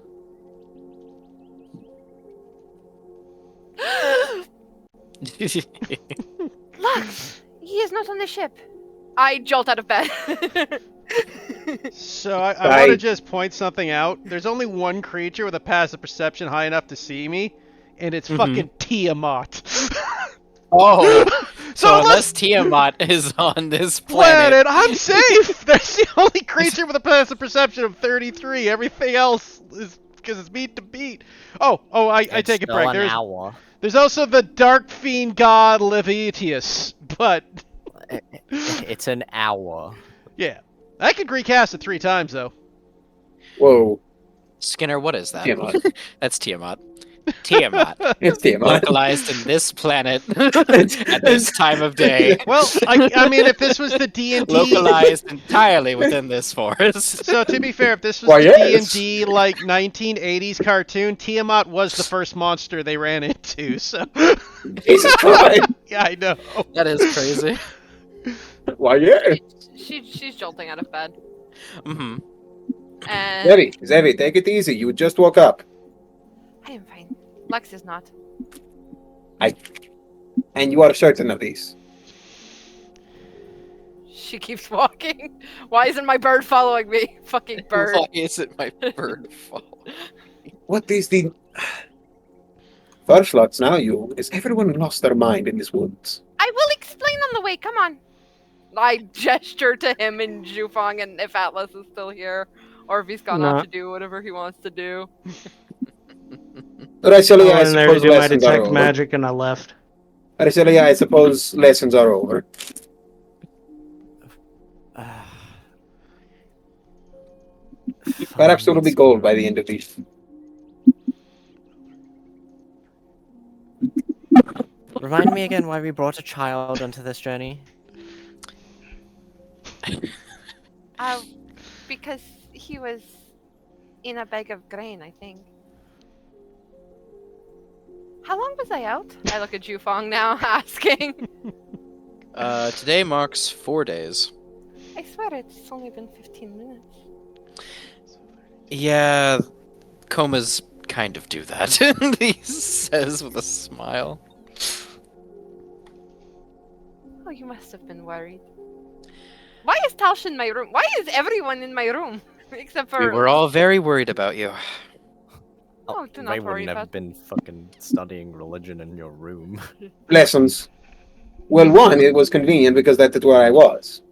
Lux, he is not on the ship. I jolt out of bed. So I want to I- just point something out. There's only one creature with a passive perception high enough to see me, and it's Mhm. fucking Tiamat. Oh, so unless unless Tiamat is on this planet, planet, I'm safe. That's the only creature with a passive perception of 33. Everything else is because it's beat to beat. I It's take it still back. an hour. There's also the dark fiend god Levitius, but It's an hour. yeah, I could recast it 3 times though. Whoa, Skinner, what is that? Tiamat. That's Tiamat. Tiamat, It's Tiamat. localized in this planet at this time of day. Well, I mean, if this was the D&D, Localized entirely within this forest. so to be fair, if this was Why, the yes. D&D like 1980s cartoon, Tiamat was the first monster they ran into. So Jesus Christ. yeah, I know. That is crazy. Why, yeah. She's jolting out of bed. Hmm. And Zevi, take it easy. You just woke up. I am fine. Lux is not. And you are certain of these. She keeps walking. Why isn't my bird following me? Fucking bird. Why isn't my bird fall? What is the... Verschlutz, now you... Is everyone lost their mind in these woods? I will explain on the way. Come on. I gesture to him and Zhufang, and if Atlas is still here, or if he's gone No. off to do whatever he wants to do. Racially, I I went in there to suppose do my lessons are detect over. magic and I left. Racially, I suppose lessons are over. Perhaps there will be gold by the end of these. Remind me again why we brought a child onto this journey. Because he was in a bag of grain, I think. How long was I out? I look at Zhufang now, asking. Today marks 4 days. I swear it's only been 15 minutes. Yeah, comas kind of do that, he says with a smile. Oh, you must have been worried. Why is Talsh in my room? Why is everyone in my room? Except for... We were all very worried about you. Oh, do not they worry wouldn't have about... been fucking studying religion in your room. Lessons. Well, one, it was convenient because that's where I was.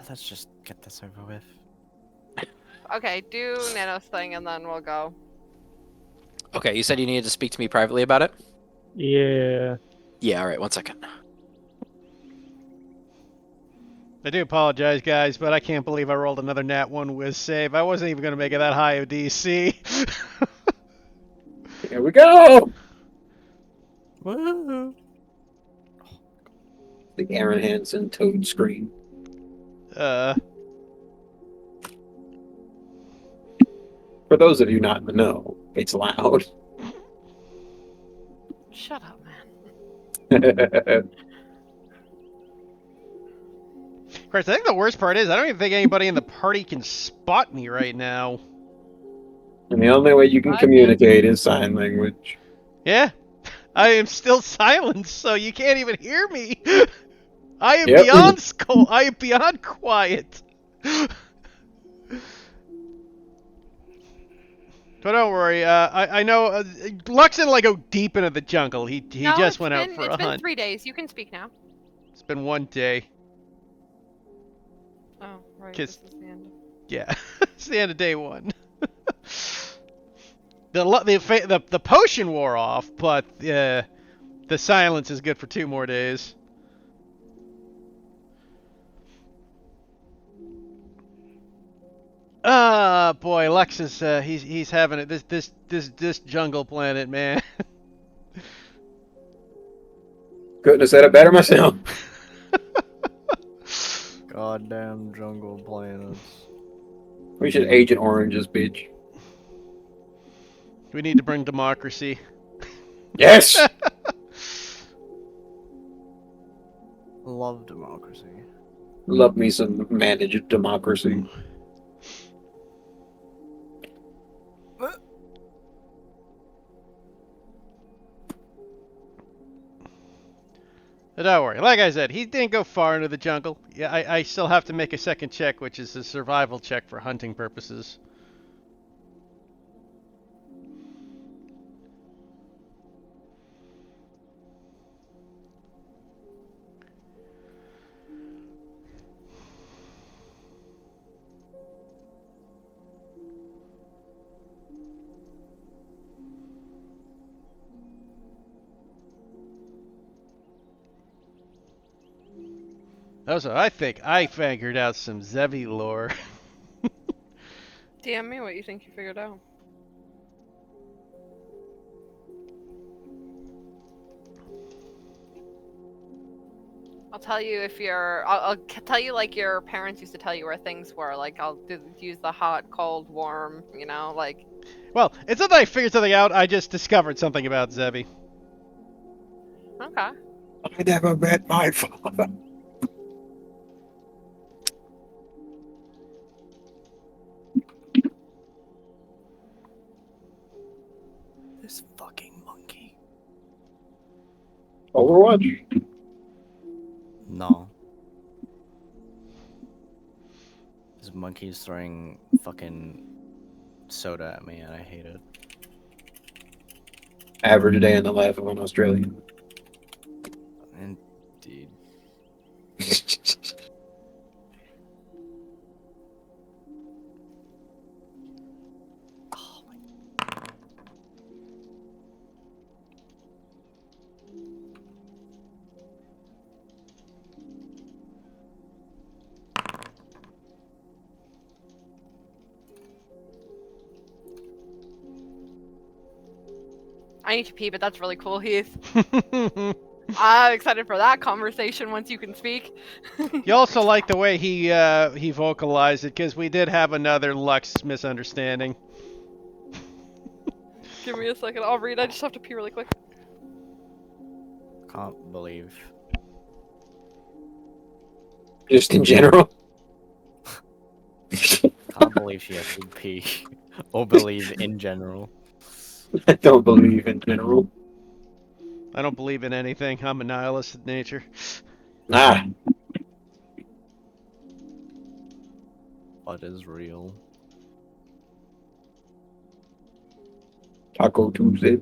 Let's just get this over with. Okay, do Nanos thing and then we'll go. Okay, you said you needed to speak to me privately about it? Yeah. Yeah, alright, 1 second. I do apologize, guys, but I can't believe I rolled another nat 1 whiz save. I wasn't even going to make it that high of DC. Here we go! Woo! The Aaron Hansen Toad scream. Uh, For those of you not in the know, it's loud. Shut up, man. Christ, I think the worst part is I don't even think anybody in the party can spot me right now. And the only way you can I can. communicate is sign language. Yeah, I am still silenced, so you can't even hear me. I am Yep. I am beyond quiet. But don't worry, I know Lux didn't like go deep into the jungle. He No, just went out for a it's been hunt. 3 days. You can speak now. It's been one day. Oh, right. Kiss. This is the end. Yeah, it's the end of day one. The potion wore off, but the silence is good for 2 more days. Ah, boy, Lex is he's having it. This jungle planet, man. Couldn't have said it better myself. Goddamn jungle planets. We should Agent Orange this bitch. We need to bring democracy. Yes! Love democracy. Love me some managed democracy. But don't worry. Like I said, he didn't go far into the jungle. Yeah, I still have to make a second check, which is a survival check for hunting purposes. Also, I think I figured out some Zevi lore. DM me what you think you figured out. I'll tell you if you're. Tell you like your parents used to tell you where things were. Like use the hot, cold, warm. You know, like. Well, it's not that I figured something out. I just discovered something about Zevi. Okay. I never met my father. This fucking monkey. Overwatch. No. This monkey's throwing fucking soda at me and I hate it. Average day in the life of an Australian. Indeed. Oh my. I need to pee, but that's really cool, Heath. I'm excited for that conversation once you can speak. You also like the way he vocalized it, because we did have another Lux misunderstanding. Give me a second. I'll read. I just have to pee really quick. Can't believe. Just in general. Can't believe she has to pee. Or believe in general. I don't believe in general. I don't believe in anything. I'm a nihilist in nature. Ah, What is real? Taco Tuesday.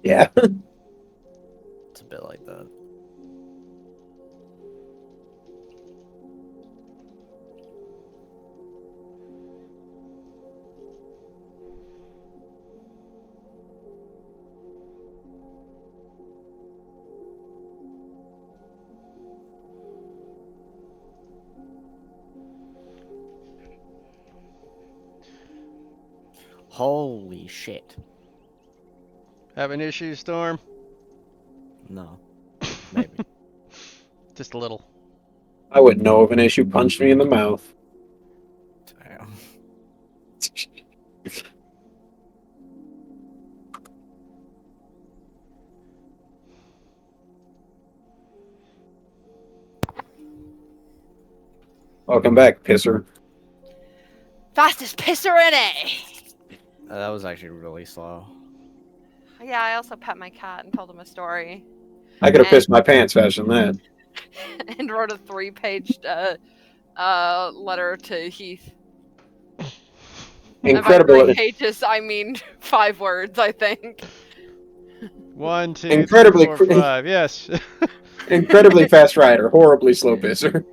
Yeah. It's a bit like that. Holy shit. Having issues, Storm? No. Maybe. Just a little. I wouldn't know if an issue punched me in the mouth. Damn. Welcome back, pisser. Fastest pisser in it! That was actually really slow. Yeah, I also pet my cat and told him a story. I could have And- pissed my pants faster than that. And wrote a 3-page letter to Heath. And by Incredible, 3 pages, I mean 5 words, I think. 1, 2, Incredibly 3, 4, 5. Yes. incredibly fast rider, horribly slow pisser.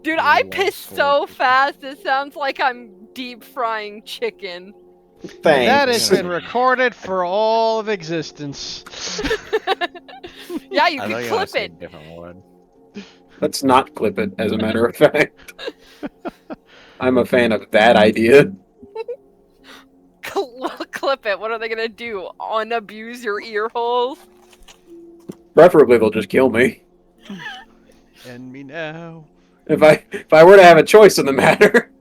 Dude, I Ooh, piss so fast, it sounds like I'm deep frying chicken. Thanks. That has been recorded for all of existence. Yeah, you I could thought you were gonna clip say a it. different word. Let's not clip it, as a matter of fact. I'm a fan of that idea. Clip it. What are they gonna do? Unabuse your ear holes? Preferably, they'll just kill me. End me now. If I were to have a choice in the matter.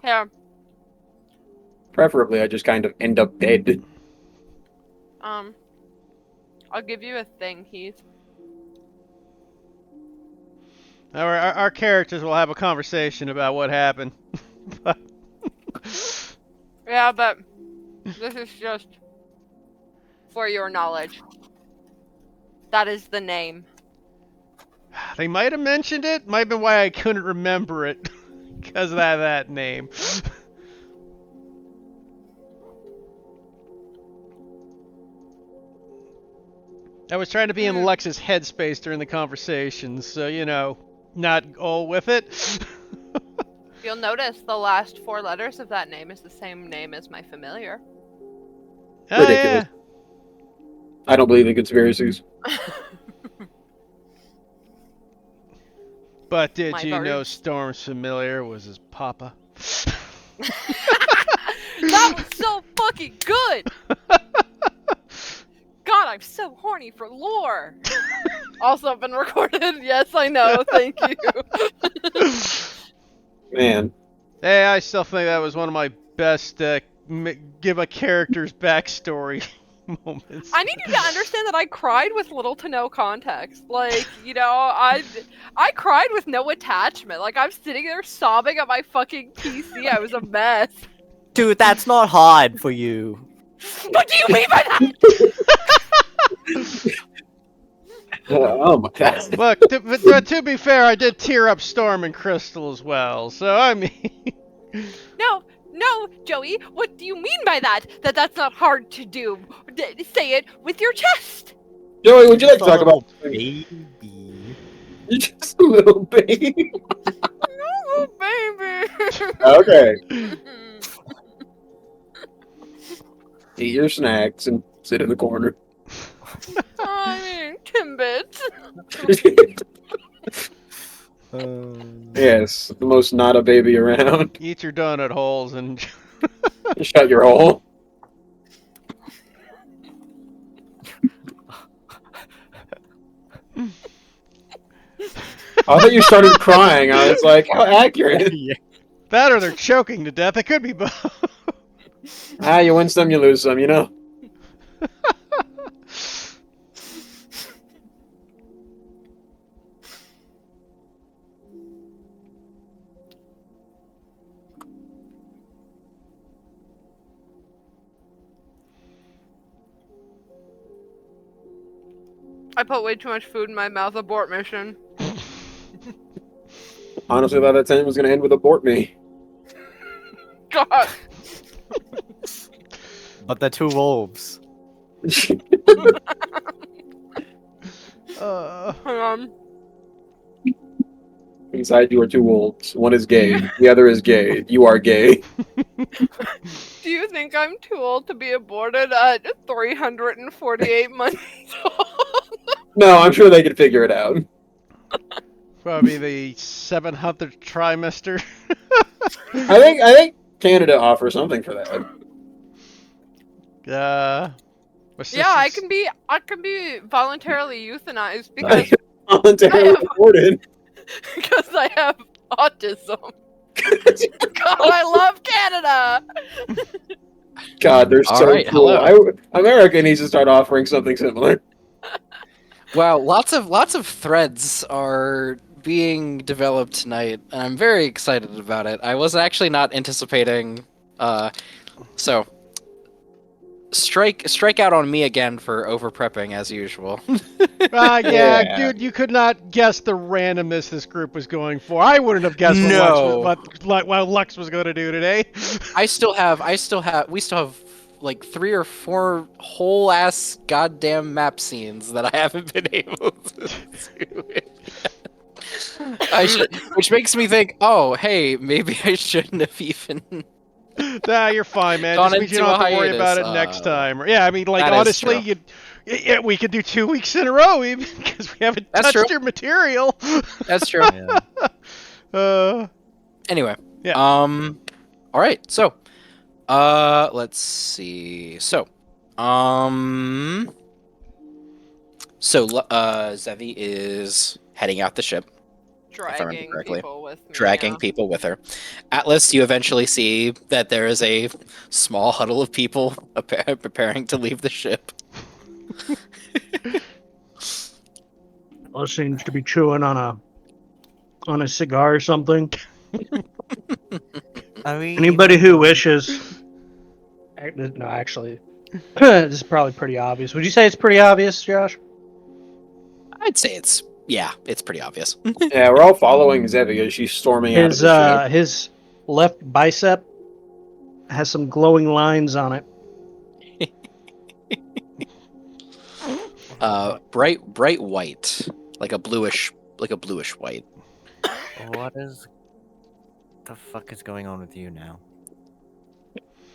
Here, Preferably, I just kind of end up dead. I'll give you a thing, Heath. Our characters will have a conversation about what happened. But Yeah, but this is just for your knowledge. That is the name. they might have mentioned it. Might have been why I couldn't remember it. Because of that name. I was trying to be in Lex's headspace during the conversation, so, you know, not all with it. You'll notice the last 4 letters of that name is the same name as my familiar. Oh, Ridiculous. I don't believe in conspiracies. But did My you know birds. Storm's familiar was his papa? That was so fucking good! God, I'm so horny for lore! Also been recorded. Yes, I know. Thank you. Man. Hey, I still think that was one of my best give a character's backstory moments. I need you to understand that I cried with little to no context. Like, you know, I cried with no attachment. Like, I'm sitting there sobbing at my fucking PC. I was a mess. Dude, that's not hard for you. What do you mean by that? Oh my god. Look, but to be fair, I did tear up Storm and Crystal as well, so I mean... No, Joey, what do you mean by that? That's not hard to do. Say it with your chest. Joey, would you like to Just a talk about... Baby. You're just a little baby. Oh, baby. Okay. Eat your snacks and sit in the corner. I mean, Timbits. Yes, the most not a baby around. Eat your donut holes and... Shut your hole. I thought you started crying. I was like, how accurate. That or they're choking to death. It could be both. Ah, you win some, you lose some, you know? I put way too much food in my mouth. Abort mission. Honestly, I thought that sentence was going to end with abort me. God. But the 2 wolves. Hang on. Inside you are 2 wolves. One is gay. The other is gay. You are gay. Do you think I'm too old to be aborted at 348 months old? No, I'm sure they could figure it out. Probably the 700th trimester. I think Canada offers something for that. Yeah, I can be voluntarily euthanized because Voluntarily have- aborted. because I have autism. God, I love Canada. God, they're All so right, cool. hello. America needs to start offering something similar. Wow, lots of threads are being developed tonight, and I'm very excited about it. I was actually not anticipating. So strike out on me again for over prepping as usual. Yeah, Yeah. dude, you could not guess the randomness this group was going for. I wouldn't have guessed No. what Lux was going to do today. we still have like 3 or 4 whole ass goddamn map scenes that I haven't been able to do. Which makes me think, oh, hey, maybe I shouldn't have even Nah, you're fine, man. gone Just means you into don't a have to worry about hiatus. it next time. Yeah, I mean, like, That is honestly, true. we could do 2 weeks in a row even because we haven't That's touched true. your material. That's true. Yeah. Anyway, Yeah. all right. So, let's see. So, Zevi is heading out the ship, if I remember Dragging correctly. people with me. Dragging yeah. people with her. Atlas, you eventually see that there is a small huddle of people preparing to leave the ship. Well, seems to be chewing on a cigar or something. Are we Anybody even who going- wishes. No, actually, this is probably pretty obvious. Would you say it's pretty obvious, Josh? I'd say it's pretty obvious. Yeah, we're all following Zevi as she's storming out of the ship. His left bicep has some glowing lines on it. Bright white, like a bluish white. What is the fuck is going on with you now?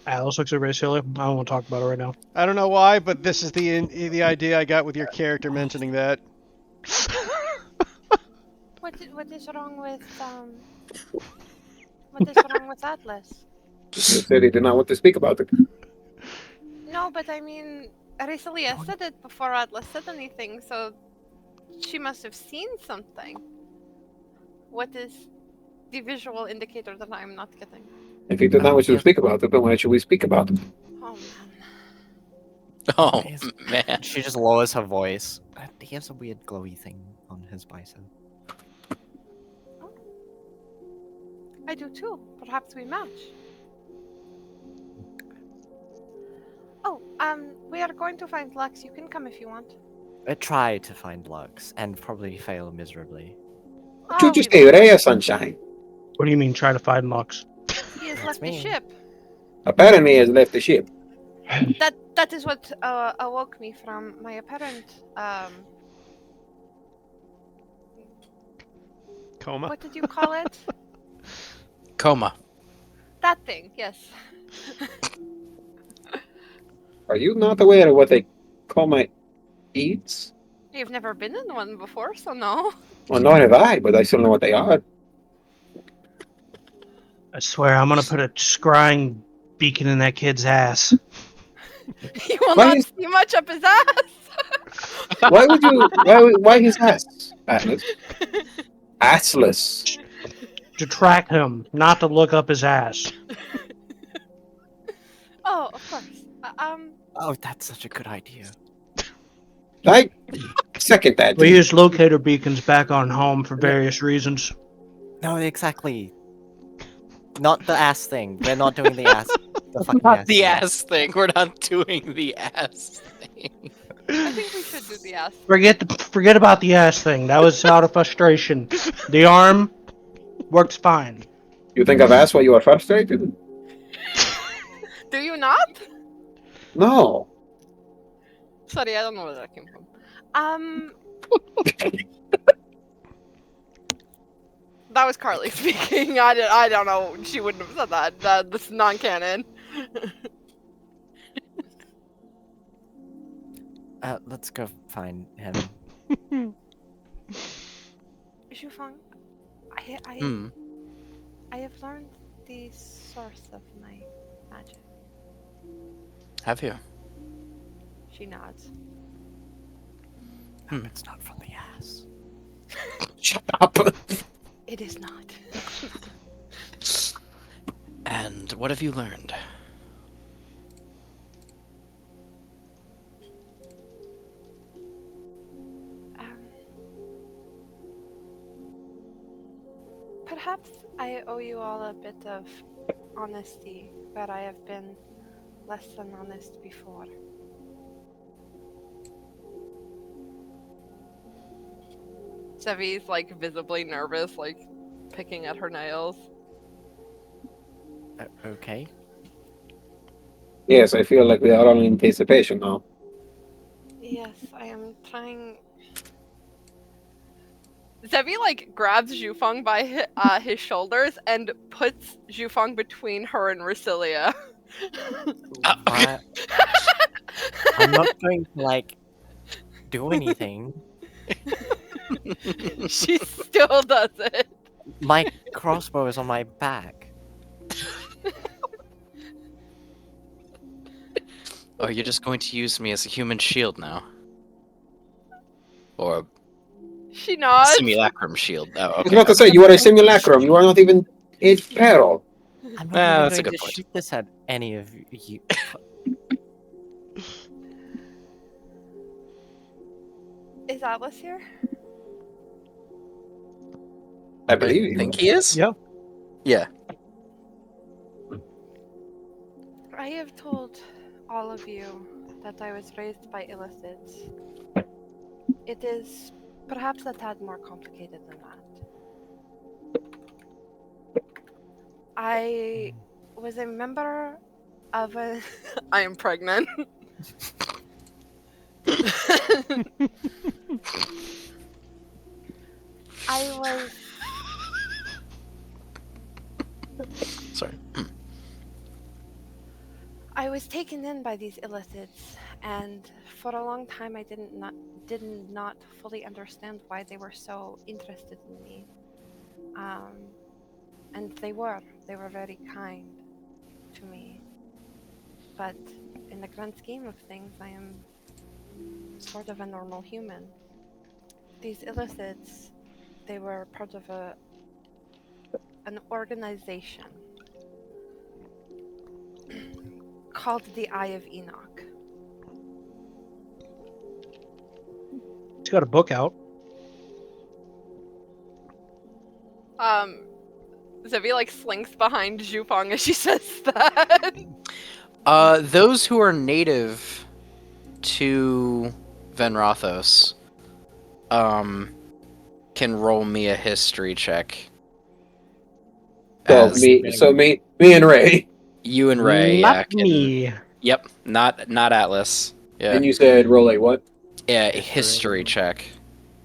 Alice looks at Ray silly. I don't want to talk about it right now. I don't know why, but this is the idea I got with your character mentioning that. What is wrong with what is wrong with Atlas? He said he did not want to speak about it. No, but I mean, Risalia said it before Atlas said anything, so she must have seen something. What is the visual indicator that I'm not getting? If he did not wish to speak about it, then why should we speak about it? Oh man. Oh Yes. man. She just lowers her voice. He has a weird glowy thing on his bicep. I do too. Perhaps we match. Oh, we are going to find Lux. You can come if you want. I try to find Lux and probably fail miserably. What you Oh, just we say, will. Raya Sunshine? What do you mean, try to find Lux? He has That's left the me. ship. Apparently, he has left the ship. That is what awoke me from my apparent Coma. what did you call it? Coma. That thing, yes. Are you not aware of what a coma eats? You've never been in one before, so no. Well, nor have I, but I still know what they are. I swear, I'm gonna put a scrying beacon in that kid's ass. You will Why not is- see much up his ass. Why would you? Why his ass? Atlas. Assless. To track him, not to look up his ass. Oh, of course. Oh, that's such a good idea. I second that. We use locator beacons back on home for various reasons. No, exactly. Not the ass thing. We're not doing the ass. The fucking Not ass the thing. ass thing. We're not doing the ass thing. I think we should do the ass. Forget about the ass thing. That was out of frustration. The arm works fine. You think I've asked why you are frustrated? Do you not? No. Sorry, I don't know where that came from. That was Carly speaking. I don't know. She wouldn't have said that. This is non-canon. Let's go find him. Shufang, Hmm. I have learned the source of my magic. Have you? She nods. No, it's not from the ass. Shut up. It is not. And what have you learned? Perhaps I owe you all a bit of honesty where I have been less than honest before. Sevi's like visibly nervous, like picking at her nails. Okay. Yes, I feel like we are all in anticipation now. Yes, I am trying. Zevi like grabs Zhufeng by his shoulders and puts Zhufeng between her and Rasilia. Why? I'm not going to like do anything. She still does it. My crossbow is on my back. Oh, you're just going to use me as a human shield now? Or She a nods. simulacrum shield? Oh, I was okay. about to say, you are a simulacrum. You are not even in peril. I'm not That's a even good going to point. shoot this at any of you. Is Atlas here? I believe you. think he is? Yeah. Yeah. I have told all of you that I was raised by illicits. It is perhaps a tad more complicated than that. I was a member of a. I am pregnant. I was. Sorry. I was taken in by these illicits, and for a long time I did not fully understand why they were so interested in me. And they were very kind to me. But in the grand scheme of things, I am sort of a normal human. These illicits, they were part of an organization called the Eye of Enoch. She's got a book out. Zevi like slinks behind Zhufang as she says that. Those who are native to Venrothos, can roll me a history check. So As me and Ray. you and Ray, Not yeah, can. me. Yep, not Atlas. Yeah, And you said roll a what? yeah, a History. history check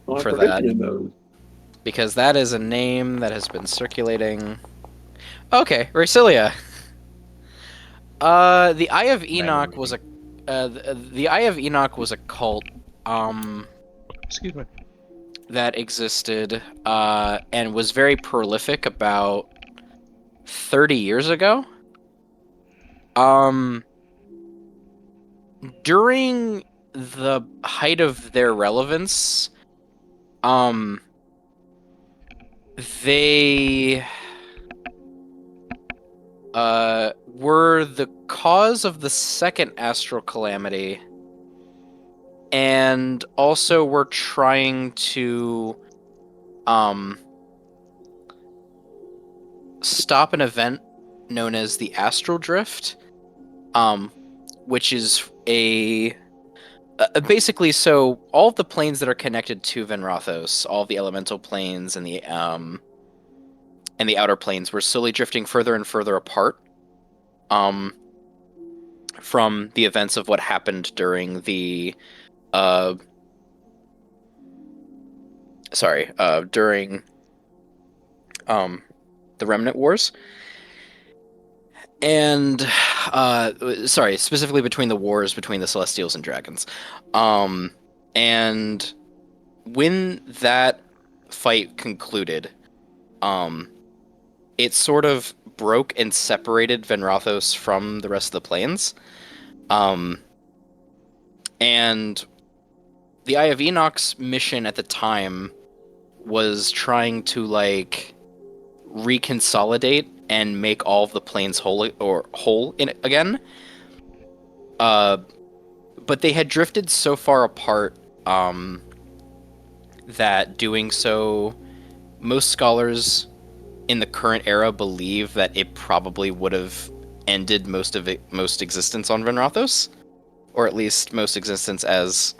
Oh, for I've that, written in those. because that is a name that has been circulating. Okay, Racilia. The Eye of Enoch was a the Eye of Enoch was a cult Excuse me. that existed and was very prolific about 30 years ago. During the height of their relevance, they were the cause of the second astral calamity, and also were trying to stop an event known as the astral drift, which is a basically, so all of the planes that are connected to Venrothos, all of the elemental planes and the outer planes, were slowly drifting further and further apart from the events of what happened during the during the Remnant Wars. And specifically between the wars between the Celestials and Dragons. And when that fight concluded, it sort of broke and separated Venrathos from the rest of the planes. And the Eye of Enoch's mission at the time was trying to like reconsolidate and make all of the planes whole in again. But they had drifted so far apart that doing so, most scholars in the current era believe that it probably would have ended most existence on Venrathos, or at least most existence as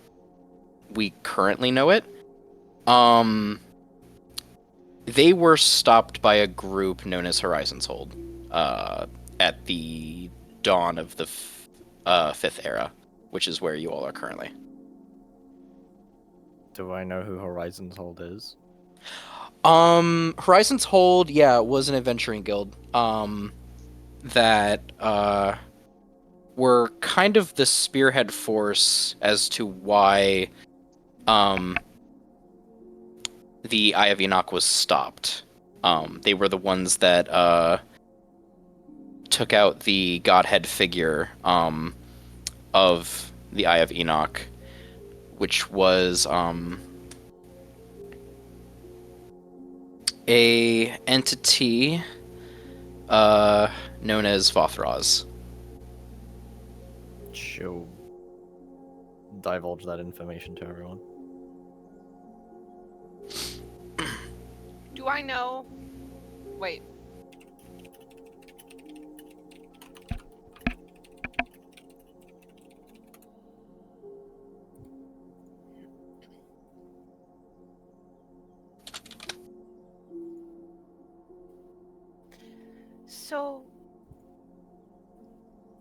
we currently know it. They were stopped by a group known as Horizon's Hold at the dawn of the Fifth Era, which is where you all are currently. Do I know who Horizon's Hold is? Horizon's Hold, yeah, was an adventuring guild that were kind of the spearhead force as to why the Eye of Enoch was stopped. They were the ones that took out the godhead figure of the Eye of Enoch, which was a entity known as Vothraz. She'll divulge that information to everyone. Do I know? Wait. So,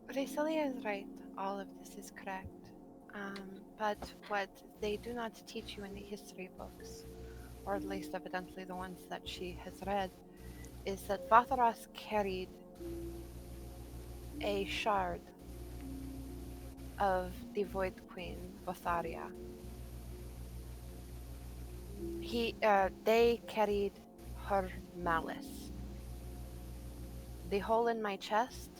Raycelia is right. All of this is correct. But what they do not teach you in the history books, or at least evidently the ones that she has read, is that Vatharas carried a shard of the Void Queen, Vatharia. They carried her malice. The hole in my chest,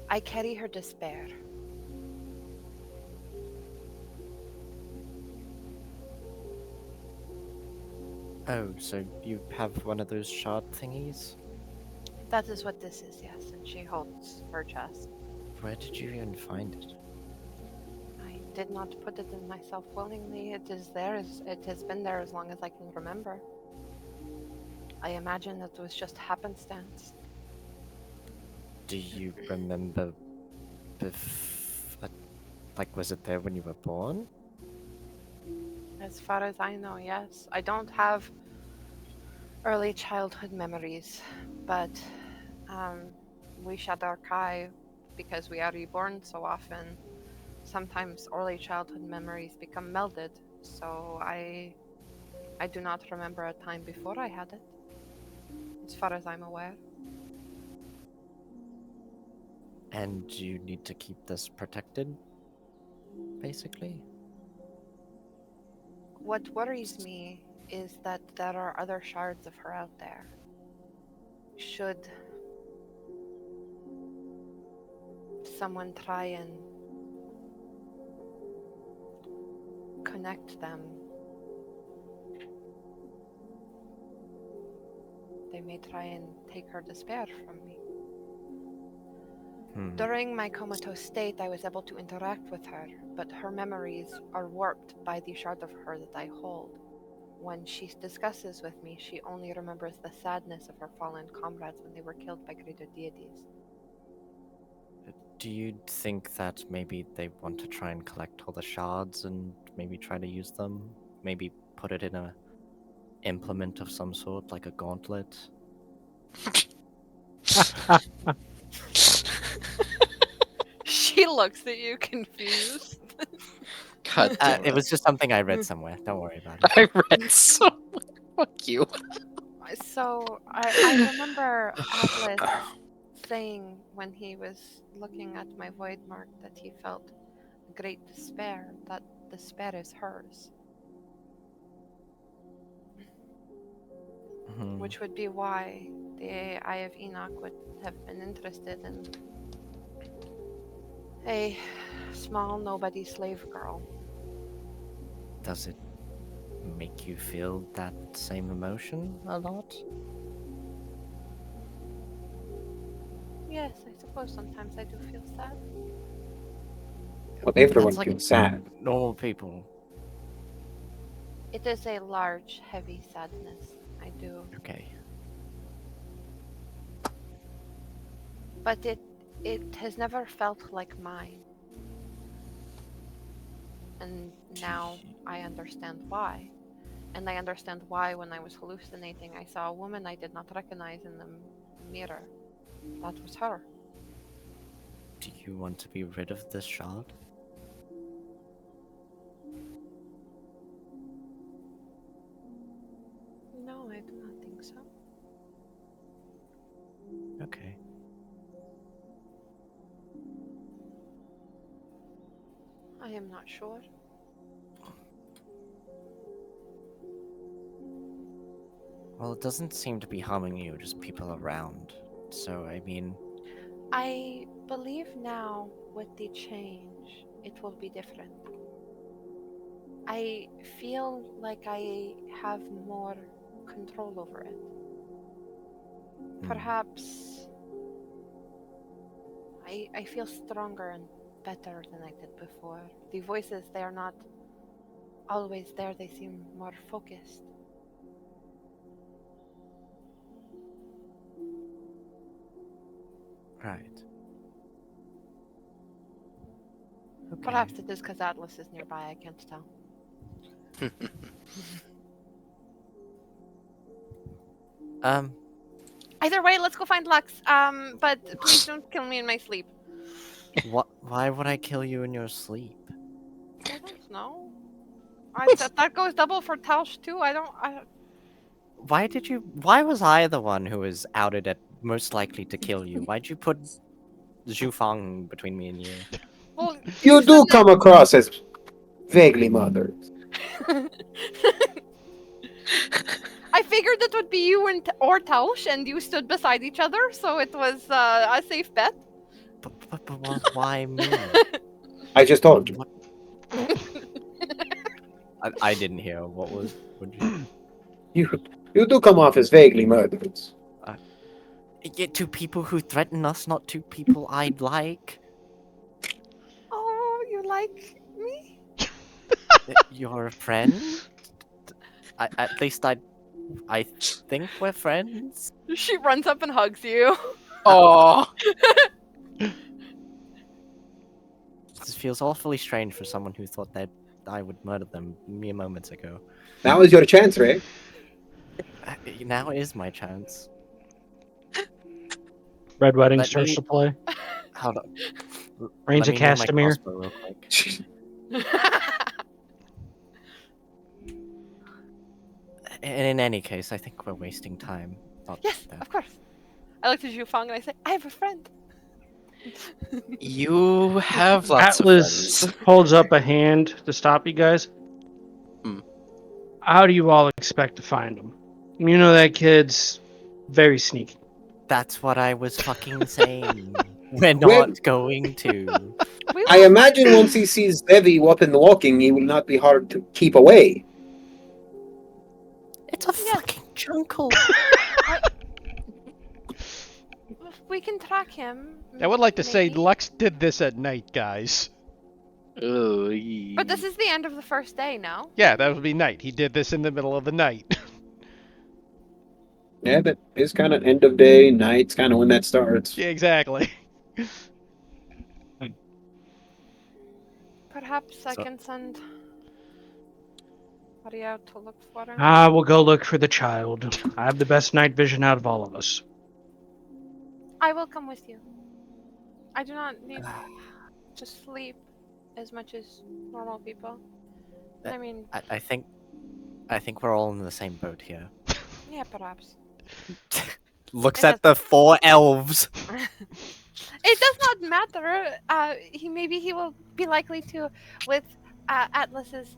I carry her despair. Oh, so you have one of those shard thingies? That is what this is, yes, and she holds her chest. Where did you even find it? I did not put it in myself willingly. It is there. It has been there as long as I can remember. I imagine it was just happenstance. Do you remember like, was it there when you were born? As far as I know, yes. I don't have early childhood memories, but we shed our kai because we are reborn so often. Sometimes early childhood memories become melded, so I do not remember a time before I had it, as far as I'm aware. And you need to keep this protected, basically? What worries me is that there are other shards of her out there. Should someone try and connect them, they may try and take her despair from me. During my comatose state, I was able to interact with her, but her memories are warped by the shard of her that I hold. When she discusses with me, she only remembers the sadness of her fallen comrades when they were killed by greater deities. Do you think that maybe they want to try and collect all the shards and maybe try to use them? Maybe put it in a implement of some sort, like a gauntlet? She looks at you confused. God damn It was just something I read somewhere. Don't worry about it. I read so. Fuck you. So I remember Atlas saying when he was looking at my void mark that he felt great despair, that despair is hers. Hmm. which would be why the Eye of Enoch would have been interested in a small nobody slave girl. Does it make you feel that same emotion a lot? Yes, I suppose sometimes I do feel sad. Well, everyone That's like feels sad. normal people. It is a large, heavy sadness. I do. Okay. But it has never felt like mine. And now I understand why. And I understand why when I was hallucinating, I saw a woman I did not recognize in the mirror. That was her. Do you want to be rid of this shard? No, I do not think so. Okay. I am not sure. Well, it doesn't seem to be harming you, just people around. So, I mean, I believe now with the change, it will be different. I feel like I have more control over it. Perhaps I feel stronger and better than I did before. The voices, they are not always there, they seem more focused. right. Okay. Perhaps it is because Atlas is nearby, I can't tell. Either way, let's go find Lux. But please don't kill me in my sleep. Why would I kill you in your sleep? I don't know. That goes double for Tausch too. Why was I the one who was outed at most likely to kill you? Why'd you put Zhu Fang between me and you? Well, You do said come across as vaguely mothered. I figured it would be you and or Tausch, and you stood beside each other, so it was a safe bet. But why me? I just told you. I didn't hear. What You do come off as vaguely murdered. Yet to people who threaten us, not to people I'd like. Oh, you like me? You're a friend? At least I think we're friends. She runs up and hugs you. Oh, This feels awfully strange for someone who thought that I would murder them mere moments ago. Now is your chance, Ray. Now is my chance. Red Wedding Let starts me- to play. Hold on. Reigns Let of me move my Castamere. crossbow real quick. In any case, I think we're wasting time. Yes, of course. I looked at Zhu Fang and I said, I have a friend. you have lots Atlas of friends. holds up a hand to stop you guys. Hmm. How do you all expect to find him? You know that kid's very sneaky. That's what I was fucking saying. We're not going to. We I will imagine once he sees Devi up in the walking, he will not be hard to keep away. It's a Yes. fucking jungle. we can track him. I would like to say maybe. Lux did this at night, guys. But this is the end of the first day, no? Yeah, that would be night. He did this in the middle of the night. Yeah, but it's kind of end of day, night's kind of when that starts. Yeah, exactly. Perhaps I So- can send somebody out to look for him. I will go look for the child. I have the best night vision out of all of us. I will come with you. I do not need to sleep as much as normal people. I mean, I think we're all in the same boat here. yeah, perhaps. Looks And at the 4 elves. It does not matter. Maybe he will be likely to, with Atlas's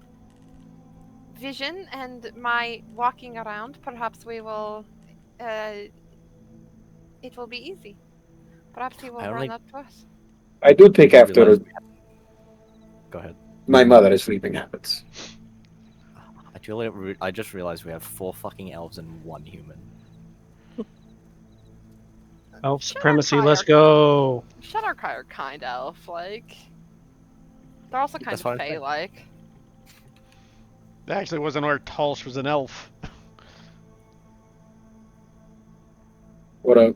vision and my walking around, perhaps we will. It will be easy. Perhaps he will I run only- up to us. I do pick after realized we had- Go ahead. my mother's sleeping habits. I just realized we have 4 fucking elves and 1 human. Elf supremacy, Shadowkai let's are- go. Shadowkai are kind elf like. They're also kind That's of what I'm saying. fey-like. That actually wasn't where Tulsh was an elf. What up?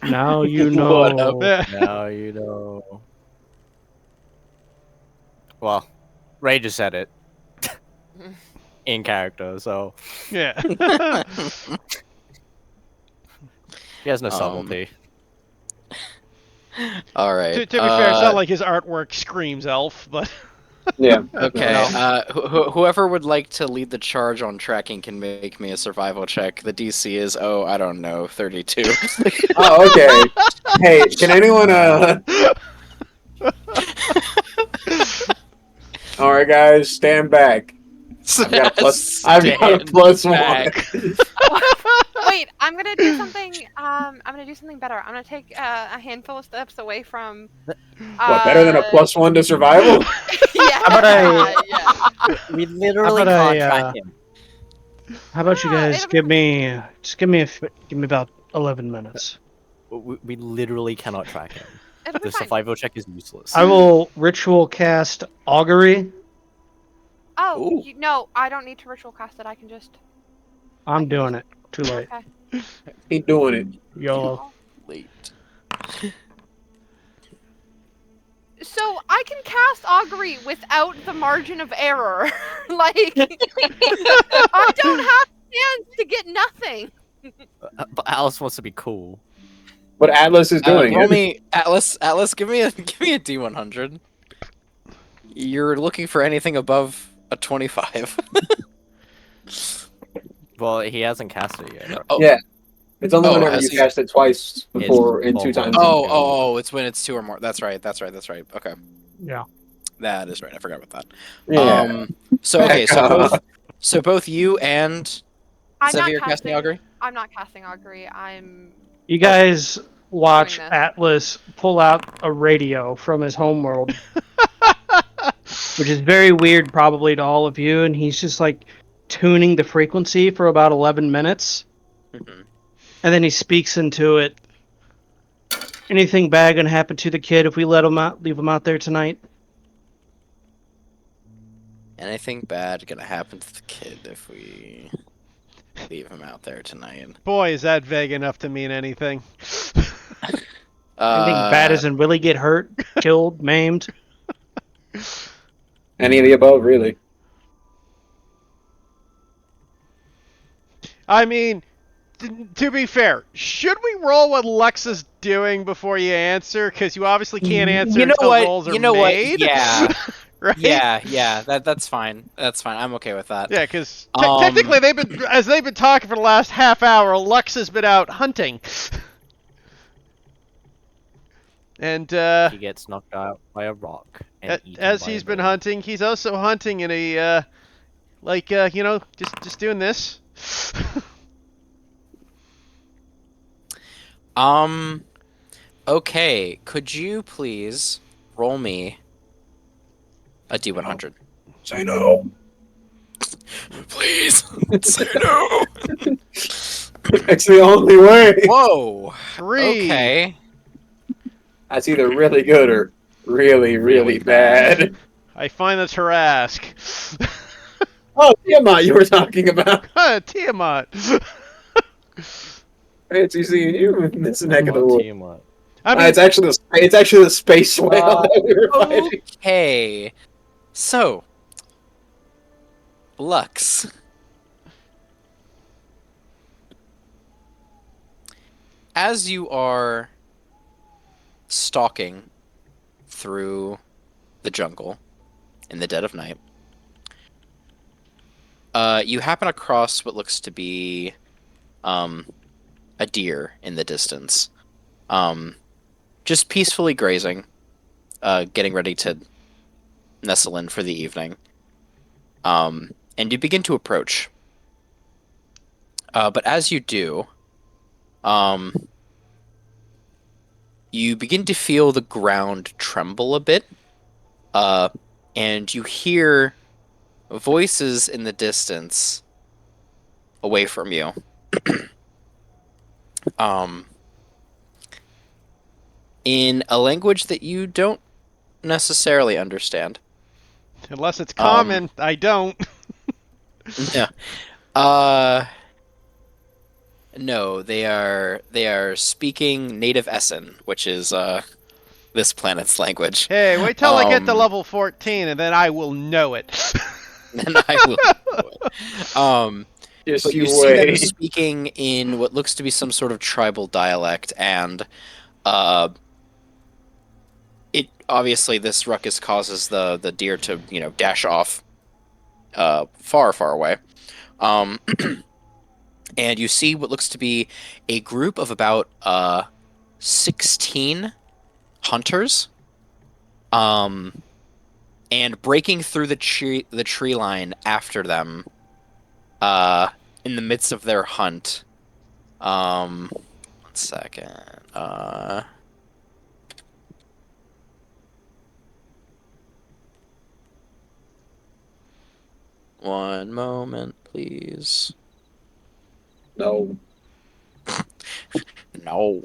Now you What up? know. Now you know. Well, Ray just said it. In character, so Yeah. he has no Um, subtlety. All right. to be fair, it's not like his artwork screams elf, but Yeah. Okay. No. Whoever would like to lead the charge on tracking can make me a survival check. The DC is I don't know, 32. Oh, okay. Hey, can anyone All right, guys, stand back. I've got a plus. I've got a plus back. 1. Wait, I'm gonna do something. I'm gonna do something better. I'm gonna take a handful of steps away from. What, better than a plus 1 to survival? Yeah. How about I- Yeah. We literally about can't I, track him. How about you Ah, guys it'll be give me give me about 11 minutes. We literally cannot track him. It'll be The fine. survival check is useless. I will ritual cast augury. Oh, Ooh. no, I don't need to ritual cast it. I can just. I'm doing it. Too late. Okay. He doing it. YOLO. Late. So I can cast augury without the margin of error. Like, I don't have chance to get nothing. But Alice wants to be cool. What Atlas is doing. Roll me, Atlas. Atlas, give me a D100. You're looking for anything above a 25. Well, he hasn't cast it yet. Oh. Yeah. It's only Oh, whenever has you he? cast it twice before and 2 times. It's when it's 2 or more. That's right. Okay. Yeah. That is right. I forgot about that. Yeah. So both you and I'm Sevi not are casting augury? I'm not casting augury. I'm. You guys watch Doing this. Atlas pull out a radio from his homeworld, which is very weird probably to all of you, and he's just like tuning the frequency for about 11 minutes, Mhm. and then he speaks into it. Anything bad gonna happen to the kid if we leave him out there tonight? Anything bad gonna happen to the kid if we leave him out there tonight? boy, is that vague enough to mean anything. Anything bad as in really get hurt, killed, maimed? Any of the above, really. I mean, to be fair, should we roll what Lex is doing before you answer? Because you obviously can't answer You know until what? rolls are You know what? made. Yeah. Right? Yeah. That's fine. That's fine. I'm okay with that. Yeah, because Um, technically they've been talking for the last half hour. Lux has been out hunting, and He gets knocked out by a rock. And eaten as by he's a been bear. hunting, he's also hunting in a just doing this. Okay. Could you please roll me a D100? Say no. Please. Say no. It's the only way. Whoa. 3. Okay. That's either really good or really, really bad. I find the Tarask. Oh, Tiamat you were talking about. Tiamat. Fancy seeing you in this neck of the woods. Tiamat. I mean, It's actually the space whale that we were fighting. Okay. So, Lux. As you are stalking through the jungle in the dead of night, you happen across what looks to be a deer in the distance, just peacefully grazing, getting ready to nestle in for the evening. And and you begin to approach. But as you do, you begin to feel the ground tremble a bit, and you hear voices in the distance away from you. um, in a language that you don't necessarily understand. Unless it's common, I don't. Yeah. Uh, no, they are speaking Native Essen, which is this planet's language. Hey, wait till I get to level 14, and then I will know it. And I will know it. Just But you you see them wait. speaking in what looks to be some sort of tribal dialect, and it obviously this ruckus causes the deer to dash off far away. And you see what looks to be a group of about 16 hunters, and breaking through the tree line after them, in the midst of their hunt. 1 second. One moment, please. No. No.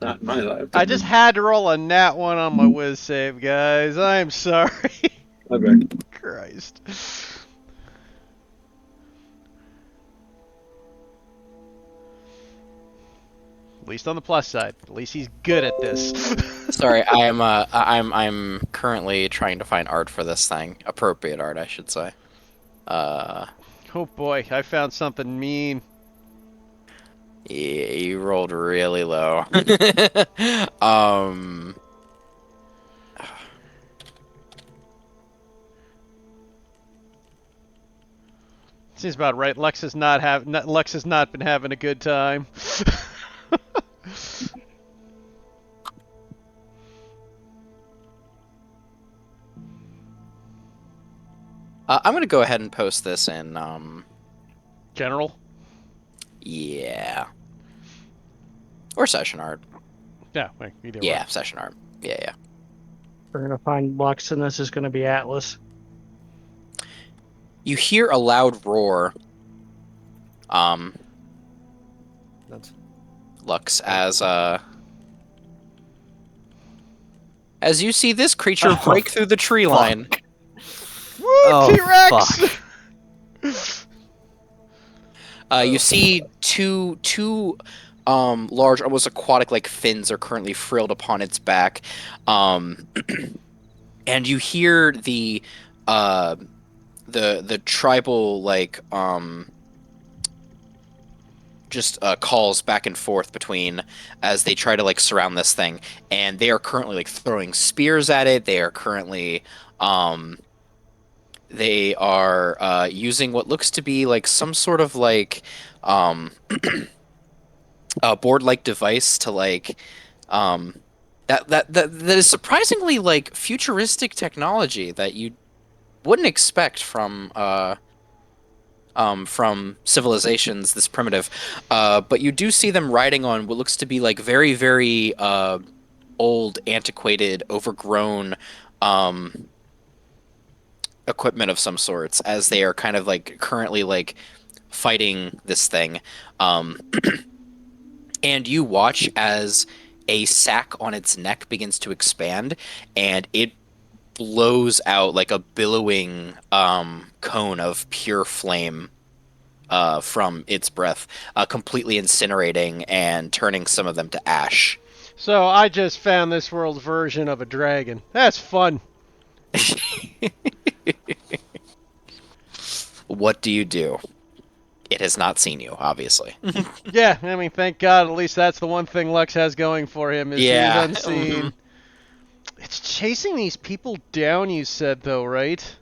Not in my life. I just had to roll a nat 1 on my whiz save, guys. I'm sorry. Okay. Christ. At least on the plus side. At least he's good at this. Sorry, I'm currently trying to find art for this thing. Appropriate art, I should say. Oh boy, I found something mean. Yeah, you rolled really low. Seems about right. Lux has not been having a good time. I'm gonna go ahead and post this in General? yeah, or session art. Yeah, either Yeah, way. session art. Yeah. We're gonna find Lux, and this is gonna be Atlas. You hear a loud roar. That's Lux, as you see this creature Oh, break through the tree line. Woo, Oh, T-Rex! You see two large, almost aquatic like fins are currently frilled upon its back, and you hear the tribal like just calls back and forth between as they try to like surround this thing, and they are currently like throwing spears at it. They are currently using what looks to be like some sort of like a board-like device to like that is surprisingly like futuristic technology that you wouldn't expect from civilizations this primitive, but you do see them riding on what looks to be like very, very old, antiquated, overgrown equipment of some sorts, as they are kind of like currently like fighting this thing. And you watch as a sack on its neck begins to expand, and it blows out like a billowing cone of pure flame from its breath, completely incinerating and turning some of them to ash. So I just found this world's version of a dragon. That's fun. What do you do? It has not seen you, obviously. Yeah, I mean, thank God. At least that's the one thing Lux has going for him is Yeah. he's unseen. It's chasing these people down. You said though, right?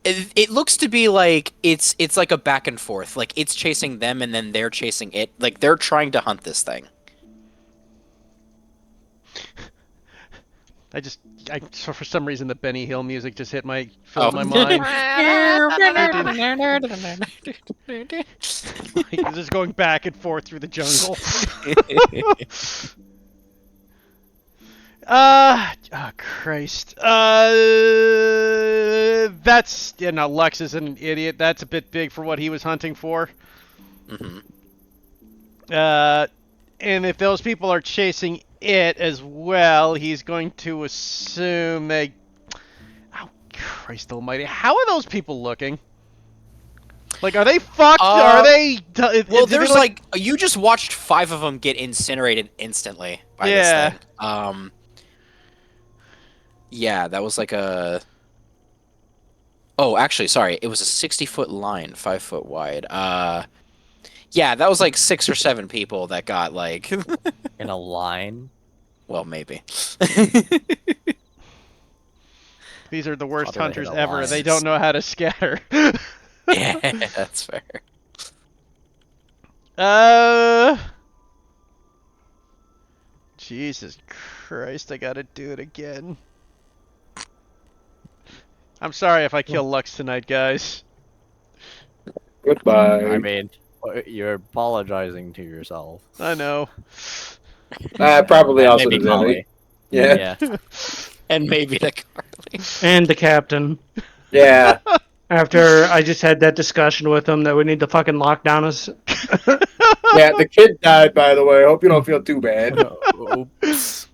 It looks to be like it's like a back and forth. Like it's chasing them and then they're chasing it. Like they're trying to hunt this thing. For some reason, the Benny Hill music just filled my Oh. mind. Like, it's just going back and forth through the jungle. Oh Christ. That's, Lux is an idiot. That's a bit big for what he was hunting for. Mhm. And if those people are chasing it as well, he's going to assume they... Oh, Christ almighty. How are those people looking? Like, are they fucked? Are they... Well, there's like... You just watched 5 of them get incinerated instantly by this thing. Yeah, that was like a... Oh, actually, sorry. It was a 60-foot line, 5 foot wide. Yeah, that was like 6 or 7 people that got like... In a line? Well, maybe. These are the worst How do I hit hunters a ever. line? They don't know how to scatter. Yeah, that's fair. Jesus Christ, I gotta do it again. I'm sorry if I kill Lux tonight, guys. Goodbye. I mean, you're apologizing to yourself. I know. Probably And also maybe to Zoe. Carly. Yeah. Yeah. And maybe the Carly. And the captain. Yeah. After I just had that discussion with him that we need to fucking lock down us. Yeah, the kid died, by the way. Hope you don't feel too bad. Oops.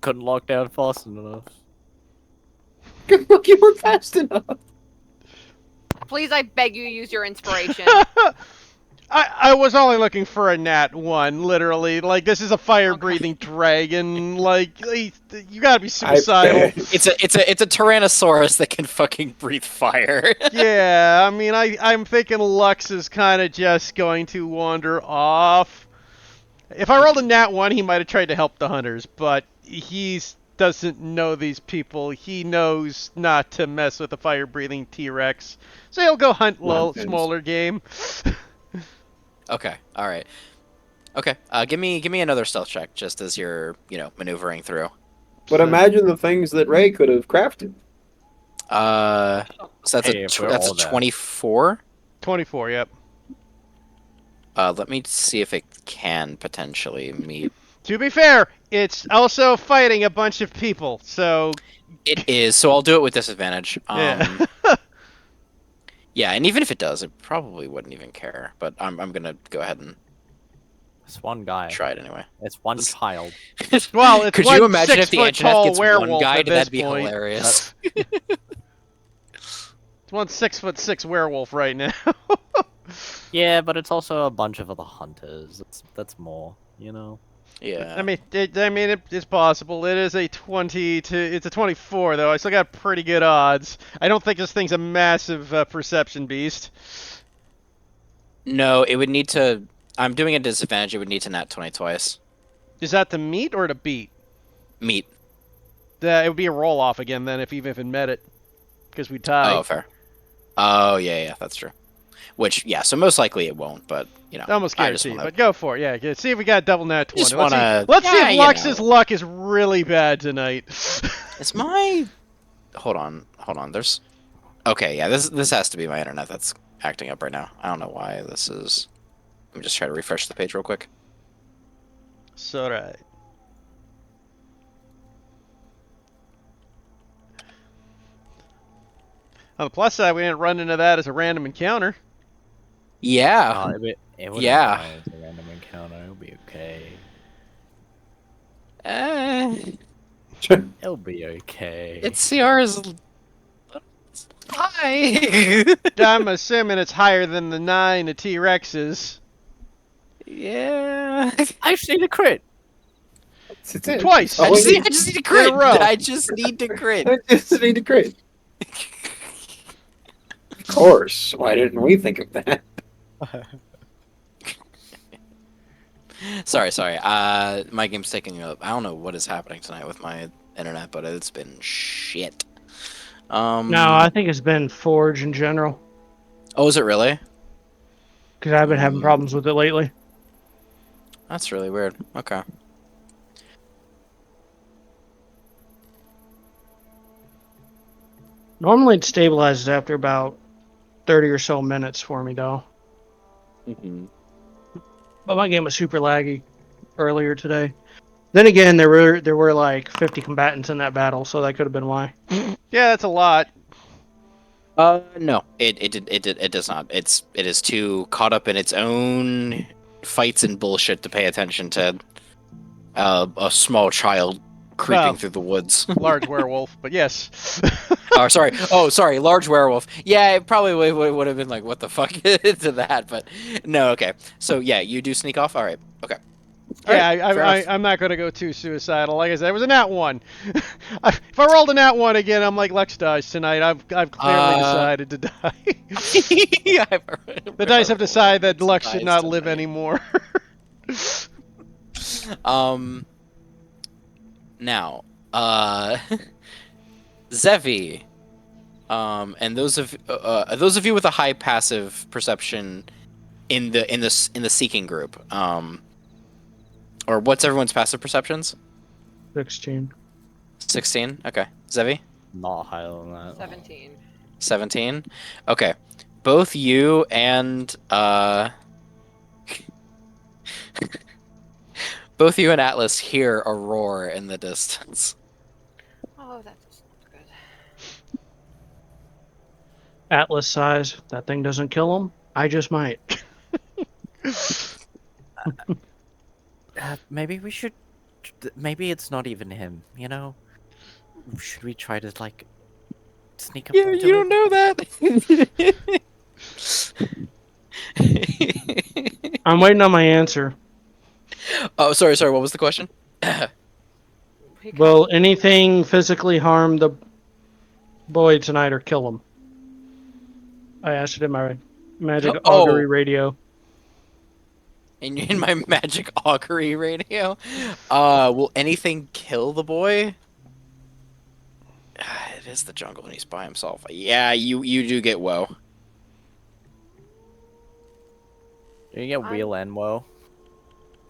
Couldn't lock down fast enough. Good look, you were fast enough. Please, I beg you, use your inspiration. I was only looking for a nat 1, literally. Like, this is a fire-breathing dragon. Like, you gotta be suicidal. It's a Tyrannosaurus that can fucking breathe fire. Yeah, I mean, I'm thinking Lux is kind of just going to wander off. If I rolled a nat 1, he might have tried to help the hunters, but he doesn't know these people. He knows not to mess with a fire-breathing T-Rex. So he'll go hunt smaller game. Okay, all right. Okay, give me another stealth check just as you're, maneuvering through. But imagine the things that Ray could have crafted. So that's Hey, a if we're that's a all that. 24. 24, yep. Let me see if it can potentially meet. To be fair, it's also fighting a bunch of people, so... It is, so I'll do it with disadvantage. Yeah. Yeah, and even if it does, it probably wouldn't even care. But I'm gonna go ahead and It's one guy. try it anyway. It's one child. Well, it's Could one you imagine if the 6-foot Antoinette tall gets one werewolf guide? at this That'd be point. hilarious. It's one 6'6" werewolf right now. Yeah, but it's also a bunch of other hunters. That's more, Yeah. I mean, it's possible. It is a 20 to... It's a 24, though. I still got pretty good odds. I don't think this thing's a massive perception beast. No, it would need to... I'm doing a disadvantage. It would need to nat 20 twice. Is that to meet or to beat? Meet. It would be a roll-off again, then, even if it met it. Because we tie. Oh, fair. Oh, yeah, that's true. Which, yeah, so most likely it won't, but, Almost I just guaranteed, wanna- but go for it. Yeah, see if we got double nat 20. Just wanna... Let's see Yeah, if you Lux's know. luck is really bad tonight. Is my... Hold on. There's... Okay, yeah, this has to be my internet that's acting up right now. I don't know why this is... Let me just try to refresh the page real quick. So right. On the plus side, we didn't run into that as a random encounter. Yeah. It would Yeah. As a random encounter. It'll be okay. It'll be okay. Its CR is... Hi! I'm assuming it's higher than the 9 the T-Rex Yeah. I've seen a crit. Twice. Oh, I just need to crit. In a row. I just need to crit. I just need to crit. Of course. Why didn't we think of that? Sorry. My game's taking up. I don't know what is happening tonight with my internet, but it's been shit. No, I think it's been Forge in general. Oh, is it really? Because I've been having problems with it lately. That's really weird. Okay. Normally it stabilizes after about 30 or so minutes for me, though. Mhm. But my game was super laggy earlier today. Then again, there were like 50 combatants in that battle, so that could have been why. Yeah, that's a lot. No, it does not. It is too caught up in its own fights and bullshit to pay attention to a small child creeping Well, through the woods. large werewolf, but yes. Oh, sorry. Oh, sorry. Large werewolf. Yeah, it probably would have been like, what the fuck to that, but no. Okay. So yeah, you do sneak off. All right. Okay. All Yeah, right, fair enough. I'm not gonna go too suicidal. Like I said, it was a nat one. If I rolled a nat one again, I'm like Lex dies tonight. I've clearly decided to die. The dice have decided that Lux should not live anymore. Now, Zevi, and those of you with a high passive perception in the seeking group, or what's everyone's passive perceptions? 16. 16. Okay, Zevi. Not higher than that. 17. 17. Okay, both you and both you and Atlas hear a roar in the distance. Oh, that's not good. Atlas size. That thing doesn't kill him. I just might. Maybe we should. Maybe it's not even him. You know, should we try to like sneak up? Yeah, to you don't know that. I'm waiting on my answer. Oh, sorry. What was the question? He Will anything physically harm the boy tonight or kill him? I asked it in my magic Oh. augury radio. In my magic augury radio. Will anything kill the boy? It is the jungle and he's by himself. Yeah, you do get woe. You get wheel and woe.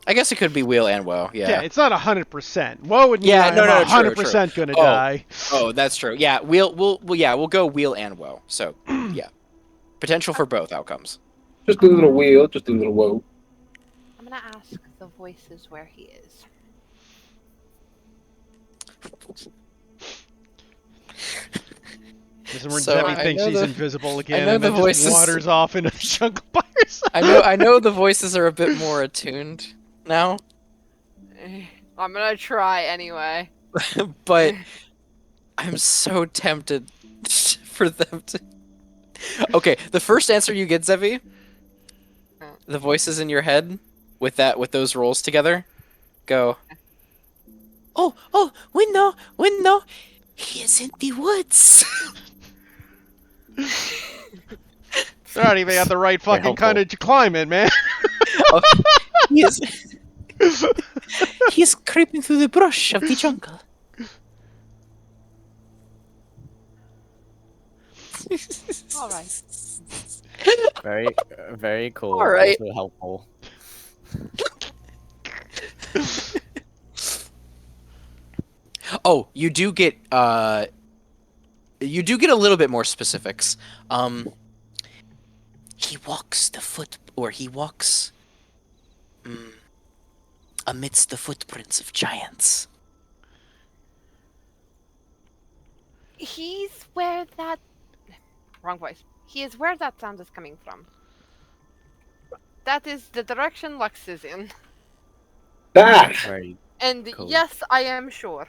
I guess it could be wheel and woe. Yeah, Yeah. it's not 100%. Woe would mean Yeah, I'm no, true, 100% gonna Oh. die. Oh, that's true. Yeah, we'll go wheel and woe. So yeah, potential for both outcomes. Just do a little wheel, just do a little whoa. I'm gonna ask the voices where he is. This is when So, Zevi I thinks know he's the- invisible I again know and the then just voices- wanders off into the jungle by herself. I know the voices are a bit more attuned now, I'm gonna try anyway. but I'm so tempted for them to. Okay, the first answer you get, Zevi, the voices in your head with those rolls together, go. Oh, window, he is in the woods. They're not even at the right fucking helpful. kind of climate, man. Oh, he is creeping through the brush of the jungle. All right. Very cool. All right. Also helpful. Oh, you do get a little bit more specifics. He walks amidst the footprints of giants. He's where that. Wrong voice. He is where that sound is coming from. That is the direction Lux is in. Ah! Very And Cool. yes, I am sure.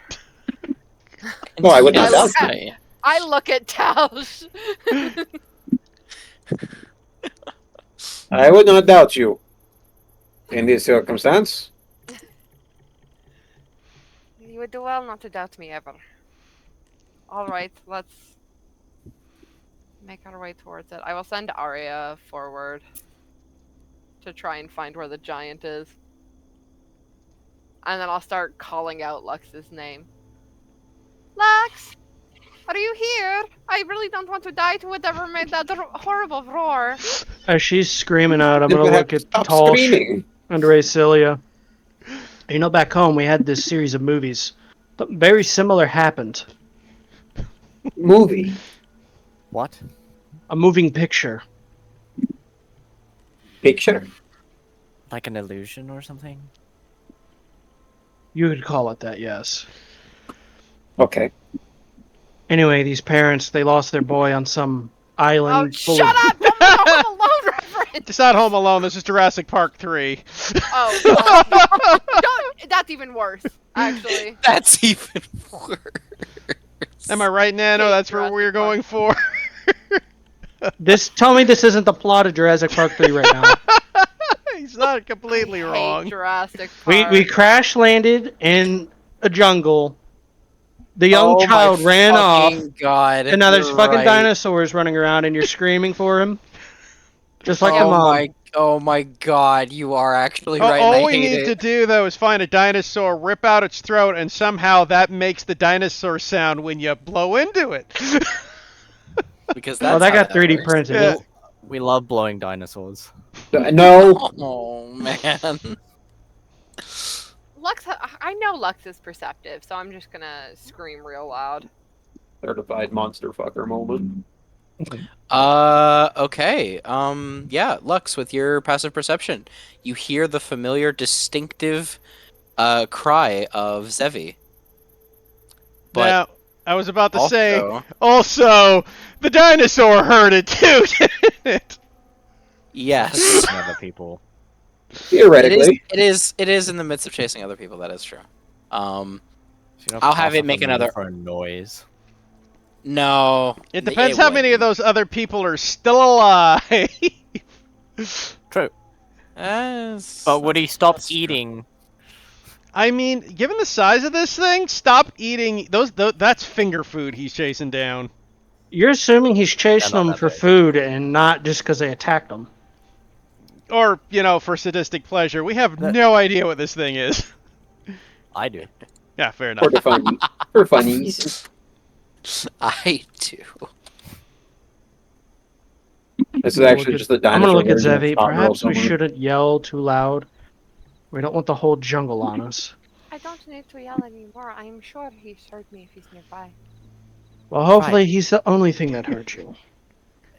No, I would not Yes, doubt I look at Tausch. I would not doubt you. In this circumstance. You would do well not to doubt me ever. Alright, let's make our way towards it. I will send Arya forward to try and find where the giant is. And then I'll start calling out Lux's name. Lux! Are you here? I really don't want to die to whatever made that horrible roar. As she's screaming out, I'm gonna look at Stop Tall screaming. and Celia. You know, back home we had this series of movies. Something very similar happened. Movie. What? A moving picture. Picture? Like an illusion or something? You could call it that, yes. Okay. Anyway, these parents, they lost their boy on some Oh, island full shut of... up! Don't make a Home Alone reference! It's not Home Alone. This is Jurassic Park 3. Oh, well, don't, that's even worse, actually. That's even worse. Am I right, Nano? Hate That's where Jurassic we're Park. going for. Tell me this isn't the plot of Jurassic Park 3 right now. He's not completely I wrong. hate Jurassic Park. We crash landed in a jungle. The young Oh child my ran off, fucking god! and now there's You're fucking right. dinosaurs running around, and you're screaming for him. Just like the Oh mom. oh my god! You are actually Oh, right, and all I we hate need it. to do, though, is find a dinosaur, rip out its throat, and somehow that makes the dinosaur sound when you blow into it. Because Oh, that's that how got 3D works. printed. Yeah. We love blowing dinosaurs. No. Oh man. Lux, I know Lux is perceptive, so I'm just gonna scream real loud. Certified monster fucker moment. Okay. Yeah, Lux, with your passive perception, you hear the familiar, distinctive, cry of Zevi. But Now, I was about to say, also, also, the dinosaur heard it too, didn't it? yes, Chasing other people. Theoretically. it is in the midst of chasing other people. That is true. So you don't I'll have pass it up make a move another. for a noise. No, It depends how many of those other people are still alive. True. But But would he stop eating? I mean, given the size of this thing, stop eating those. That's finger food he's chasing down. You're assuming he's chasing not them that for big. food and not just because they attacked him. Or, for sadistic pleasure. We have That- no idea what this thing is. I do. Yeah, fair enough. For the funny. For funnies. I do. This is actually just the I'm dinosaur gonna look at version of Zevi. Hot Girl Perhaps we Summer. shouldn't yell too loud. We don't want the whole jungle on us. I don't need to yell anymore. I'm sure he's heard me if he's nearby. Well, hopefully he's the only thing that hurt you.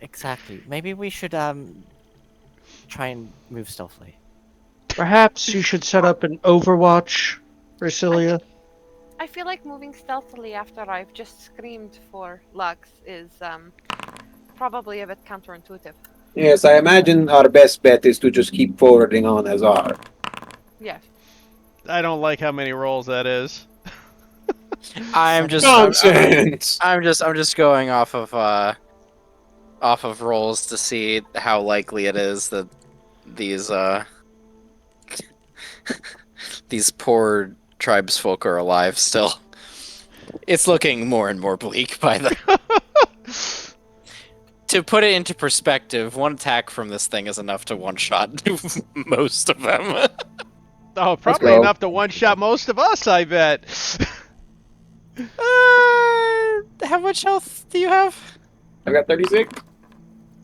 Exactly. Maybe we should try and move stealthily. Perhaps you should set up an Overwatch, Brasilia. I feel like moving stealthily after I've just screamed for Lux is probably a bit counterintuitive. Yes, I imagine our best bet is to just keep forwarding on as are. Yes. I don't like how many rolls that is. I'm just Nonsense! I'm just going off of rolls to see how likely it is that these these poor tribesfolk are alive still. It's looking more and more bleak by the. To put it into perspective, one attack from this thing is enough to one-shot most of them. Oh, probably go. enough to one-shot most of us, I bet. How much health do you have? I got 36.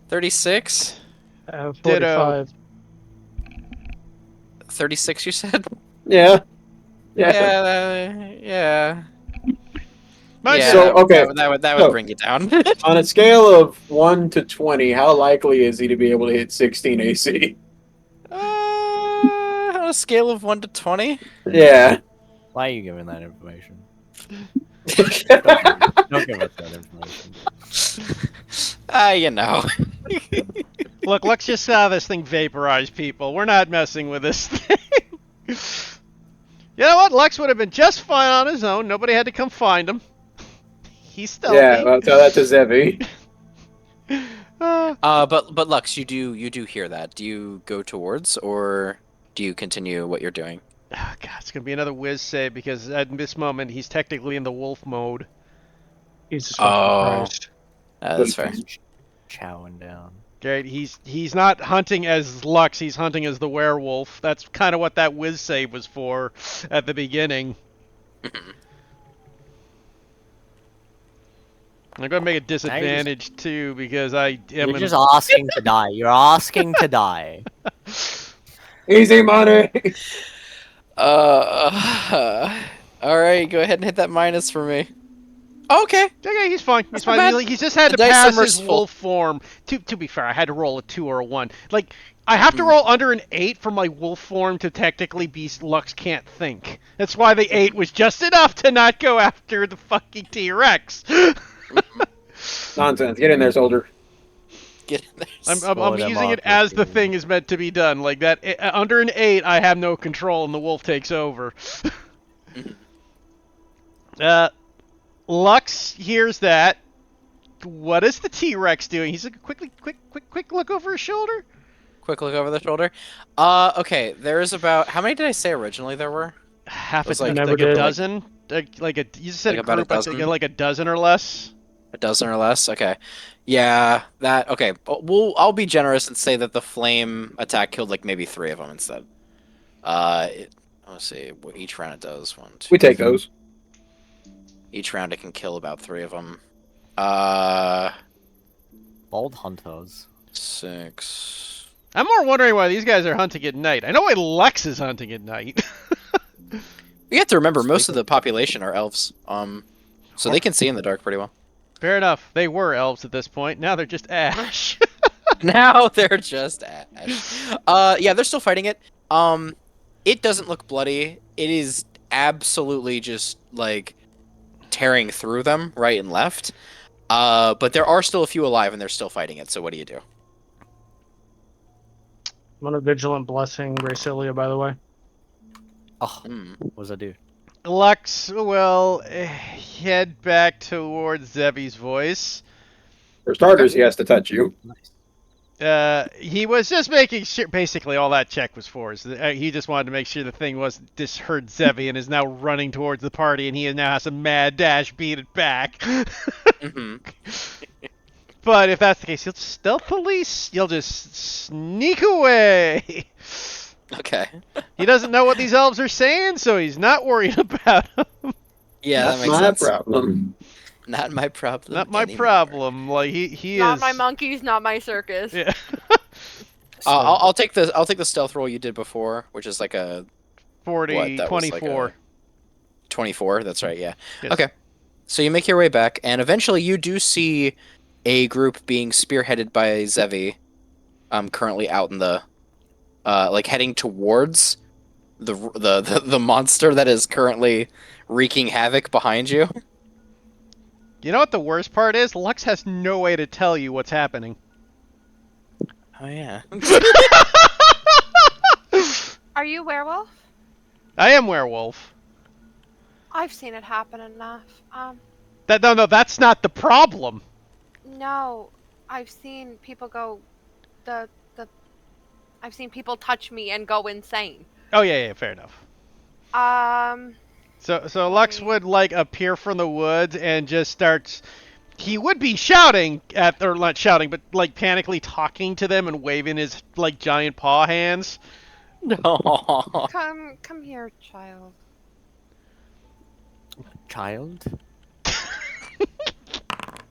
36? 45. 36, you said? Yeah. Yeah. Mind Yeah, you, So, okay. that would So- bring you down. On a scale of 1 to 20, how likely is he to be able to hit 16 AC? On a scale of 1 to 20? Yeah. Why are you giving that information? Don't give us that information. You know. look, let's just have this thing vaporize people. We're not messing with this thing. You know what? Lux would have been just fine on his own. Nobody had to come find him. He's stealthy. Yeah, I'll tell that to Zevi. But Lux, you do hear that. Do you go towards, or do you continue what you're doing? Oh, God, it's going to be another whiz save because at this moment he's technically in the wolf mode. Jesus Oh. Christ. That's fair. Chowing down. Okay, he's not hunting as Lux, he's hunting as the werewolf. That's kind of what that whiz save was for at the beginning. I'm going to make a disadvantage too because I am You're just asking to die. You're asking to die. Easy money! All right, go ahead and hit that minus for me. Okay. Okay, he's fine. He's That's not fine. bad. He's just had The to dice are pass his merciful. wolf form. To be fair, I had to roll a 2 or a 1. Like, I have to Mhm. roll under an 8 for my wolf form to technically be Lux can't think. That's why the 8 was just enough to not go after the fucking T-Rex. Nonsense. Get in there, soldier. Get in there. I'm Swallow them using off it as the with thing is meant to be done. Like that, under an 8, I have no control, and the wolf takes over. Lux hears that. What is the T-Rex doing? He's like, quick look over his shoulder. Quick look over the shoulder. Okay. There's about how many did I say originally there were? Half It was a, like, never like a did. dozen. You said Like a about a group, I think dozen? like a dozen or less. A dozen or less. Okay. Yeah. That. Okay. I'll be generous and say that the flame attack killed like maybe 3 of them instead. Let's see. What each round it does. 1, 2. We take those. Each round it can kill about 3 of them. Bold hunters. 6. I'm more wondering why these guys are hunting at night. I know why Lex is hunting at night. You have to remember most of the population are elves. So they can see in the dark pretty well. Fair enough. They were elves at this point. Now they're just ash. Now they're just ash. Yeah, they're still fighting it. It doesn't look bloody. It is absolutely just like tearing through them right and left. But there are still a few alive, and they're still fighting it. So what do you do? I'm on a vigilant blessing, Gracilia, by the way. Oh, Hmm. what does that do? Lux will head back towards Zevi's voice. For starters, he has to touch you. He was just making sure. Basically, all that check was for is he just wanted to make sure the thing wasn't just heard Zevi and is now running towards the party, and he now has a mad dash beat it back. Mm-hmm. But if that's the case, you'll just sneak away. Okay. He doesn't know what these elves are saying, so he's not worried about them. Yeah, That's that makes my sense. problem. Not my problem. Not my anymore. problem. Like he Not is. my monkeys, not my circus. Yeah. I'll take the stealth roll you did before, which is like a 40, what, that was 24. like 24. That's right. Yeah. Yes. Okay. So you make your way back, and eventually you do see a group being spearheaded by Zevi, currently out in the, like heading towards the monster that is currently wreaking havoc behind you. You know what the worst part is? Lux has no way to tell you what's happening. Oh yeah. Are you werewolf? I am werewolf. I've seen it happen enough. No, that's not the problem. No, I've seen people go, I've seen people touch me and go insane. Oh yeah, fair enough. So Lux Okay. would like appear from the woods and just starts. He would be shouting at, or not shouting, but like panically talking to them and waving his like giant paw hands. No. Come here, child. Child?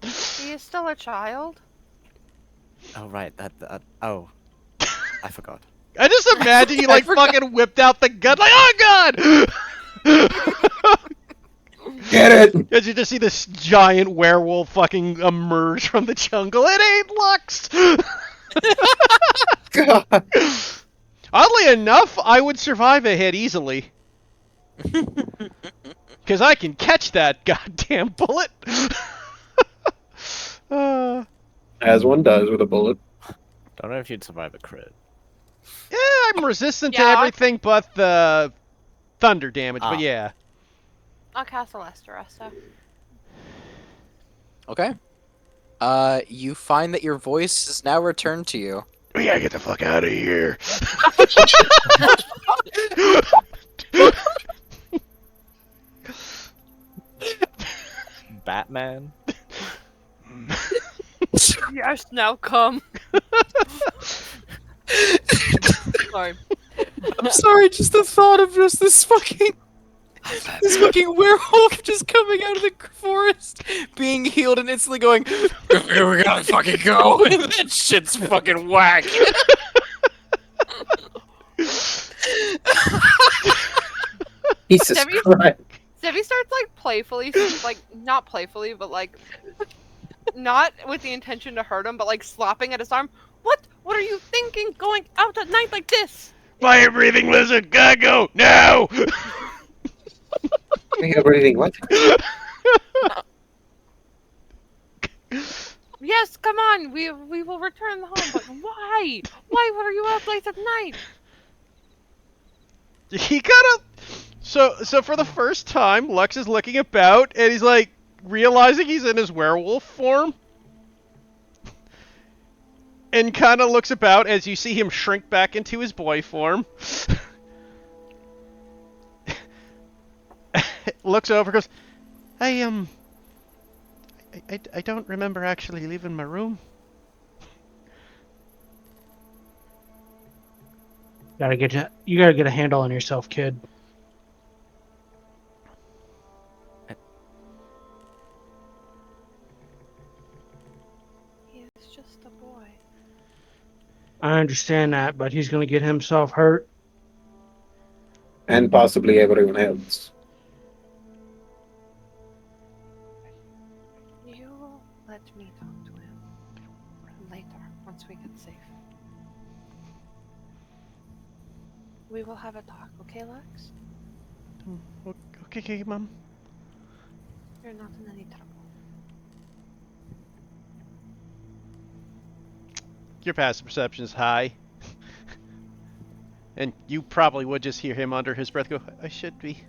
He is still a child. Oh, right. Oh. I forgot. I just imagine you like fucking whipped out the gun, like, oh god! Get it! As you just see this giant werewolf fucking emerge from the jungle. It ain't Lux! God. Oddly enough, I would survive a hit easily. Because I can catch that goddamn bullet. As one does with a bullet. Don't know if you'd survive a crit. Yeah, I'm resistant to Yeah. everything but the thunder damage, Ah. but yeah. I'll cast a Lester Resto. Okay. You find that your voice is now returned to you. We gotta get the fuck out of here. Batman? Yes, now come. Sorry. I'm sorry, just the thought of just this fucking werewolf just coming out of the forest, being healed and instantly going, we gotta fucking go. And that shit's fucking whack. Jesus Have you- Christ. Zevi starts like playfully, like not playfully, but like not with the intention to hurt him, but like slapping at his arm. What? What are you thinking? Going out at night like this? Fire breathing lizard, gotta go now. Fire breathing what? Yes, come on. We will return home. But why? Why? What are you out late at night? He gotta. So for the first time, Lux is looking about and he's like realizing he's in his werewolf form. And kind of looks about as you see him shrink back into his boy form. Looks over, goes, I don't remember actually leaving my room. You gotta get a handle on yourself, kid. He is just a boy. I understand that, but he's gonna get himself hurt. And possibly everyone else. You let me talk to him later, once we get safe. We will have a talk, okay, Lex? Okay, Mom. You're not in any trouble. Your passive perception is high. And you probably would just hear him under his breath go, I should be.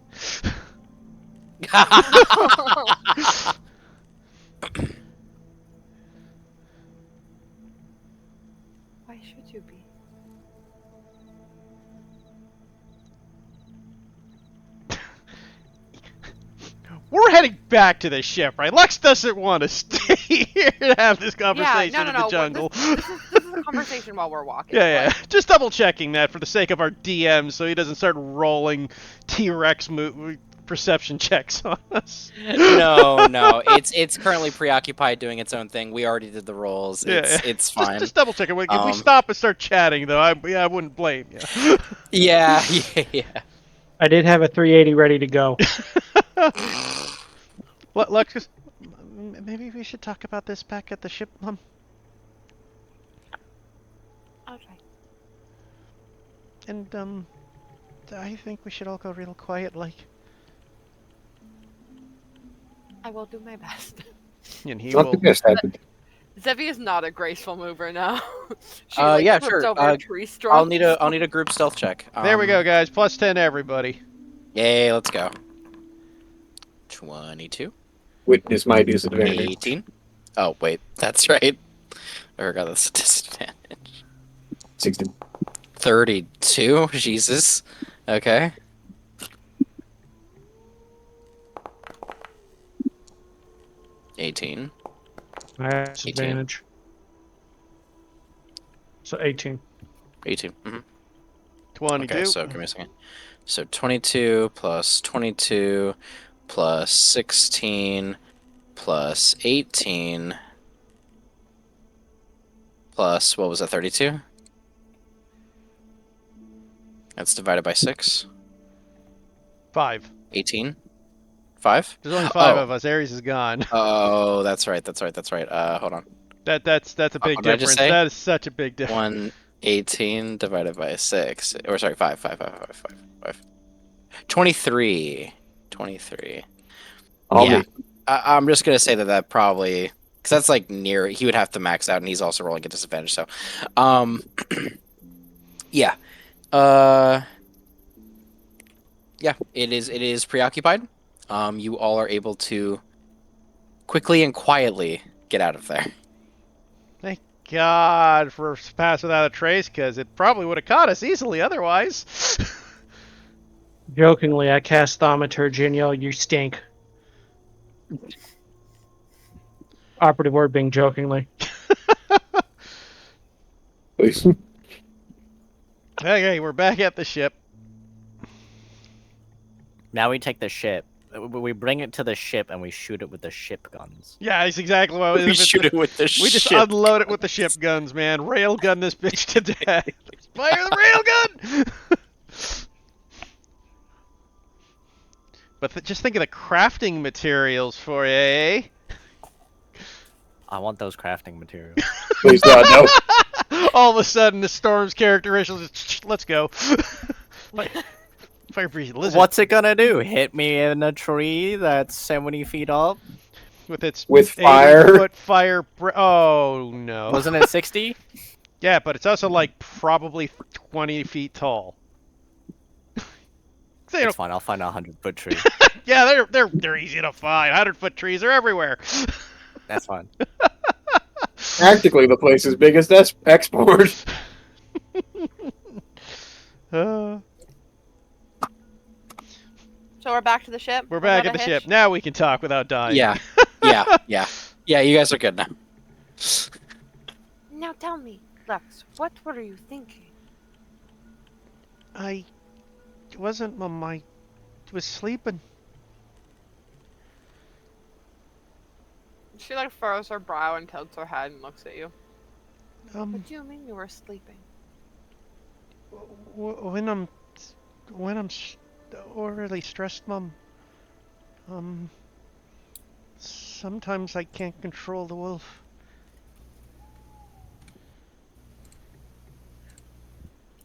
Why should you be? We're heading back to the ship, right? Lux doesn't want to stay here to have this conversation Yeah, no, in the no. jungle. This is a conversation while we're walking. Yeah. like- Just double checking that for the sake of our DM so he doesn't start rolling T-Rex perception checks on us. No. It's currently preoccupied doing its own thing. We already did the rolls. It's fine. Just double check it. If we stop and start chatting, though, I wouldn't blame you. Yeah. I did have a 380 ready to go. Lux, maybe we should talk about this back at the ship, Mom. Okay. And I think we should all go real quiet, like. I will do my best. And he It's not will. the best happened. Zevi is not a graceful mover now. She Yeah, tripped sure. over a tree straw. I'll need a group stealth check. There we go, guys. Plus 10 to everybody. Yay, let's go. 22. Witness my disadvantage. 18. Oh, wait. That's right. I forgot that's a disadvantage. 16. 32. Jesus. Okay. $18. That's 18. advantage. So 18. 18. Mm-hmm. 22. Okay, so give me a second. So 22 plus 22 plus 16 plus 18 plus, what was that, 32? That's divided by 6. 5. 18? 5? There's only 5 Oh. of us. Ares is gone. Oh, that's right. Hold on. That's a big What did I just difference. say? That is such a big difference. 118 divided by 6. Or sorry, 5. 23. 23. All Yeah. me. I'm just gonna say that probably, because that's like near. He would have to max out, and he's also rolling a disadvantage. So, yeah, yeah. It is preoccupied. You all are able to quickly and quietly get out of there. Thank God for Pass Without a Trace, because it probably would have caught us easily otherwise. Jokingly, I cast Thaumaturgy and yell, "You stink." Operative word being jokingly. Please. Okay, we're back at the ship. Now we take the ship. We bring it to the ship and we shoot it with the ship guns. Yeah, that's exactly what We shoot it with the We just ship. unload it with the ship guns, man. Rail gun this bitch to death. Fire the rail gun! But just think of the crafting materials for you, eh? I want those crafting materials. Please God, no. All of a sudden, the Storm's character is just, let's go. Fire breathing lizard What's it gonna do? Hit me in a tree that's 70 feet up? with its With 80 fire. foot fire. Oh no. Wasn't it 60? Yeah, but it's also like probably 20 feet tall. So, you know, It's fine. I'll find a 100-foot tree. yeah, they're easy to find. 100-foot trees are everywhere. That's fine. Practically the place's biggest export. Uh, So we're back to the ship. we're Was back that at a the hitch? ship. Now we can talk without dying. Yeah, yeah. You guys are good now. Now tell me, Lux, what were you thinking? I wasn't, Mum. I was sleeping. She like furrows her brow and tilts her head and looks at you. What do you mean you were sleeping? When I'm overly stressed, Mum. Sometimes I can't control the wolf.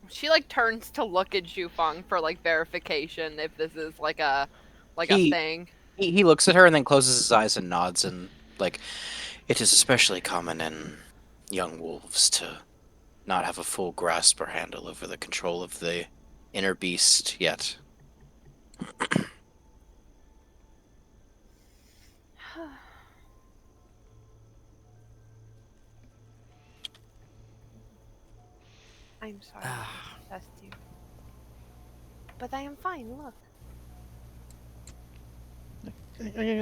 She like turns to look at Zhufeng for like verification if this is like a He- thing. He looks at her and then closes his eyes and nods and like, it is especially common in young wolves to not have a full grasp or handle over the control of the inner beast yet. I'm sorry to test you. But I am fine, look.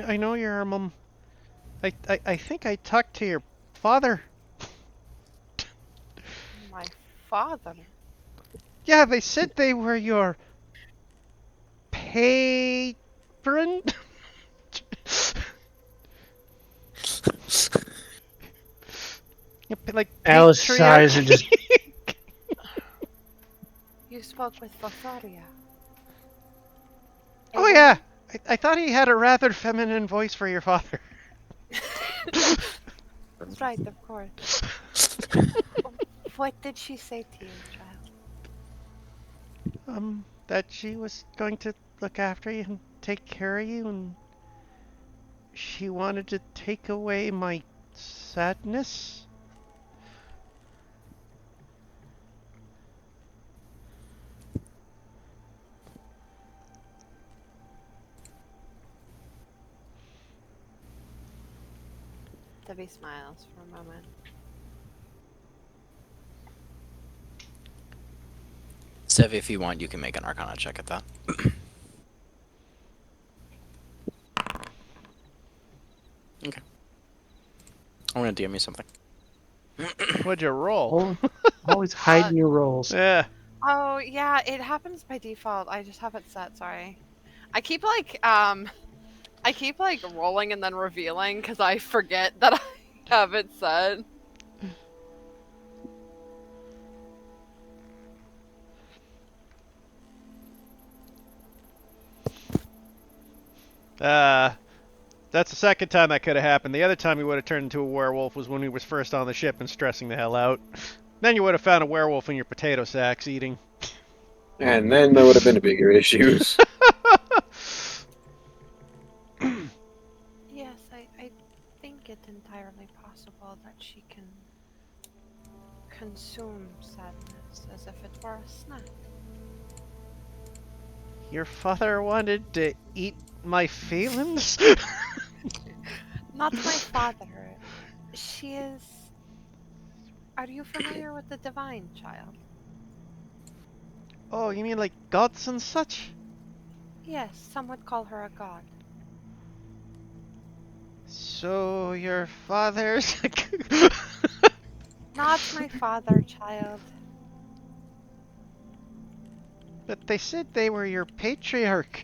I know you're, Mum. I think I talked to your father. My father. Yeah, they said they were your patron. Like Alice's eyes are just. You spoke with Lotharia. Oh yeah, I thought he had a rather feminine voice for your father. That's right, of course. What did she say to you, child? That she was going to look after you and take care of you, and she wanted to take away my sadness. Debbie smiles for a moment. Sev, if you want, you can make an Arcana check at that. Okay. I'm gonna DM you something. What'd you roll? Always hiding your rolls. Yeah. Oh yeah, it happens by default. I just have it set. Sorry. I keep like rolling and then revealing because I forget that I have it set. That's the second time that could have happened. The other time he would have turned into a werewolf was when he was first on the ship and stressing the hell out. Then you would have found a werewolf in your potato sacks eating. And then there would have been bigger issues. Yes, I think it entirely possible that she can consume sadness as if it were a snack. Your father wanted to eat my feelings? Not my father. She is... Are you familiar with the divine, child? Oh, you mean like gods and such? Yes, some would call her a god. So your father's... Not my father, child. But they said they were your patriarch.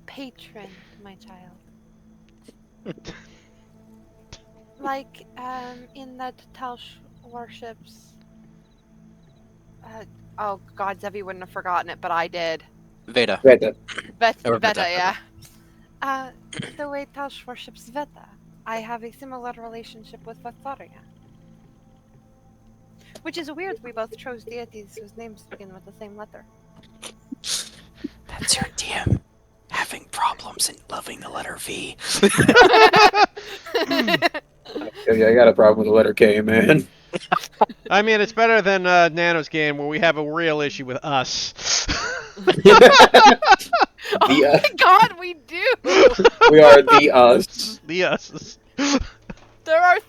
Patron, my child. Like, in the Telsh warships. Oh God, Debbie wouldn't have forgotten it, but I did. Veda. Veda. Or Veta, Veta, yeah. The way Tausch worships Veta, I have a similar relationship with Vatharia. Which is weird, we both chose deities whose names begin with the same letter. That's your DM. Having problems and loving the letter V. Yeah, I got a problem with the letter K, man. I mean, it's better than Nano's game where we have a real issue with us. Oh my god, we do! We are the us. The us. There are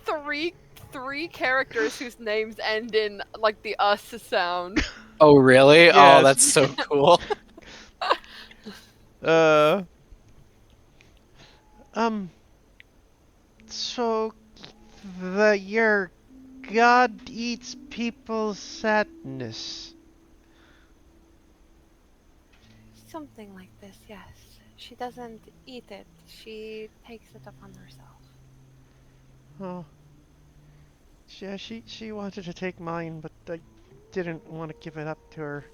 three characters whose names end in like the us sound. Oh, really? Yes. Oh, that's so cool. So your god eats people's sadness. Something like this, yes. She doesn't eat it, she takes it upon herself. Oh. Yeah, she wanted to take mine, but I didn't want to give it up to her.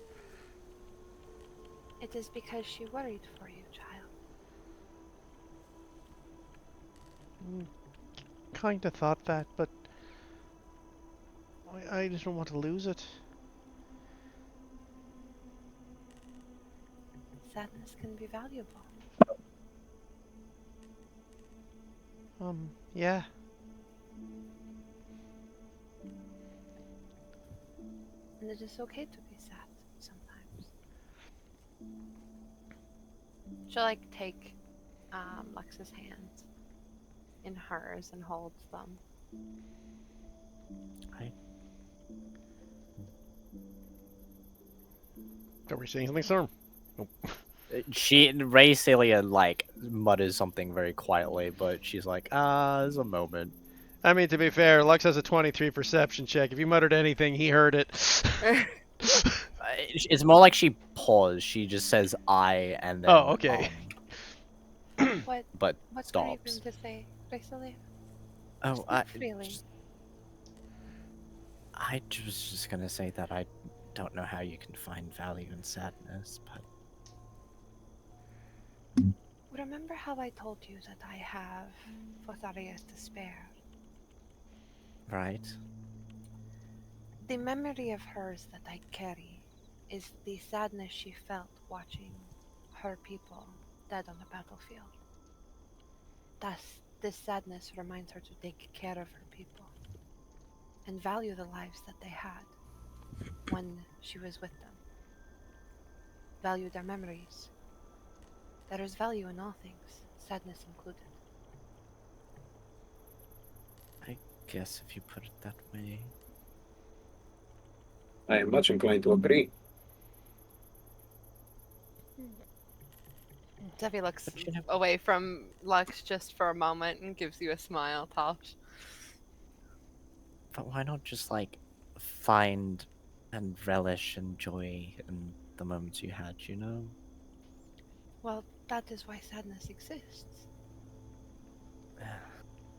It is because she worried for you, child. Kinda thought that, but I didn't want to lose it. Sadness can be valuable. Yeah. And it is okay to be sad sometimes. She'll like take Lex's hands in hers and holds them. Are we saying something, Storm? Ray Celia like mutters something very quietly, but she's like, there's a moment. I mean, to be fair, Lux has a 23 perception check. If you muttered anything, he heard it. It's more like she paused. She just says I and then. Oh, okay. What But were you stops. going to say, Raycelia? Oh, Freely. I was just gonna say that I don't know how you can find value in sadness, but Remember how I told you that I have Fotharia's despair? right? The memory of hers that I carry is the sadness she felt watching her people dead on the battlefield. Thus, this sadness reminds her to take care of her people and value the lives that they had when she was with them. Value their memories. There is value in all things, sadness included. I guess if you put it that way. I am much inclined to agree. Debbie looks But you know- away from Lux just for a moment and gives you a smile, Tosh. But why not just like find and relish and joy in the moments you had, you know? Well, that is why sadness exists.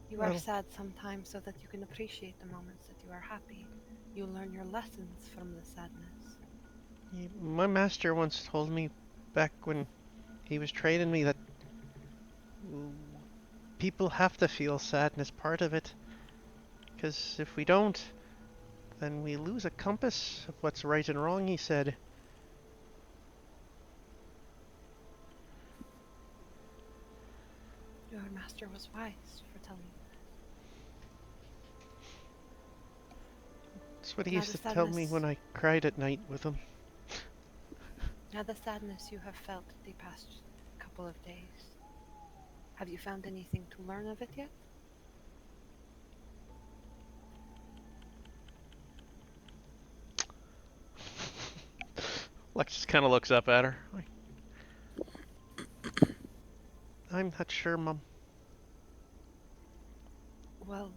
You are Well- sad sometimes so that you can appreciate the moments that you are happy. You learn your lessons from the sadness. My master once told me back when he was training me that people have to feel sadness, part of it. Because if we don't, then we lose a compass of what's right and wrong, he said. Your master was wise for telling you. That's what he Now used the to tell me sadness- when I cried at night with him. Now the sadness you have felt the past couple of days. Have you found anything to learn of it yet? Lex just kind of looks up at her. I'm not sure, Mum. Well,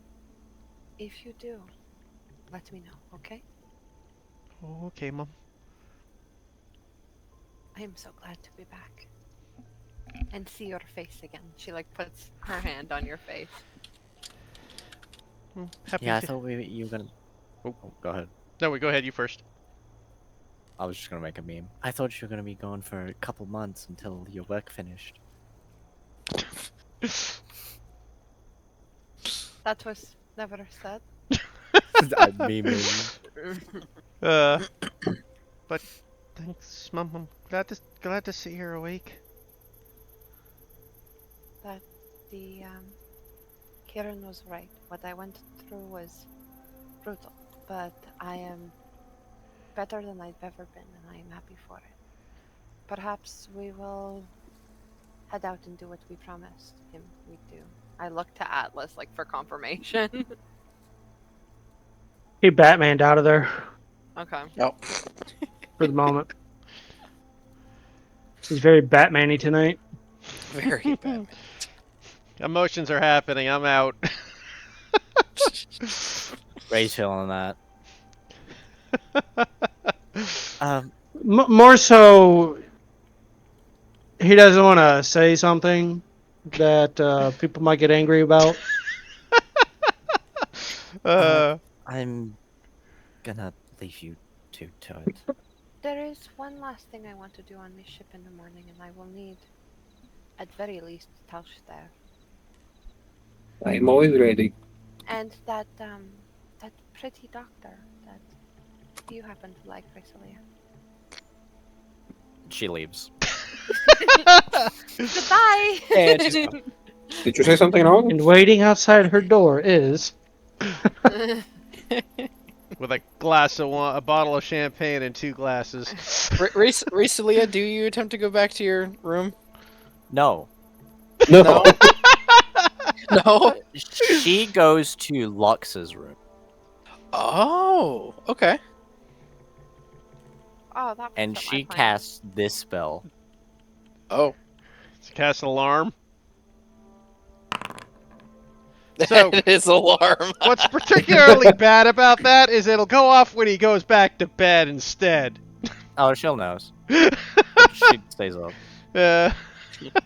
if you do, let me know, okay? Oh, okay, Mum. I am so glad to be back. And see your face again. She like puts her hand on your face. Happy Yeah, I to... thought you were gonna. Oh, go ahead. No, go ahead, you first. I was just gonna make a meme. I thought you were gonna be gone for a couple months until your work finished. That was never said. I'm memeing. Uh, but thanks, Mum. I'm glad to see you're awake. That the Kieran was right. What I went through was brutal, but I am better than I've ever been, and I am happy for it. Perhaps we will head out and do what we promised him we'd do. I look to Atlas like for confirmation. He Batmaned out of there Okay. Oh. for the moment. He's very Batman-y tonight. Very bad. Emotions are happening. I'm out. Ray's feeling that. More so, he doesn't want to say something that people might get angry about. I'm gonna leave you two to it. There is one last thing I want to do on this ship in the morning, and I will need, at very least, Tausch there. I am always ready. And that pretty doctor that you happen to like, Raisalia. She leaves. Goodbye! And she's gone. Did you say something wrong? And waiting outside her door is... With a a bottle of champagne and 2 glasses. Recently, do you attempt to go back to your room? No. No. No? She goes to Lux's room. Oh, okay. Oh, that And was she casts this spell. Oh. Let's cast an alarm. So, That is alarm. what's particularly bad about that is it'll go off when he goes back to bed instead. Oh, she'll knows. She stays up.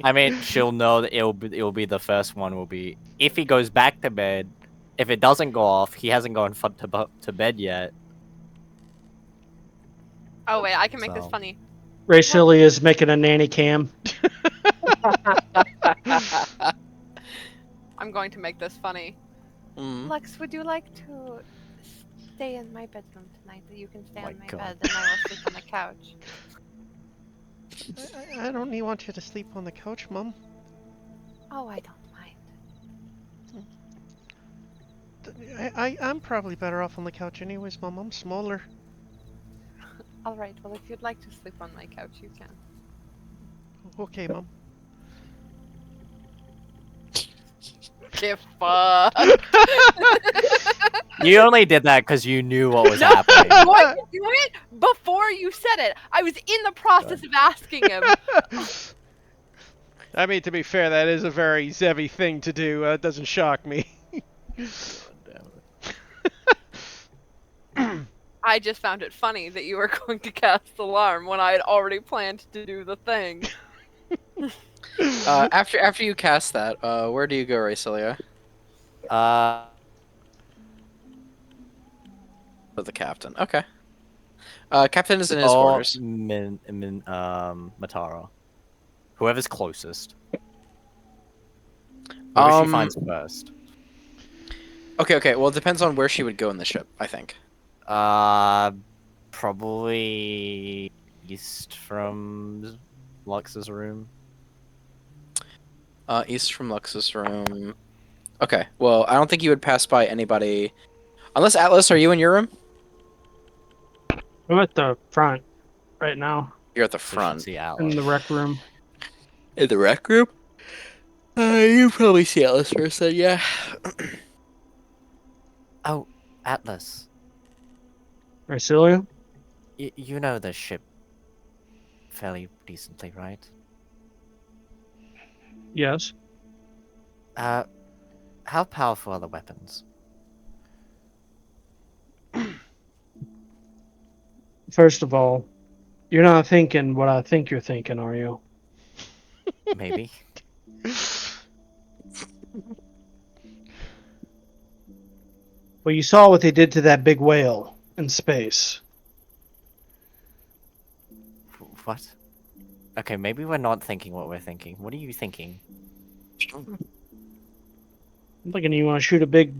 I mean, she'll know that it'll be the first one will be if he goes back to bed. If it doesn't go off, he hasn't gone to bed yet. Oh wait, I can make this So. funny. Ray Silly is making a nanny cam. I'm going to make this funny. Mm. Lux, would you like to stay in my bedroom tonight? You can stay My on my God. bed, and I will sleep on the couch. I don't need want you to sleep on the couch, Mum. Oh, I don't mind. I'm probably better off on the couch anyways, Mum. I'm smaller. All right. Well, if you'd like to sleep on my couch, you can. Okay, Mum. Give fuck. You only did that because you knew what was No, happening. What? You do it before you said it. I was in the process of asking him. I mean, to be fair, that is a very Zevi thing to do. It doesn't shock me. I just found it funny that you were going to cast alarm when I had already planned to do the thing. After you cast that, where do you go, Raicelia? With the captain. Okay. Captain is in his quarters. Matara. Whoever's closest. Whoever she finds first. Okay. Well, it depends on where she would go in the ship, I think. Probably east from Lux's room. East from Lux's room. Okay. Well, I don't think you would pass by anybody. Unless, Atlas, are you in your room? I'm at the front right now, You're at the So she front. see in Atlas. the rec room. In the rec room? You probably see Atlas first then, yeah. Oh, Atlas. Marsilia? You know the ship fairly decently, right? Yes. How powerful are the weapons? First of all, you're not thinking what I think you're thinking, are you? Maybe. Well, you saw what they did to that big whale in space. What? Okay, maybe we're not thinking what we're thinking. What are you thinking? I'm thinking you want to shoot a big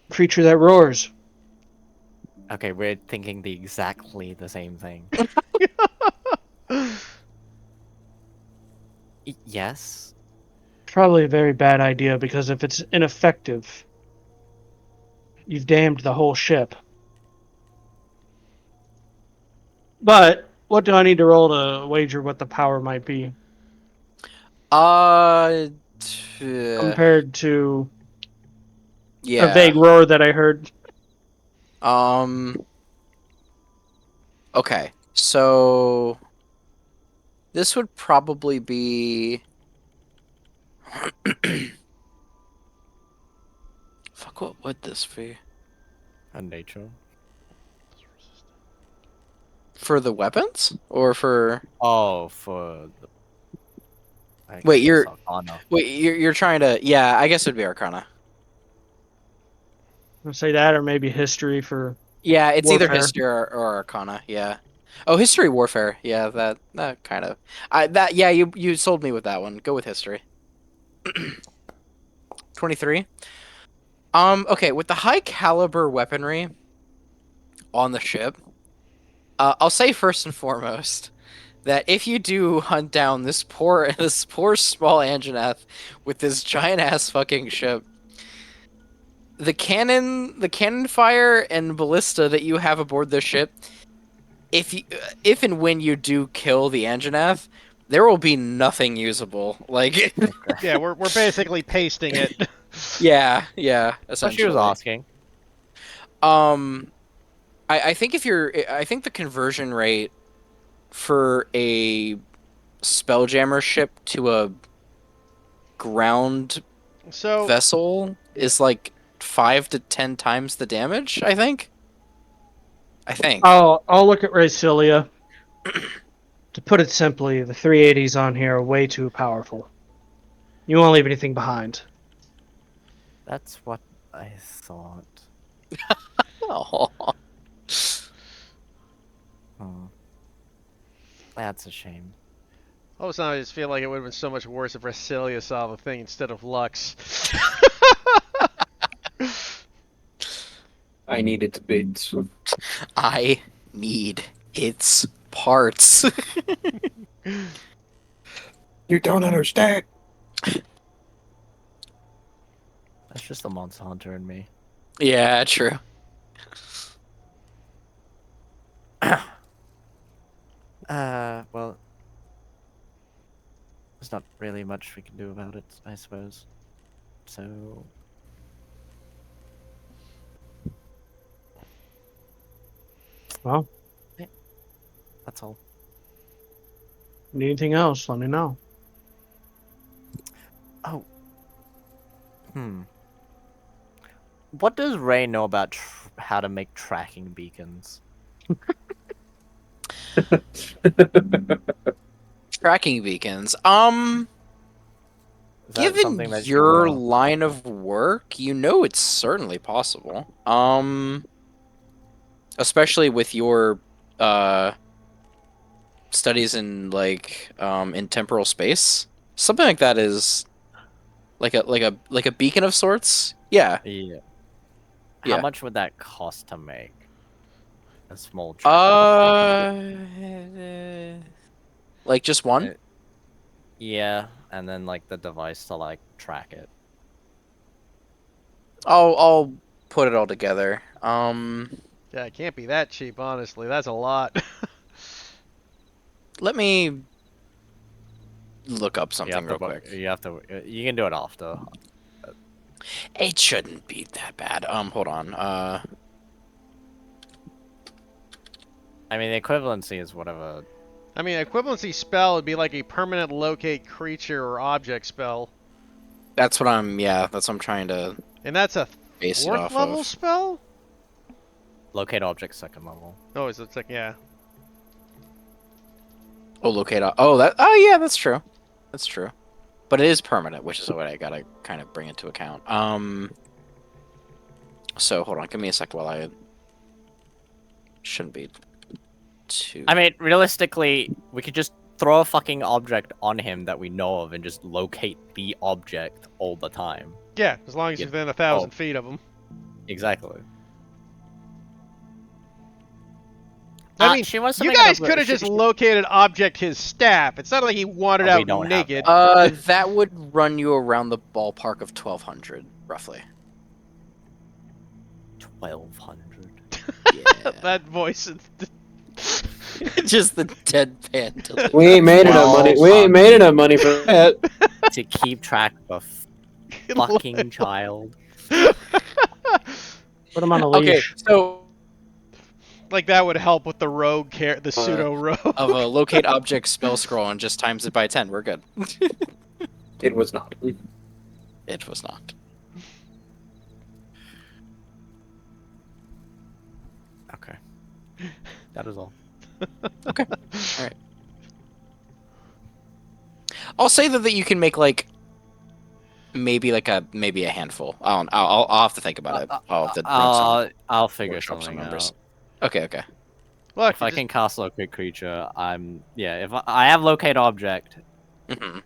creature that roars. Okay, we're thinking exactly the same thing. Yes. Probably a very bad idea because if it's ineffective, you've damned the whole ship. But what do I need to roll to wager what the power might be Uh, compared to a yeah. vague roar that I heard? Um. Okay. So this would probably be. Fuck. What would this be? A nature. For the weapons or for? Oh, for the. I Wait, guess Arcana. you're trying to. Yeah, I guess it'd be Arcana. I'll say that, or maybe history for Yeah, it's either warfare. history or Arcana. Yeah. Oh, history warfare. Yeah, that kind of. Yeah, you sold me with that one. Go with history. 23. Okay, with the high caliber weaponry on the ship, I'll say first and foremost that if you do hunt down this poor small Anjanath with this giant ass fucking ship, the cannon fire and ballista that you have aboard this ship, if and when you do kill the Anjanath, there will be nothing usable. Like, Yeah, we're basically pasting it. yeah, What she was essentially. asking. Um, I think I think the conversion rate for a spelljammer ship to a ground So vessel is like 5 to 10 times the damage. I think. I'll look at Raycilia. To put it simply, the 380s on here are way too powerful. You won't leave anything behind. That's what I thought. Oh. Hmm. That's a shame. all of a sudden I just feel like it would have been so much worse if Resilia saw the thing instead of Lux. I need its bits. I need its parts. You don't understand. That's just the monster hunter in me. Yeah, true. Well, there's not really much we can do about it, I suppose. So, Well, that's all. need anything else, let me know. Oh. What does Ray know about how to make tracking beacons? Tracking beacons. Is that Given something that you your wanna... line of work, you know it's certainly possible. Especially with your studies in like in temporal space. Something like that is like a beacon of sorts. Yeah. Yeah. How Yeah. much would that cost to make? A small tracking Like just one? beacon? Yeah, and then like the device to like track it. I'll put it all together. Yeah, it can't be that cheap, honestly. That's a lot. Let me look up You something have to. real quick. You have to. You can do it after. It shouldn't be that bad. Hold on. I mean, the equivalency is whatever. I mean, equivalency spell would be like a permanent locate creature or object spell. That's what I'm trying to And that's a base it 4th off level of. spell? Locate object second level. Oh, it's like, yeah. Oh, locate. Oh, yeah, that's true. That's true. But it is permanent, which is what I gotta kind of bring into account. So hold on, give me a sec while I. Shouldn't be 2. I mean, realistically, we could just throw a fucking object on him that we know of and just locate the object all the time. Yeah, as long as Yeah. you're within 1,000 feet of him. Exactly. I mean, she wants to you make it guys up- could have she- just she- located object his staff. It's not like he wandered We out don't have naked. That would run you around the ballpark of 1,200, roughly. 1,200. Yeah. That voice. Just the deadpan. delivery. We ain't made enough money. We ain't made enough money for that. To keep track of a fucking child. Put him on a Okay, leash. so Like that would help with the rogue the pseudo rogue. of a locate object spell scroll and just times it by 10, we're good. It was not. It was not. Okay. That is all. Okay. All right. I'll say that you can make like maybe a handful. I'll have to think about it. I'll have to bring some I'll figure workshop some something numbers. out. Okay. Look, If I can cast locate creature, if I have locate object. Hmm.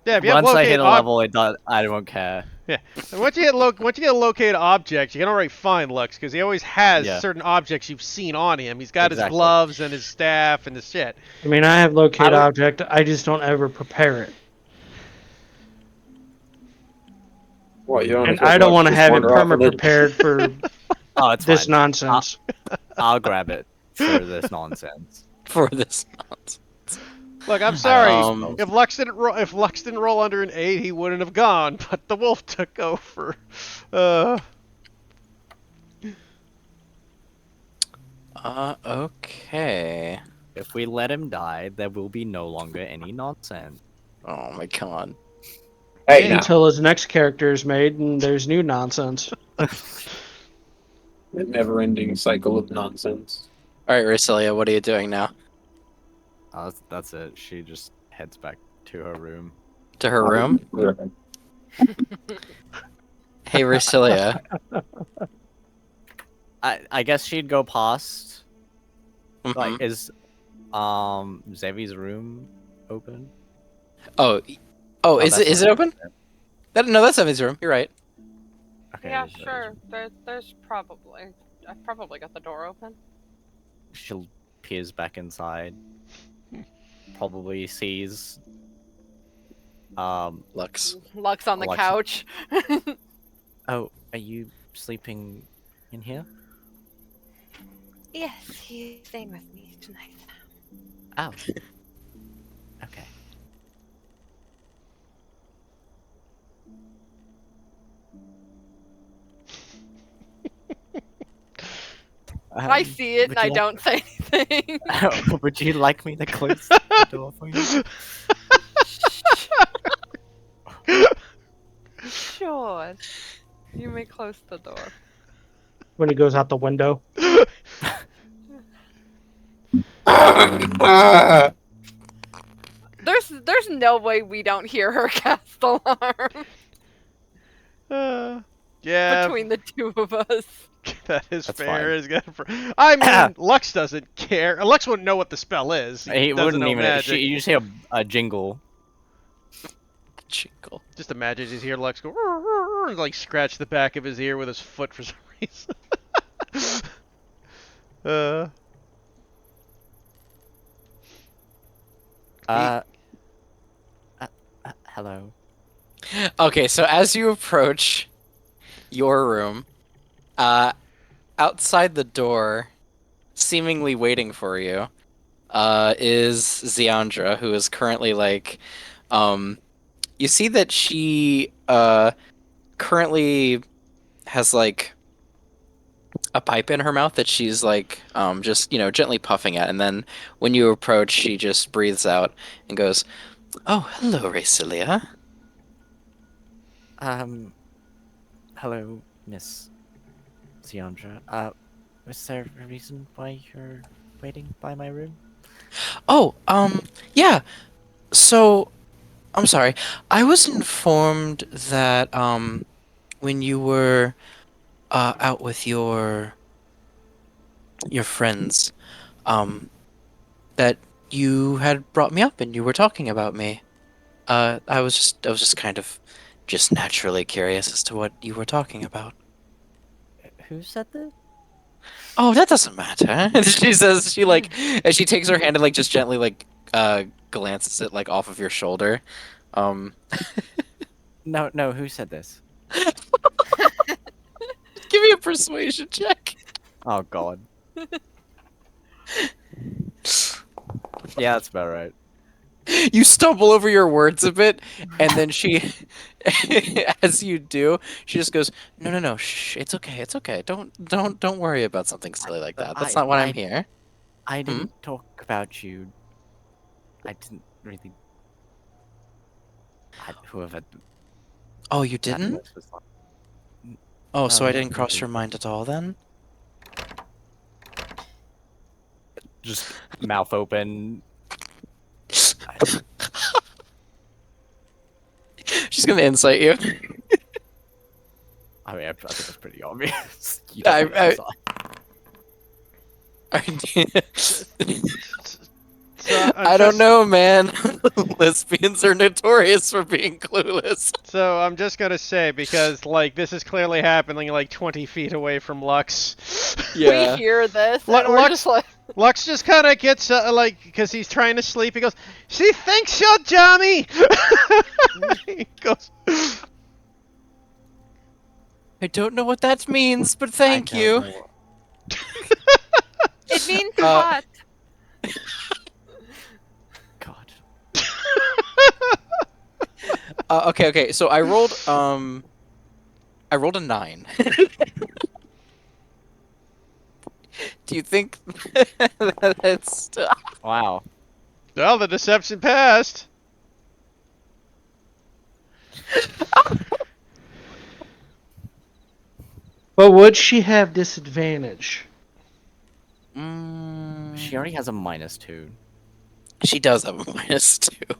yeah, if you have Once I locate hit a level, I won't care. and once you get a locate object, you can already find Lux because he always has Yeah. certain objects you've seen on him. He's got his Exactly. gloves and his staff and his shit. I mean, I have locate I would- object. I just don't ever prepare it, What, you don't and I don't want to have it perma prepared for Oh, it's this fine. nonsense. I'll grab it for this nonsense. For this month. Look, I'm sorry. Um, If Lux didn't roll under an 8, he wouldn't have gone. But the wolf took over. Okay. If we let him die, there will be no longer any nonsense. Oh my god. Hey, now. Until his next character is made and there's new nonsense. The never-ending cycle of nonsense. All right, Rasilia, what are you doing now? That's it. She just heads back to her room. To her room? Hey, Rasilia. I guess she'd go past. Mhm. Like, is Zevi's room open? Oh, is that's it not open? No, that's Evan's room. You're right. Okay. Yeah, sure. There's probably. I've probably got the door open. She'll peers back inside. Probably sees. Lux. Lux on the Lux. couch. Oh, are you sleeping in here? Yes, he's staying with me tonight. Oh. Okay. I see it and would I you don't say anything. Would you like me to close the door for you? Sure. You may close the door. When he goes out the window. There's no way we don't hear her cast alarm Yeah, between the two of us. that is That's fair. fine. Is good I mean, Lux doesn't care. Lux wouldn't know what the spell is. He doesn't wouldn't know even. magic. You just hear a jingle. Jingle. Just imagine you hear Lux go "Rrr, rrr, rrr," and like scratch the back of his ear with his foot for some reason. Hello. Okay, so as you approach your room, outside the door, seemingly waiting for you, is Ziandra, who is currently like, you see that she currently has like a pipe in her mouth that she's like just gently puffing at, and then when you approach, she just breathes out and goes, "Oh, hello, Rasilia." Hello, Miss Ziandra. Is there a reason why you're waiting by my room? Oh, yeah. So, I'm sorry. I was informed that, when you were, out with your friends, that you had brought me up and you were talking about me. I was just kind of just naturally curious as to what you were talking about. Who said this? Oh, that doesn't matter. She says she like and she takes her hand and like just gently like glances it like off of your shoulder. Um No, who said this? Give me a persuasion check. Oh god. Yeah, that's about right. You stumble over your words a bit, and then she, as you do, she just goes, "No, shh, it's okay. Don't worry about something silly like that. That's not why I'm here." I Hmm? didn't talk about you. I didn't really. Whoever Oh, you that didn't? was like. Oh, so I No, didn't cross really. your mind at all then? Just mouth open. She's gonna insight you. I mean, I think it's pretty obvious. You I- don't really So I don't know, man. Lesbians are notorious for being clueless. So I'm just gonna say, because like this is clearly happening like 20 feet away from Lux. Yeah. We hear this, Lu- and we're Lux- just like, Lux just kind of gets like, because he's trying to sleep. He goes, "She thinks you're Jammy." He goes, I don't know what that means, but I thank don't you. know. it means Uh, hot. God. Okay. So I rolled a 9. Do you think that's Wow. "Well, the deception passed." But would she have disadvantage? She already has a -2. She does have a -2.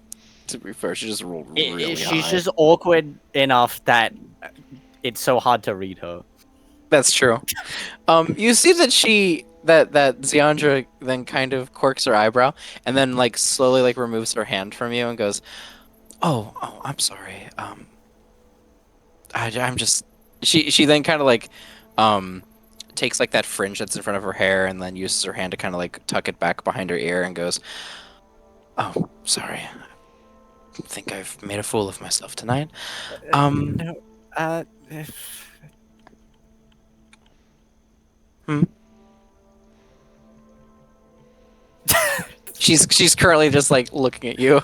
To be fair, she just rolled really She's high. just awkward enough that it's so hard to read her. That's true. You see that Ziandra then kind of quirks her eyebrow and then like slowly like removes her hand from you and goes, "Oh, I'm sorry. I'm just." She then kind of like takes like that fringe that's in front of her hair and then uses her hand to kind of like tuck it back behind her ear and goes, "Oh, sorry. I think I've made a fool of myself tonight." No, Hmm? She's currently just like looking at you.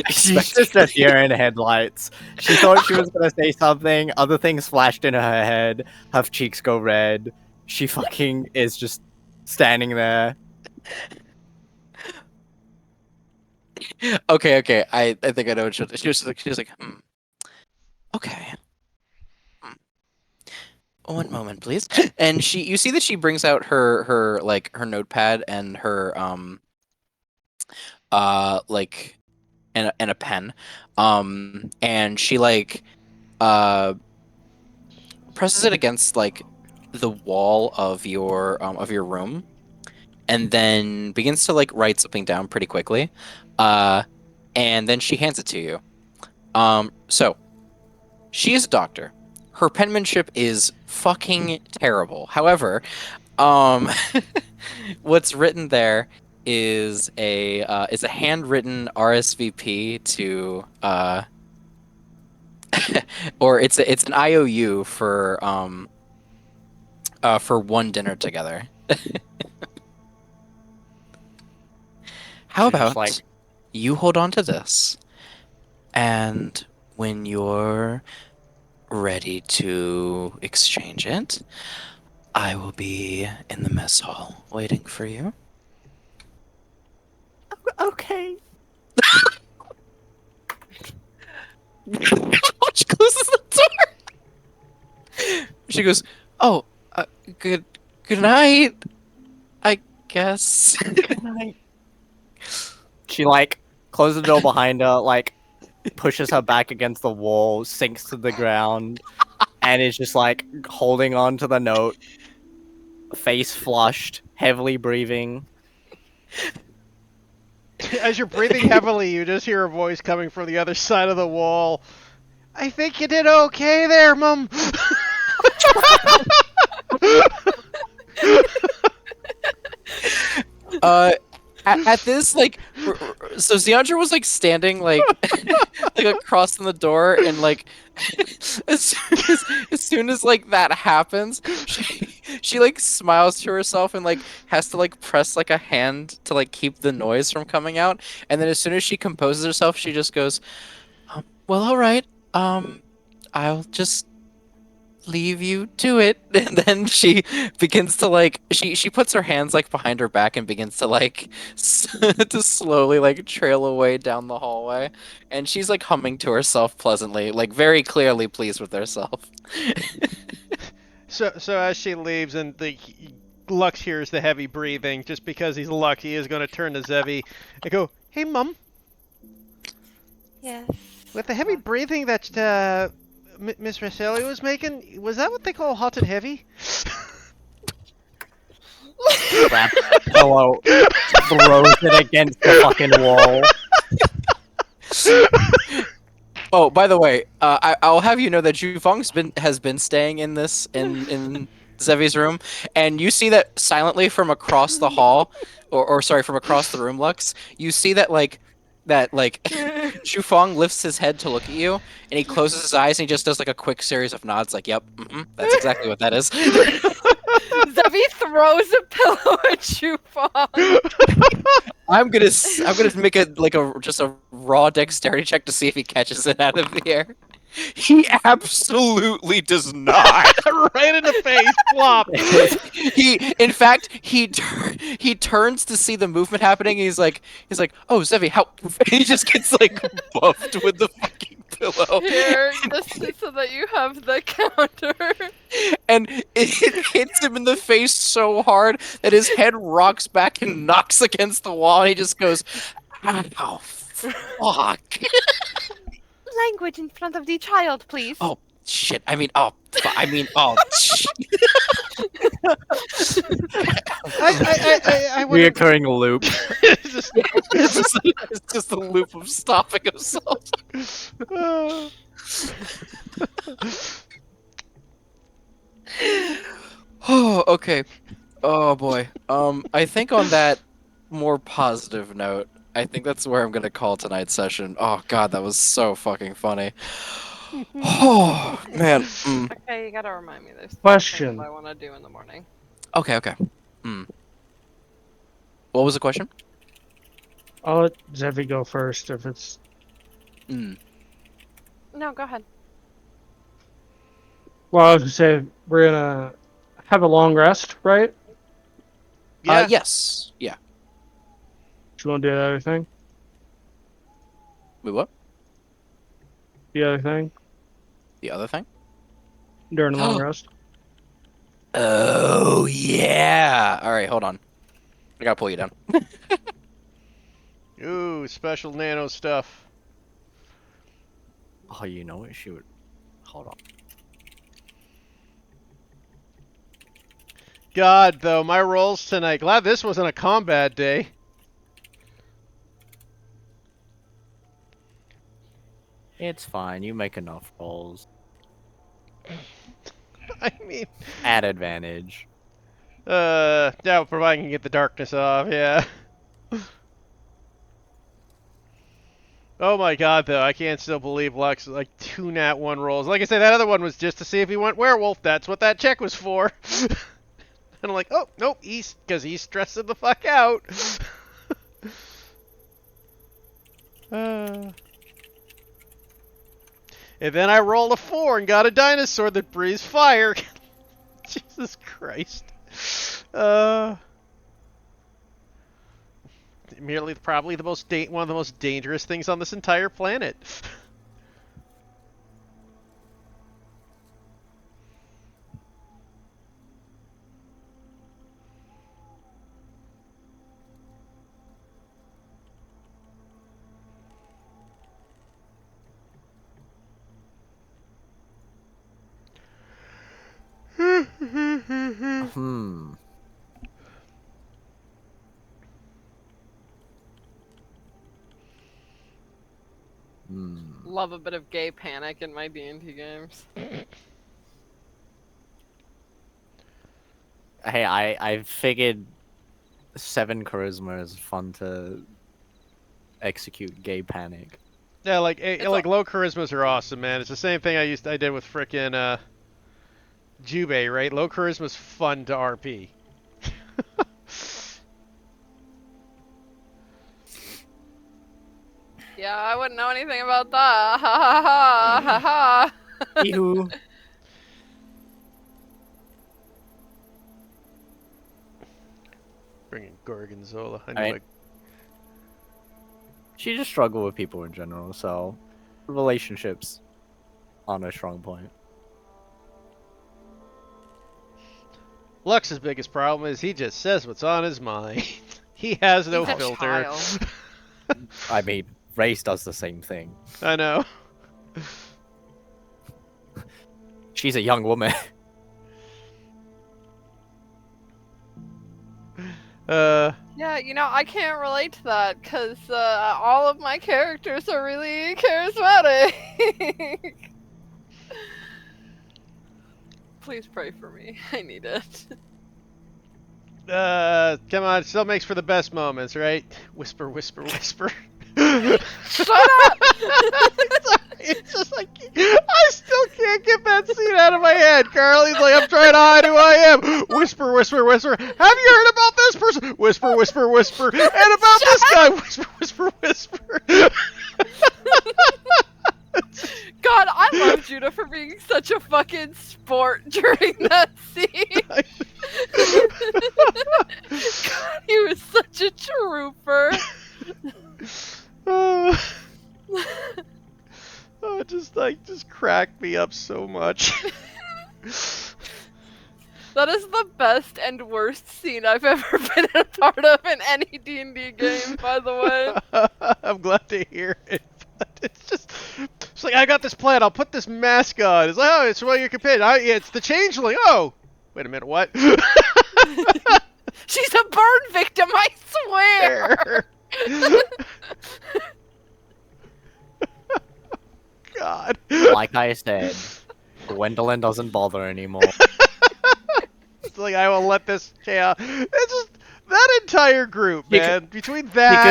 she's just a deer in headlights. She thought she was gonna say something. Other things flashed in her head. Her cheeks go red. She fucking is just standing there. Okay. I think I know what she was like, okay. One moment, please. And you see that she brings out her like her notepad and her like and a pen. And she like presses it against like the wall of your room and then begins to like write something down pretty quickly. And then she hands it to you. So she is a doctor. Her penmanship is fucking terrible. However, um, what's written there is a handwritten RSVP to or it's an IOU for one dinner together. How She's just about like, you hold on to this, and when you're ready to exchange it, I will be in the mess hall waiting for you. okay. She closes the door. She goes, "Oh, good night. I guess." Good night. She like closes the door behind her, like pushes her back against the wall, sinks to the ground, and is just like holding on to the note, face flushed, heavily breathing. As you're breathing heavily, you just hear a voice coming from the other side of the wall. I think you did okay there, Mum. uh, at this, like, so Zeandra was like standing like like across from the door, and like as soon as like that happens, she like smiles to herself and like has to like press like a hand to like keep the noise from coming out, and then as soon as she composes herself, she just goes, "Well, all right, I'll just leave you to it." And then she begins to like she puts her hands like behind her back and begins to like to slowly like trail away down the hallway, and she's like humming to herself pleasantly, like very clearly pleased with herself. So as she leaves and Lux hears the heavy breathing, just because he's lucky, he is going to turn to Zevi and go, "Hey, Mum, Yes. with the heavy What? breathing that Miss Rosalie was making, was that what they call hot and heavy?" Grabs the pillow, throws it against the fucking wall. Oh, by the way, I'll have you know that Jufong's has been staying in this in Zevi's room, and you see that silently from across the hall, or sorry, from across the room, Lux. You see that Jufong lifts his head to look at you, and he closes his eyes and he just does like a quick series of nods, like, "Yep, that's exactly what that is." Zevi throws a pillow at Chufong. I'm gonna make just a raw dexterity check to see if he catches it out of the air. He absolutely does not. Right in the face, plop. In fact, he turns to see the movement happening. And he's like, "Oh, Zevi, how?" And he just gets like buffed with the fucking pillow, Here, just so that you have the counter. and it hits him in the face so hard that his head rocks back and knocks against the wall. And he just goes, "Ow, fuck." Language in front of the child, please. Oh shit! Oh. I wouldn't. Reoccurring loop. It's just- It's just a loop of stopping himself. Oh, okay. Oh boy. I think on that more positive note, I think that's where I'm gonna call tonight's session. Oh god, that was so fucking funny. Oh man. Okay, you gotta remind me. There's things Question. I want to do in the morning. Okay. What was the question? I'll let Zevi go first if it's. No, go ahead. Well, I was gonna say we're gonna have a long rest, right? Yeah. Yes. Yeah. Do you want to do the other thing? Wait, what? The other thing The other thing? during a long rest. Oh yeah. All right, hold on. I gotta pull you down. Ooh, special nano stuff. Oh, you know what? She would. Hold on. God, though, my rolls tonight. Glad this wasn't a combat day. It's fine. You make enough rolls. I mean, At advantage. yeah, providing you can get the darkness off, yeah. Oh my god, though, I can't still believe Lux, like, 2 nat 1 rolls. Like I said, that other one was just to see if he went werewolf. That's what that check was for. And I'm like, oh, nope, because he's stressing the fuck out. And then I rolled a 4 and got a dinosaur that breathes fire. Jesus Christ. Merely probably one of the most dangerous things on this entire planet. Hmm. Love a bit of gay panic in my D&D games. Hey, I figured 7 charisma is fun to execute gay panic. Yeah, like It's like low charismas are awesome, man. It's the same thing I did with frickin' Jubei, right? Low charisma's fun to RP. Yeah, I wouldn't know anything about that. Ha ha ha ha ha. Ew. Bringing Gorgonzola. I knew Alright. She just struggled with people in general, so relationships aren't a strong point. Lux's biggest problem is he just says what's on his mind. He has no He's a filter. child. I mean, Race does the same thing. I know. She's a young woman. Yeah, you know, I can't relate to that because all of my characters are really charismatic. Please pray for me. I need it. Come on, still makes for the best moments, right? Whisper, whisper, whisper. Shut up! It's just like, I still can't get that scene out of my head, Carl. He's like, I'm trying to hide who I am. Whisper, whisper, whisper. Have you heard about this person? Whisper, whisper, whisper. And about this guy. Whisper, whisper, whisper. God, I love Judah for being such a fucking sport during that scene. God, he was such a trooper. Oh, just cracked me up so much. That is the best and worst scene I've ever been a part of in any D&D game, by the way. I'm glad to hear it. But it's like, I got this plan. I'll put this mask on. It's like, oh, it's one of your companions. Yeah, it's the changeling. Oh, wait a minute, what? She's a burn victim, I swear! God. Like I said, Gwendolyn doesn't bother anymore. It's like, I will let this chaos. It's just that entire group, You man. Between She that.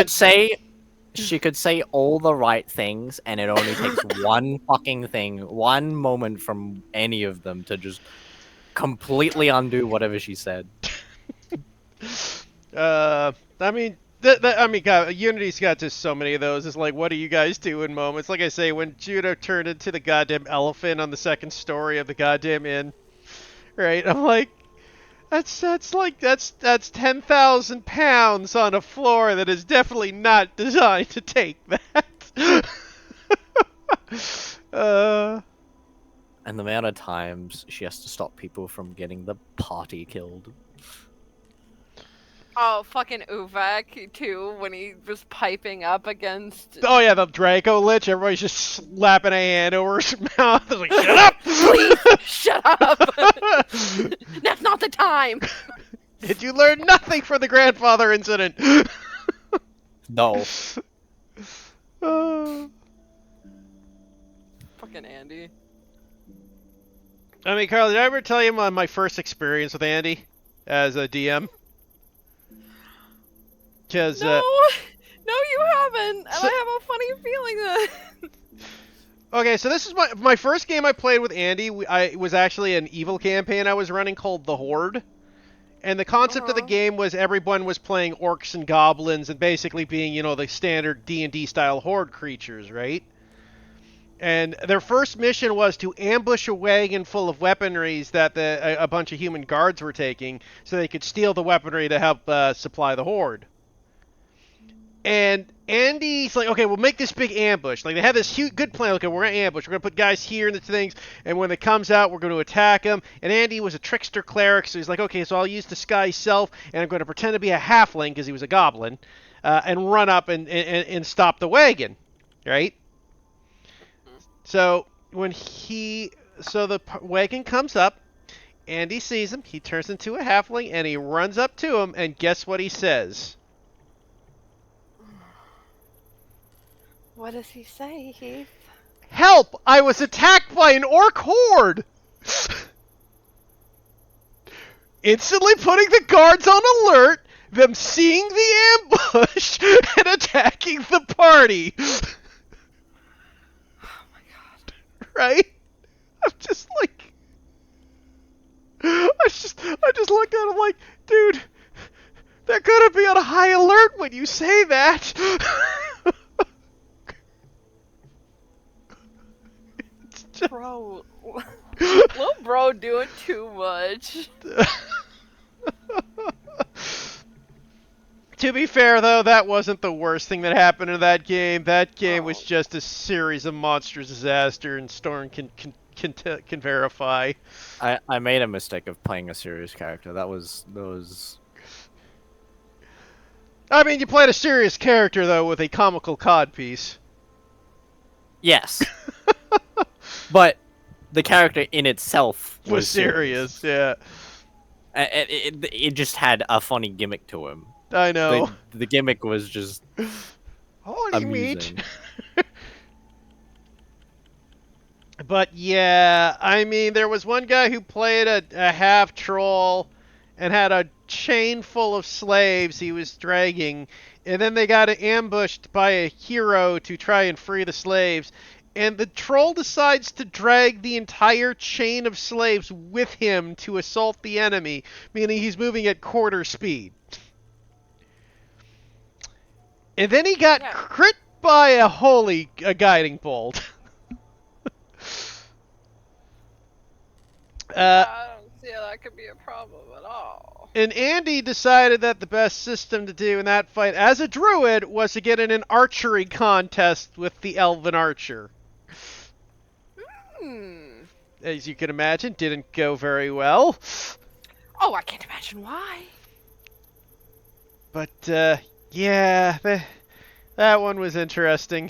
could say all the right things, and it only takes one fucking thing, one moment from any of them to just completely undo whatever she said. I mean, God, Unity's got just so many of those. It's like, what do you guys do in moments? Like I say, when Judah turned into the goddamn elephant on the second story of the goddamn inn, right? I'm like, that's 10,000 pounds on a floor that is definitely not designed to take that. And the amount of times she has to stop people from getting the party killed. Oh, fucking Uvek, too, when he was piping up against... Oh yeah, the Draco Lich. Everybody's just slapping a hand over his mouth. They're like, shut up! Please, shut up! That's not the time! Did you learn nothing from the grandfather incident? No. Fucking Andy. I mean, Carl, did I ever tell you my first experience with Andy as a DM? Because No! No, you haven't! And I have a funny feeling that... okay, so this is my first game I played with Andy. It was actually an evil campaign I was running called The Horde. And the concept of the game was everyone was playing orcs and goblins and basically being, you know, the standard D&D style horde creatures, right? And their first mission was to ambush a wagon full of weaponries that a bunch of human guards were taking so they could steal the weaponry to help supply the horde. And Andy's like, okay, we'll make this big ambush. Like, they had this huge, good plan. Okay, we're going to ambush. We're going to put guys here and the things, and when it comes out, we're going to attack them. And Andy was a trickster cleric, so he's like, okay, so I'll use disguise self, and I'm going to pretend to be a halfling, because he was a goblin, and run up and stop the wagon, right? So, the wagon comes up, Andy sees him, he turns into a halfling, and he runs up to him, and guess what he says? What does he say, Heath? Help! I was attacked by an orc horde! Instantly putting the guards on alert, them seeing the ambush, and attacking the party. Oh my god. Right? I'm just like... I just look at him like, dude, they're gonna be on high alert when you say that. It's just... Bro. Little bro doing too much. To be fair, though, that wasn't the worst thing that happened in that game. That game was Oh. just a series of monstrous disaster, and Storm can verify. I made a mistake of playing a serious character. That was I mean, you played a serious character, though, with a comical codpiece. yes, but the character in itself Was serious, yeah. It just had a funny gimmick to him. I know. The gimmick was just Holy meat! amusing. But yeah, I mean, there was one guy who played a half troll and had a chain full of slaves he was dragging, and then they got ambushed by a hero to try and free the slaves, and the troll decides to drag the entire chain of slaves with him to assault the enemy, meaning he's moving at quarter speed. And then he got crit by a guiding bolt. I don't see how that could be a problem at all. And Andy decided that the best system to do in that fight as a druid was to get in an archery contest with the elven archer. As you can imagine, didn't go very well. Oh, I can't imagine why. But, yeah, that one was interesting.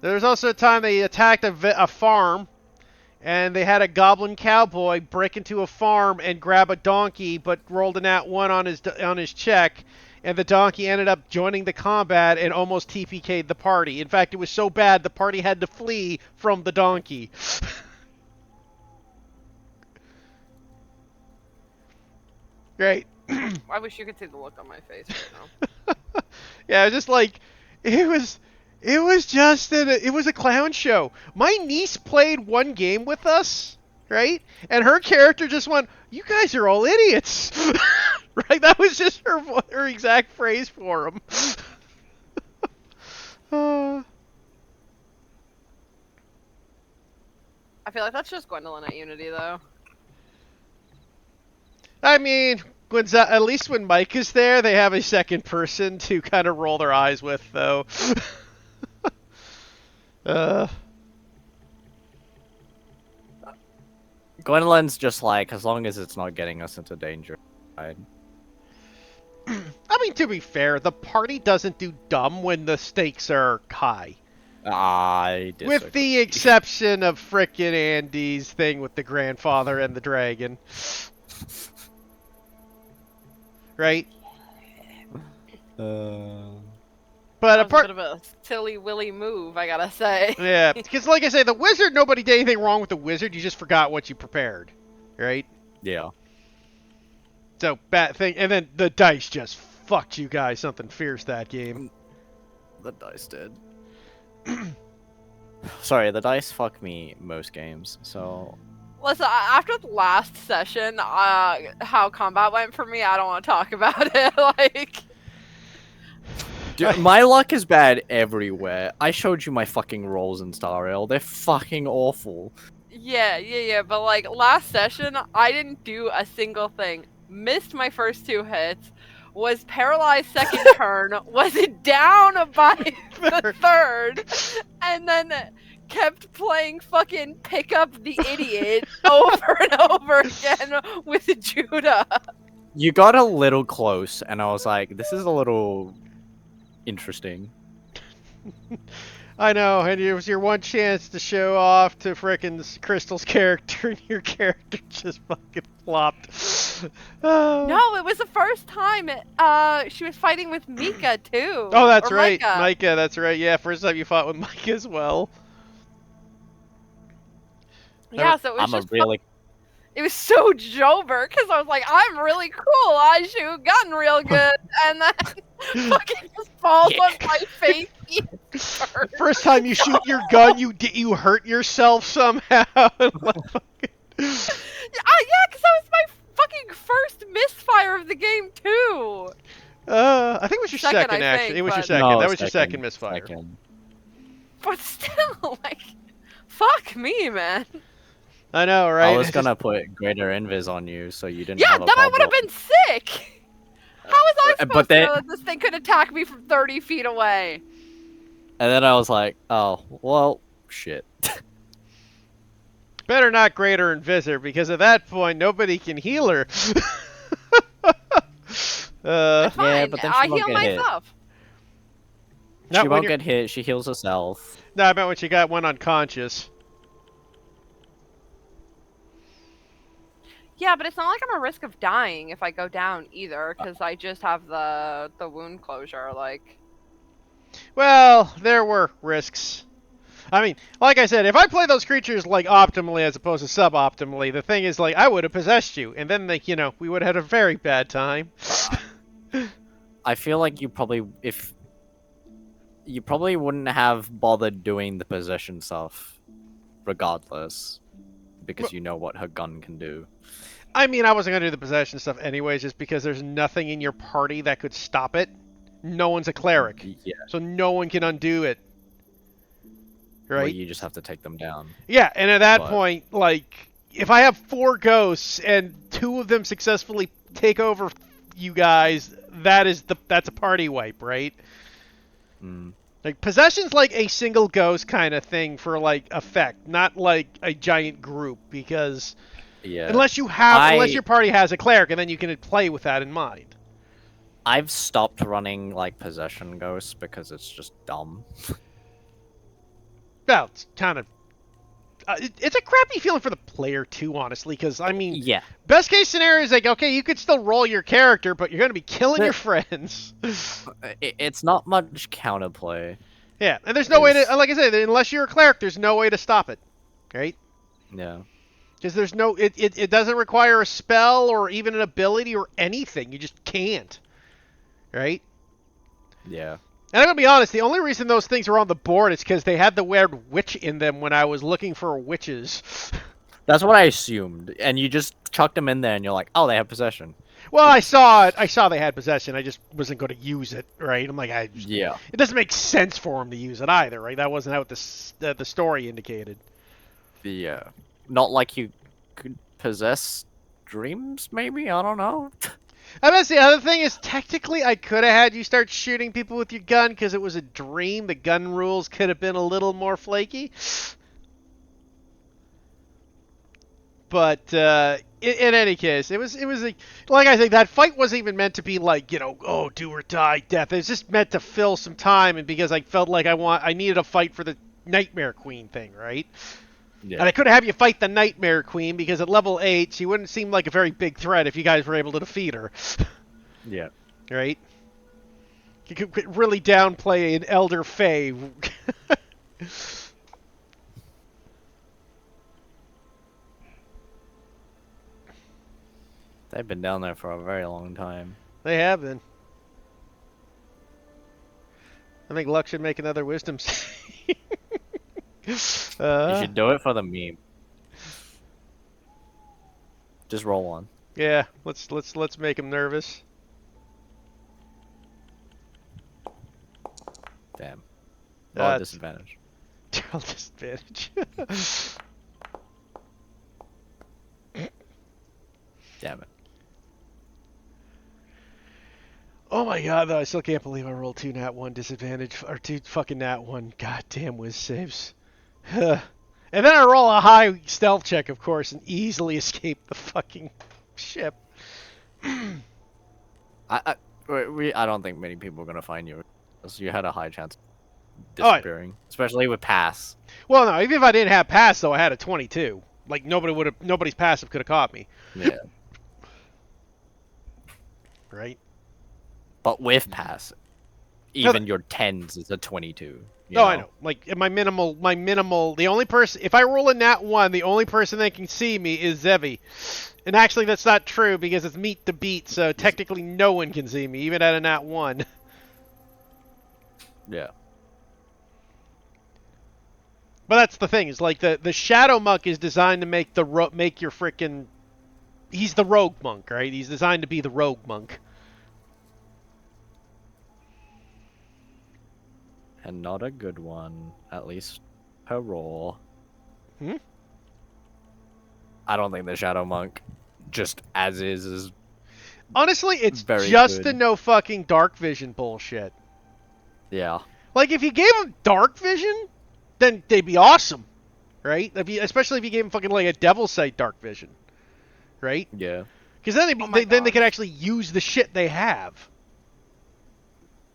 There was also a time they attacked a farm, and they had a goblin cowboy break into a farm and grab a donkey, but rolled a nat 1 on his check, and the donkey ended up joining the combat and almost TPK'd the party. In fact, it was so bad the party had to flee from the donkey. Great. I wish you could see the look on my face right now. Yeah, it was just like it was a clown show. My niece played one game with us, right? And her character just went, "You guys are all idiots." Right? That was just her exact phrase for him. I feel like that's just Gwendolyn at Unity, though. I mean, at least when Mike is there, they have a second person to kind of roll their eyes with, though. Gwendolyn's just like, as long as it's not getting us into danger. I mean, to be fair, the party doesn't do dumb when the stakes are high. I disagree. With the exception of frickin' Andy's thing with the grandfather and the dragon. Right? But That was a apart, bit of a silly willy move, I gotta say. yeah, because like I say, the wizard, nobody did anything wrong with the wizard. You just forgot what you prepared, right? Yeah. So bad thing, and then the dice just fucked you guys something fierce that game. The dice did. Sorry, the dice fuck me most games, so... Listen, after the last session, how combat went for me, I don't want to talk about it. Like, Dude, my luck is bad everywhere. I showed you my fucking rolls in Star Rail. They're fucking awful. yeah, but like, last session, I didn't do a single thing. Missed my first 2 hits, was paralyzed second turn, was down by the third, and then kept playing fucking Pick Up the Idiot over and over again with Judah. You got a little close, and I was like, this is a little interesting. I know, and it was your one chance to show off to frickin' Crystal's character, and your character just fucking flopped. No, it was the first time. She was fighting with Mika too. Oh, that's or right, Micah. Micah. That's right. Yeah, first time you fought with Micah as well. Yeah, so it was I'm a just. really It was so Jober because I was like, I'm really cool. I shoot gun real good, and then fucking just falls Yeah. on my face. First time you shoot your gun, you hurt yourself somehow. Yeah, because that was my fucking first misfire of the game too. I think it was your Second, second, I actually. think, It was your but- second. No, That was your second misfire. second. But still, like, fuck me, man. I know, right? I was It's just- gonna put greater invis on you, so you didn't Yeah, have a then I would have problem. been sick. How was I supposed but to then- know that this thing could attack me from 30 feet away? And then I was like, oh, well, shit. Better not Greater Invisor, because at that point, nobody can heal her. It's fine. but then I she won't heal get hit. myself. Not She when won't you're- get hit, she heals herself. No, I meant when she got one unconscious. Yeah, but it's not like I'm at risk of dying if I go down either, because I just have the wound closure. Like, Well, there were risks. I mean, like I said, if I play those creatures like optimally as opposed to suboptimally, the thing is like I would have possessed you, and then like we would have had a very bad time. I feel like you probably wouldn't have bothered doing the possession stuff regardless, because you know what her gun can do. I mean, I wasn't gonna do the possession stuff anyways, just because there's nothing in your party that could stop it. No one's a cleric, Yeah, so no one can undo it. well, Right? you just have to take them down. Yeah, and at that But- point, like, if I have 4 ghosts and 2 of them successfully take over you guys, that's a party wipe, right? Mm. Like, possession's like a single ghost kind of thing for, like, effect, not like a giant group, because Yeah. unless your party has a cleric, and then you can play with that in mind. I've stopped running like possession ghosts because it's just dumb. Well, it's kind of... it's a crappy feeling for the player, too, honestly, because, I mean, Yeah. best case scenario is like, okay, you could still roll your character, but you're going to be killing your friends. It's not much counterplay. Yeah, and there's no way Is- to, like I said, unless you're a cleric, there's no way to stop it, right? Yeah. Because there's no, it doesn't require a spell or even an ability or anything. You just can't, right? Yeah. And I'm gonna be honest, the only reason those things are on the board is because they had the word witch in them when I was looking for witches. That's what I assumed. And you just chucked them in there and you're like, oh, they have possession. Well, I saw it. I saw they had possession. I just wasn't going to use it, right? I'm like, Yeah. it doesn't make sense for them to use it either, right? That wasn't how the story indicated. Yeah. Not like you could possess dreams, maybe? I don't know. And that's the other thing is, technically, I could have had you start shooting people with your gun because it was a dream. The gun rules could have been a little more flaky. But in any case, it was like I think that fight wasn't even meant to be like, oh, do or die death. It was just meant to fill some time, and because I felt like I needed a fight for the Nightmare Queen thing, right? Yeah. And I could have you fight the Nightmare Queen because at level 8, she wouldn't seem like a very big threat if you guys were able to defeat her. Yeah. Right? You could really downplay an Elder Fae. They've been down there for a very long time. They have been. I think Luck should make another wisdom save. You should do it for the meme. Just roll one. Yeah, let's make him nervous. Damn. Roll That's- disadvantage. I'll disadvantage. Damn it. Oh my god, though, I still can't believe I rolled 2 nat 1 disadvantage, or 2 fucking nat 1 goddamn whiz saves. And then I roll a high stealth check, of course, and easily escape the fucking ship. I don't think many people are gonna find you. So you had a high chance of Oh, disappearing, especially with pass. Well, no, even if I didn't have pass, though, I had a 22. Like, nobody's passive could have caught me. Yeah. right? But with pass, even your 10s is a 22. You I know. Like my minimal, the only person, if I roll a nat 1, the only person that can see me is Zevi. And actually that's not true because it's meet to beat, so technically no one can see me, even at a nat 1. Yeah. But that's the thing, is like the Shadow Monk is designed to make make your frickin', he's the rogue monk, right? He's designed to be the rogue monk. And not a good one, at least per roll. Hmm? I don't think the Shadow Monk, just as is Honestly, it's very just good. the no fucking dark vision bullshit. Yeah. Like, if you gave him dark vision, then they'd be awesome, right? Especially if you gave him fucking, like, a Devil Sight dark vision, right? Yeah. Because then, Oh my then they God. could actually use the shit they have.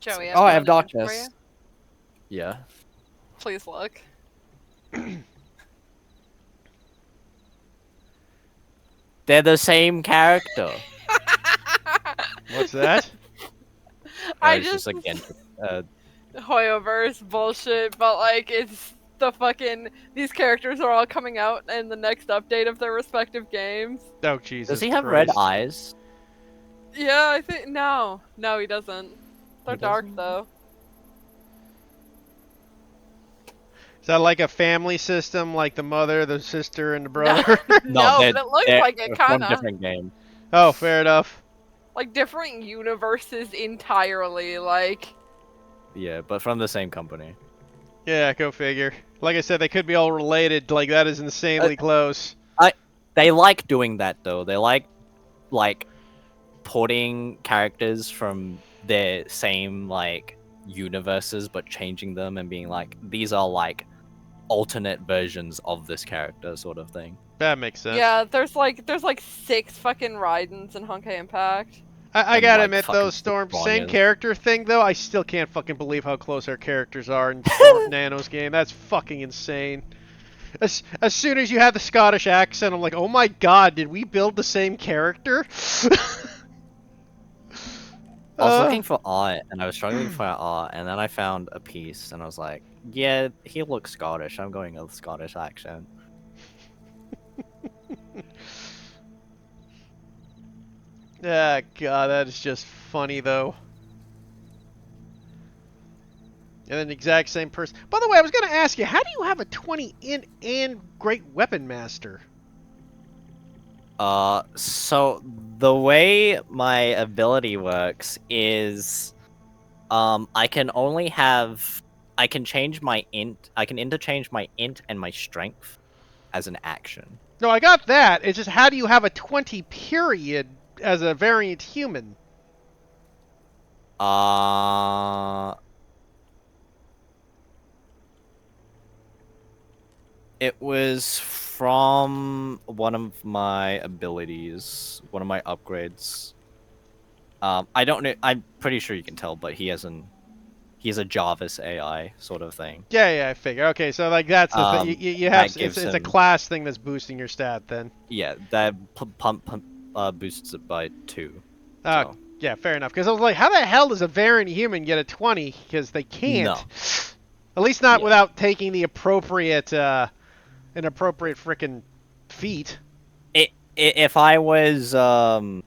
Joey, Oh, I have found an answer for darkness. you. Yeah. Please look. They're the same character. What's that? I It's just again. Hoyoverse bullshit, but like it's the fucking these characters are all coming out in the next update of their respective games. Oh, Jesus Does he have Christ. red eyes? Yeah, I think no, he doesn't. They're He dark doesn't? though. Is that like a family system, like the mother, the sister, and the brother? No, they're- but it looks they're like it from kind of different game. Oh, fair enough. like different universes entirely. Like Yeah, but from the same company. Yeah, go figure. Like I said, they could be all related. Like, that is insanely close. They like doing that though. They like putting characters from their same like universes but changing them and being like these are like alternate versions of this character sort of thing. That makes sense. yeah, there's like 6 fucking Raidens in Honkai Impact. I And, gotta like, admit, fucking though, Storm, same Bronyas. character thing, though, I still can't fucking believe how close our characters are in Nano's game. That's fucking insane. As soon as you had the Scottish accent, I'm like, oh my god, did we build the same character? I was looking for art and I was struggling for art and then I found a piece and I was like, yeah, he looks Scottish. I'm going with Scottish accent. Ah, god, that is just funny, though. And then the exact same person. By the way, I was gonna ask you, how do you have a 20 in and Great Weapon Master? So the way my ability works is, I can change my int, I can interchange my int and my strength as an action. No, I got that. It's just, how do you have a 20 period as a variant human? It was from one of my abilities, one of my upgrades. I don't know. I'm pretty sure you can tell, but he's a Jarvis AI sort of thing. Yeah, I figure. Okay, so like that's the thing. You have that gives it's a him- class thing that's boosting your stat then. Yeah, that boosts it by 2. Oh, So. yeah, fair enough. Because I was like, how the hell does a variant human get a 20? Because they can't. No. At least not Yeah. without taking the appropriate, an appropriate frickin' feat. If I was done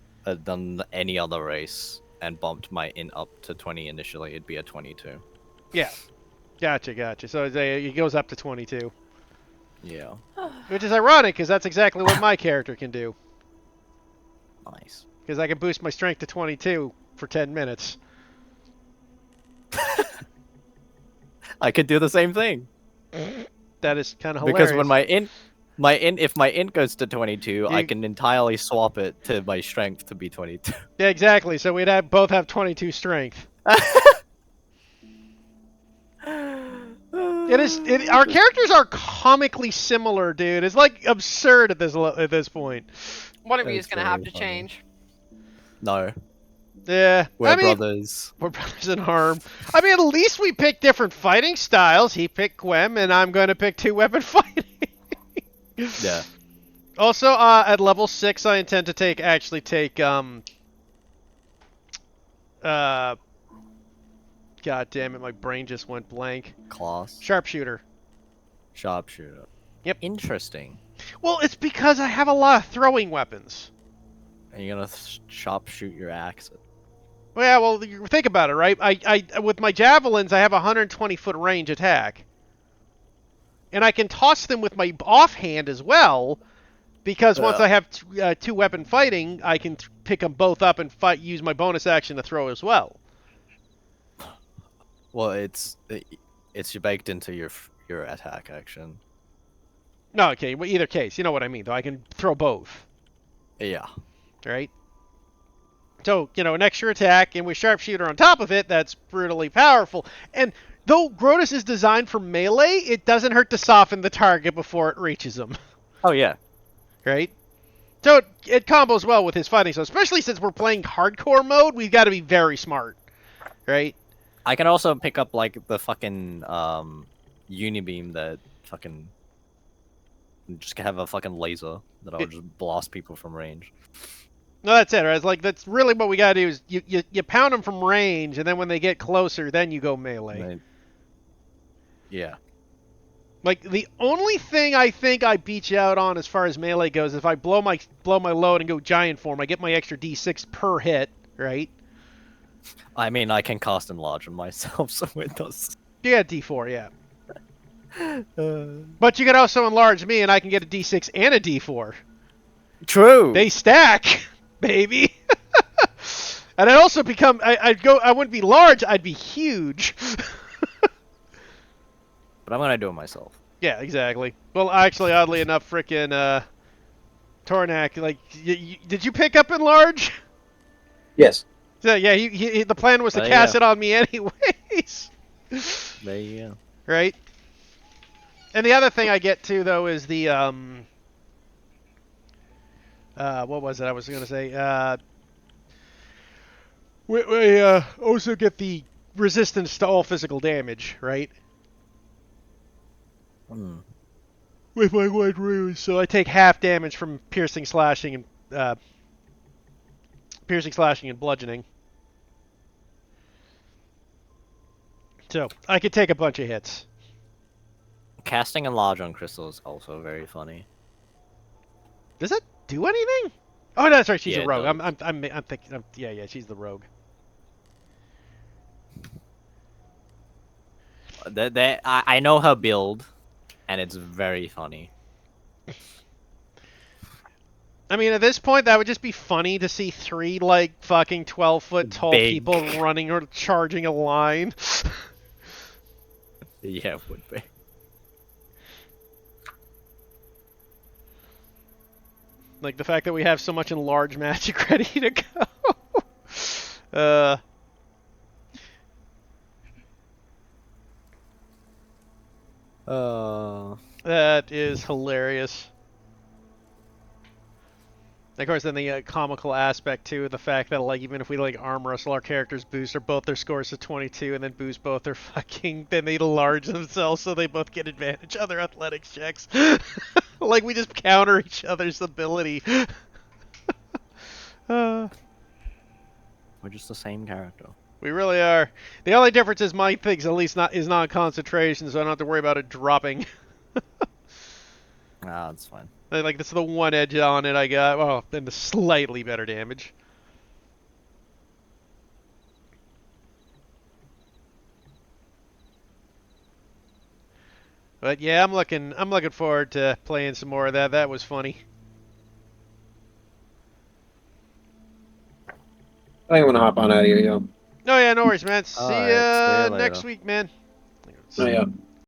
any other race and bumped my int up to 20 initially, it'd be a 22. Yeah. Gotcha. So it goes up to 22. Yeah. Which is ironic, because that's exactly what my character can do. Nice. Because I can boost my strength to 22 for 10 minutes. I could do the same thing. That is kind of hilarious. Because when if my int goes to 22, I can entirely swap it to my strength to be 22. Yeah, exactly. So we'd both have 22 strength. Our characters are comically similar, dude. It's like absurd at this point. One of you is That's gonna have very to funny. change. No, Yeah, we're brothers. We're brothers in harm. I mean, at least we pick different fighting styles. He picked Gwem, and I'm going to pick 2-weapon fighting. Yeah. Also, at level 6, I intend to actually take God damn it, my brain just went blank. Claws. Sharpshooter. Sharpshooter. Yep. Interesting. Well, it's because I have a lot of throwing weapons. And you're gonna sharpshoot your axe. Well, you think about it, right? I with my javelins, I have a 120-foot range attack. And I can toss them with my offhand as well, because once I have two-weapon fighting, I can pick them both up and use my bonus action to throw as well. Well, it's baked into your attack action. No, okay, well, either case, you know what I mean, though. I can throw both, Yeah. right? So, an extra attack, and with Sharpshooter on top of it, that's brutally powerful. And though Grotus is designed for melee, it doesn't hurt to soften the target before it reaches him. Oh yeah. Right? So it combos well with his fighting, so especially since we're playing hardcore mode, we've got to be very smart. Right? I can also pick up like the fucking unibeam that fucking just have a fucking laser that I'll just blast people from range. No, that's it, right? It's like, that's really what we gotta do is you pound them from range, and then when they get closer, then you go melee. Yeah. Like, the only thing I think I beat you out on as far as melee goes, if I blow my load and go giant form, I get my extra d6 per hit, right? I mean, I can cast enlarge on myself, so it does. Yeah, d4, yeah. But you could also enlarge me, and I can get a d6 and a d4. True. They stack, baby. And I'd also become, I wouldn't be large, I'd be huge. But I'm gonna do it myself. Yeah, exactly. Well, actually, oddly enough, frickin' Tornak, like, did you pick up enlarge? Yes. So, yeah, the plan was to cast it on me anyways. There you go. Right? And the other thing I get too, though, is the what was it I was gonna say? We also get the resistance to all physical damage, right? With my white ruse, so I take half damage from piercing, slashing, and bludgeoning. So I could take a bunch of hits. Casting enlarge on Crystal is also very funny. Does that do anything? Oh, no, that's right. She's Yeah, a rogue. it I'm thinking. Yeah. She's the rogue. I know her build, and it's very funny. I mean, at this point, that would just be funny to see three, like, fucking 12-foot tall Big. people running or charging a line. Yeah, it would be. Like, the fact that we have so much enlarged magic ready to go. That is hilarious. Of course, then the comical aspect too, the fact that like even if we like arm wrestle our characters, boost both their scores to 22, and then boost both their fucking, then they enlarge themselves so they both get advantage on their athletics checks. Like we just counter each other's ability. We're just the same character. We really are. The only difference is my thing's at least is not concentration, so I don't have to worry about it dropping. Ah, that's fine. Like, this is the one edge on it I got. Well, then the slightly better damage. But yeah, I'm looking forward to playing some more of that. That was funny. I think I'm gonna hop on out of here, yo. Oh yeah, no worries, man. See Alright, ya see you next later. week, man. Oh, yeah.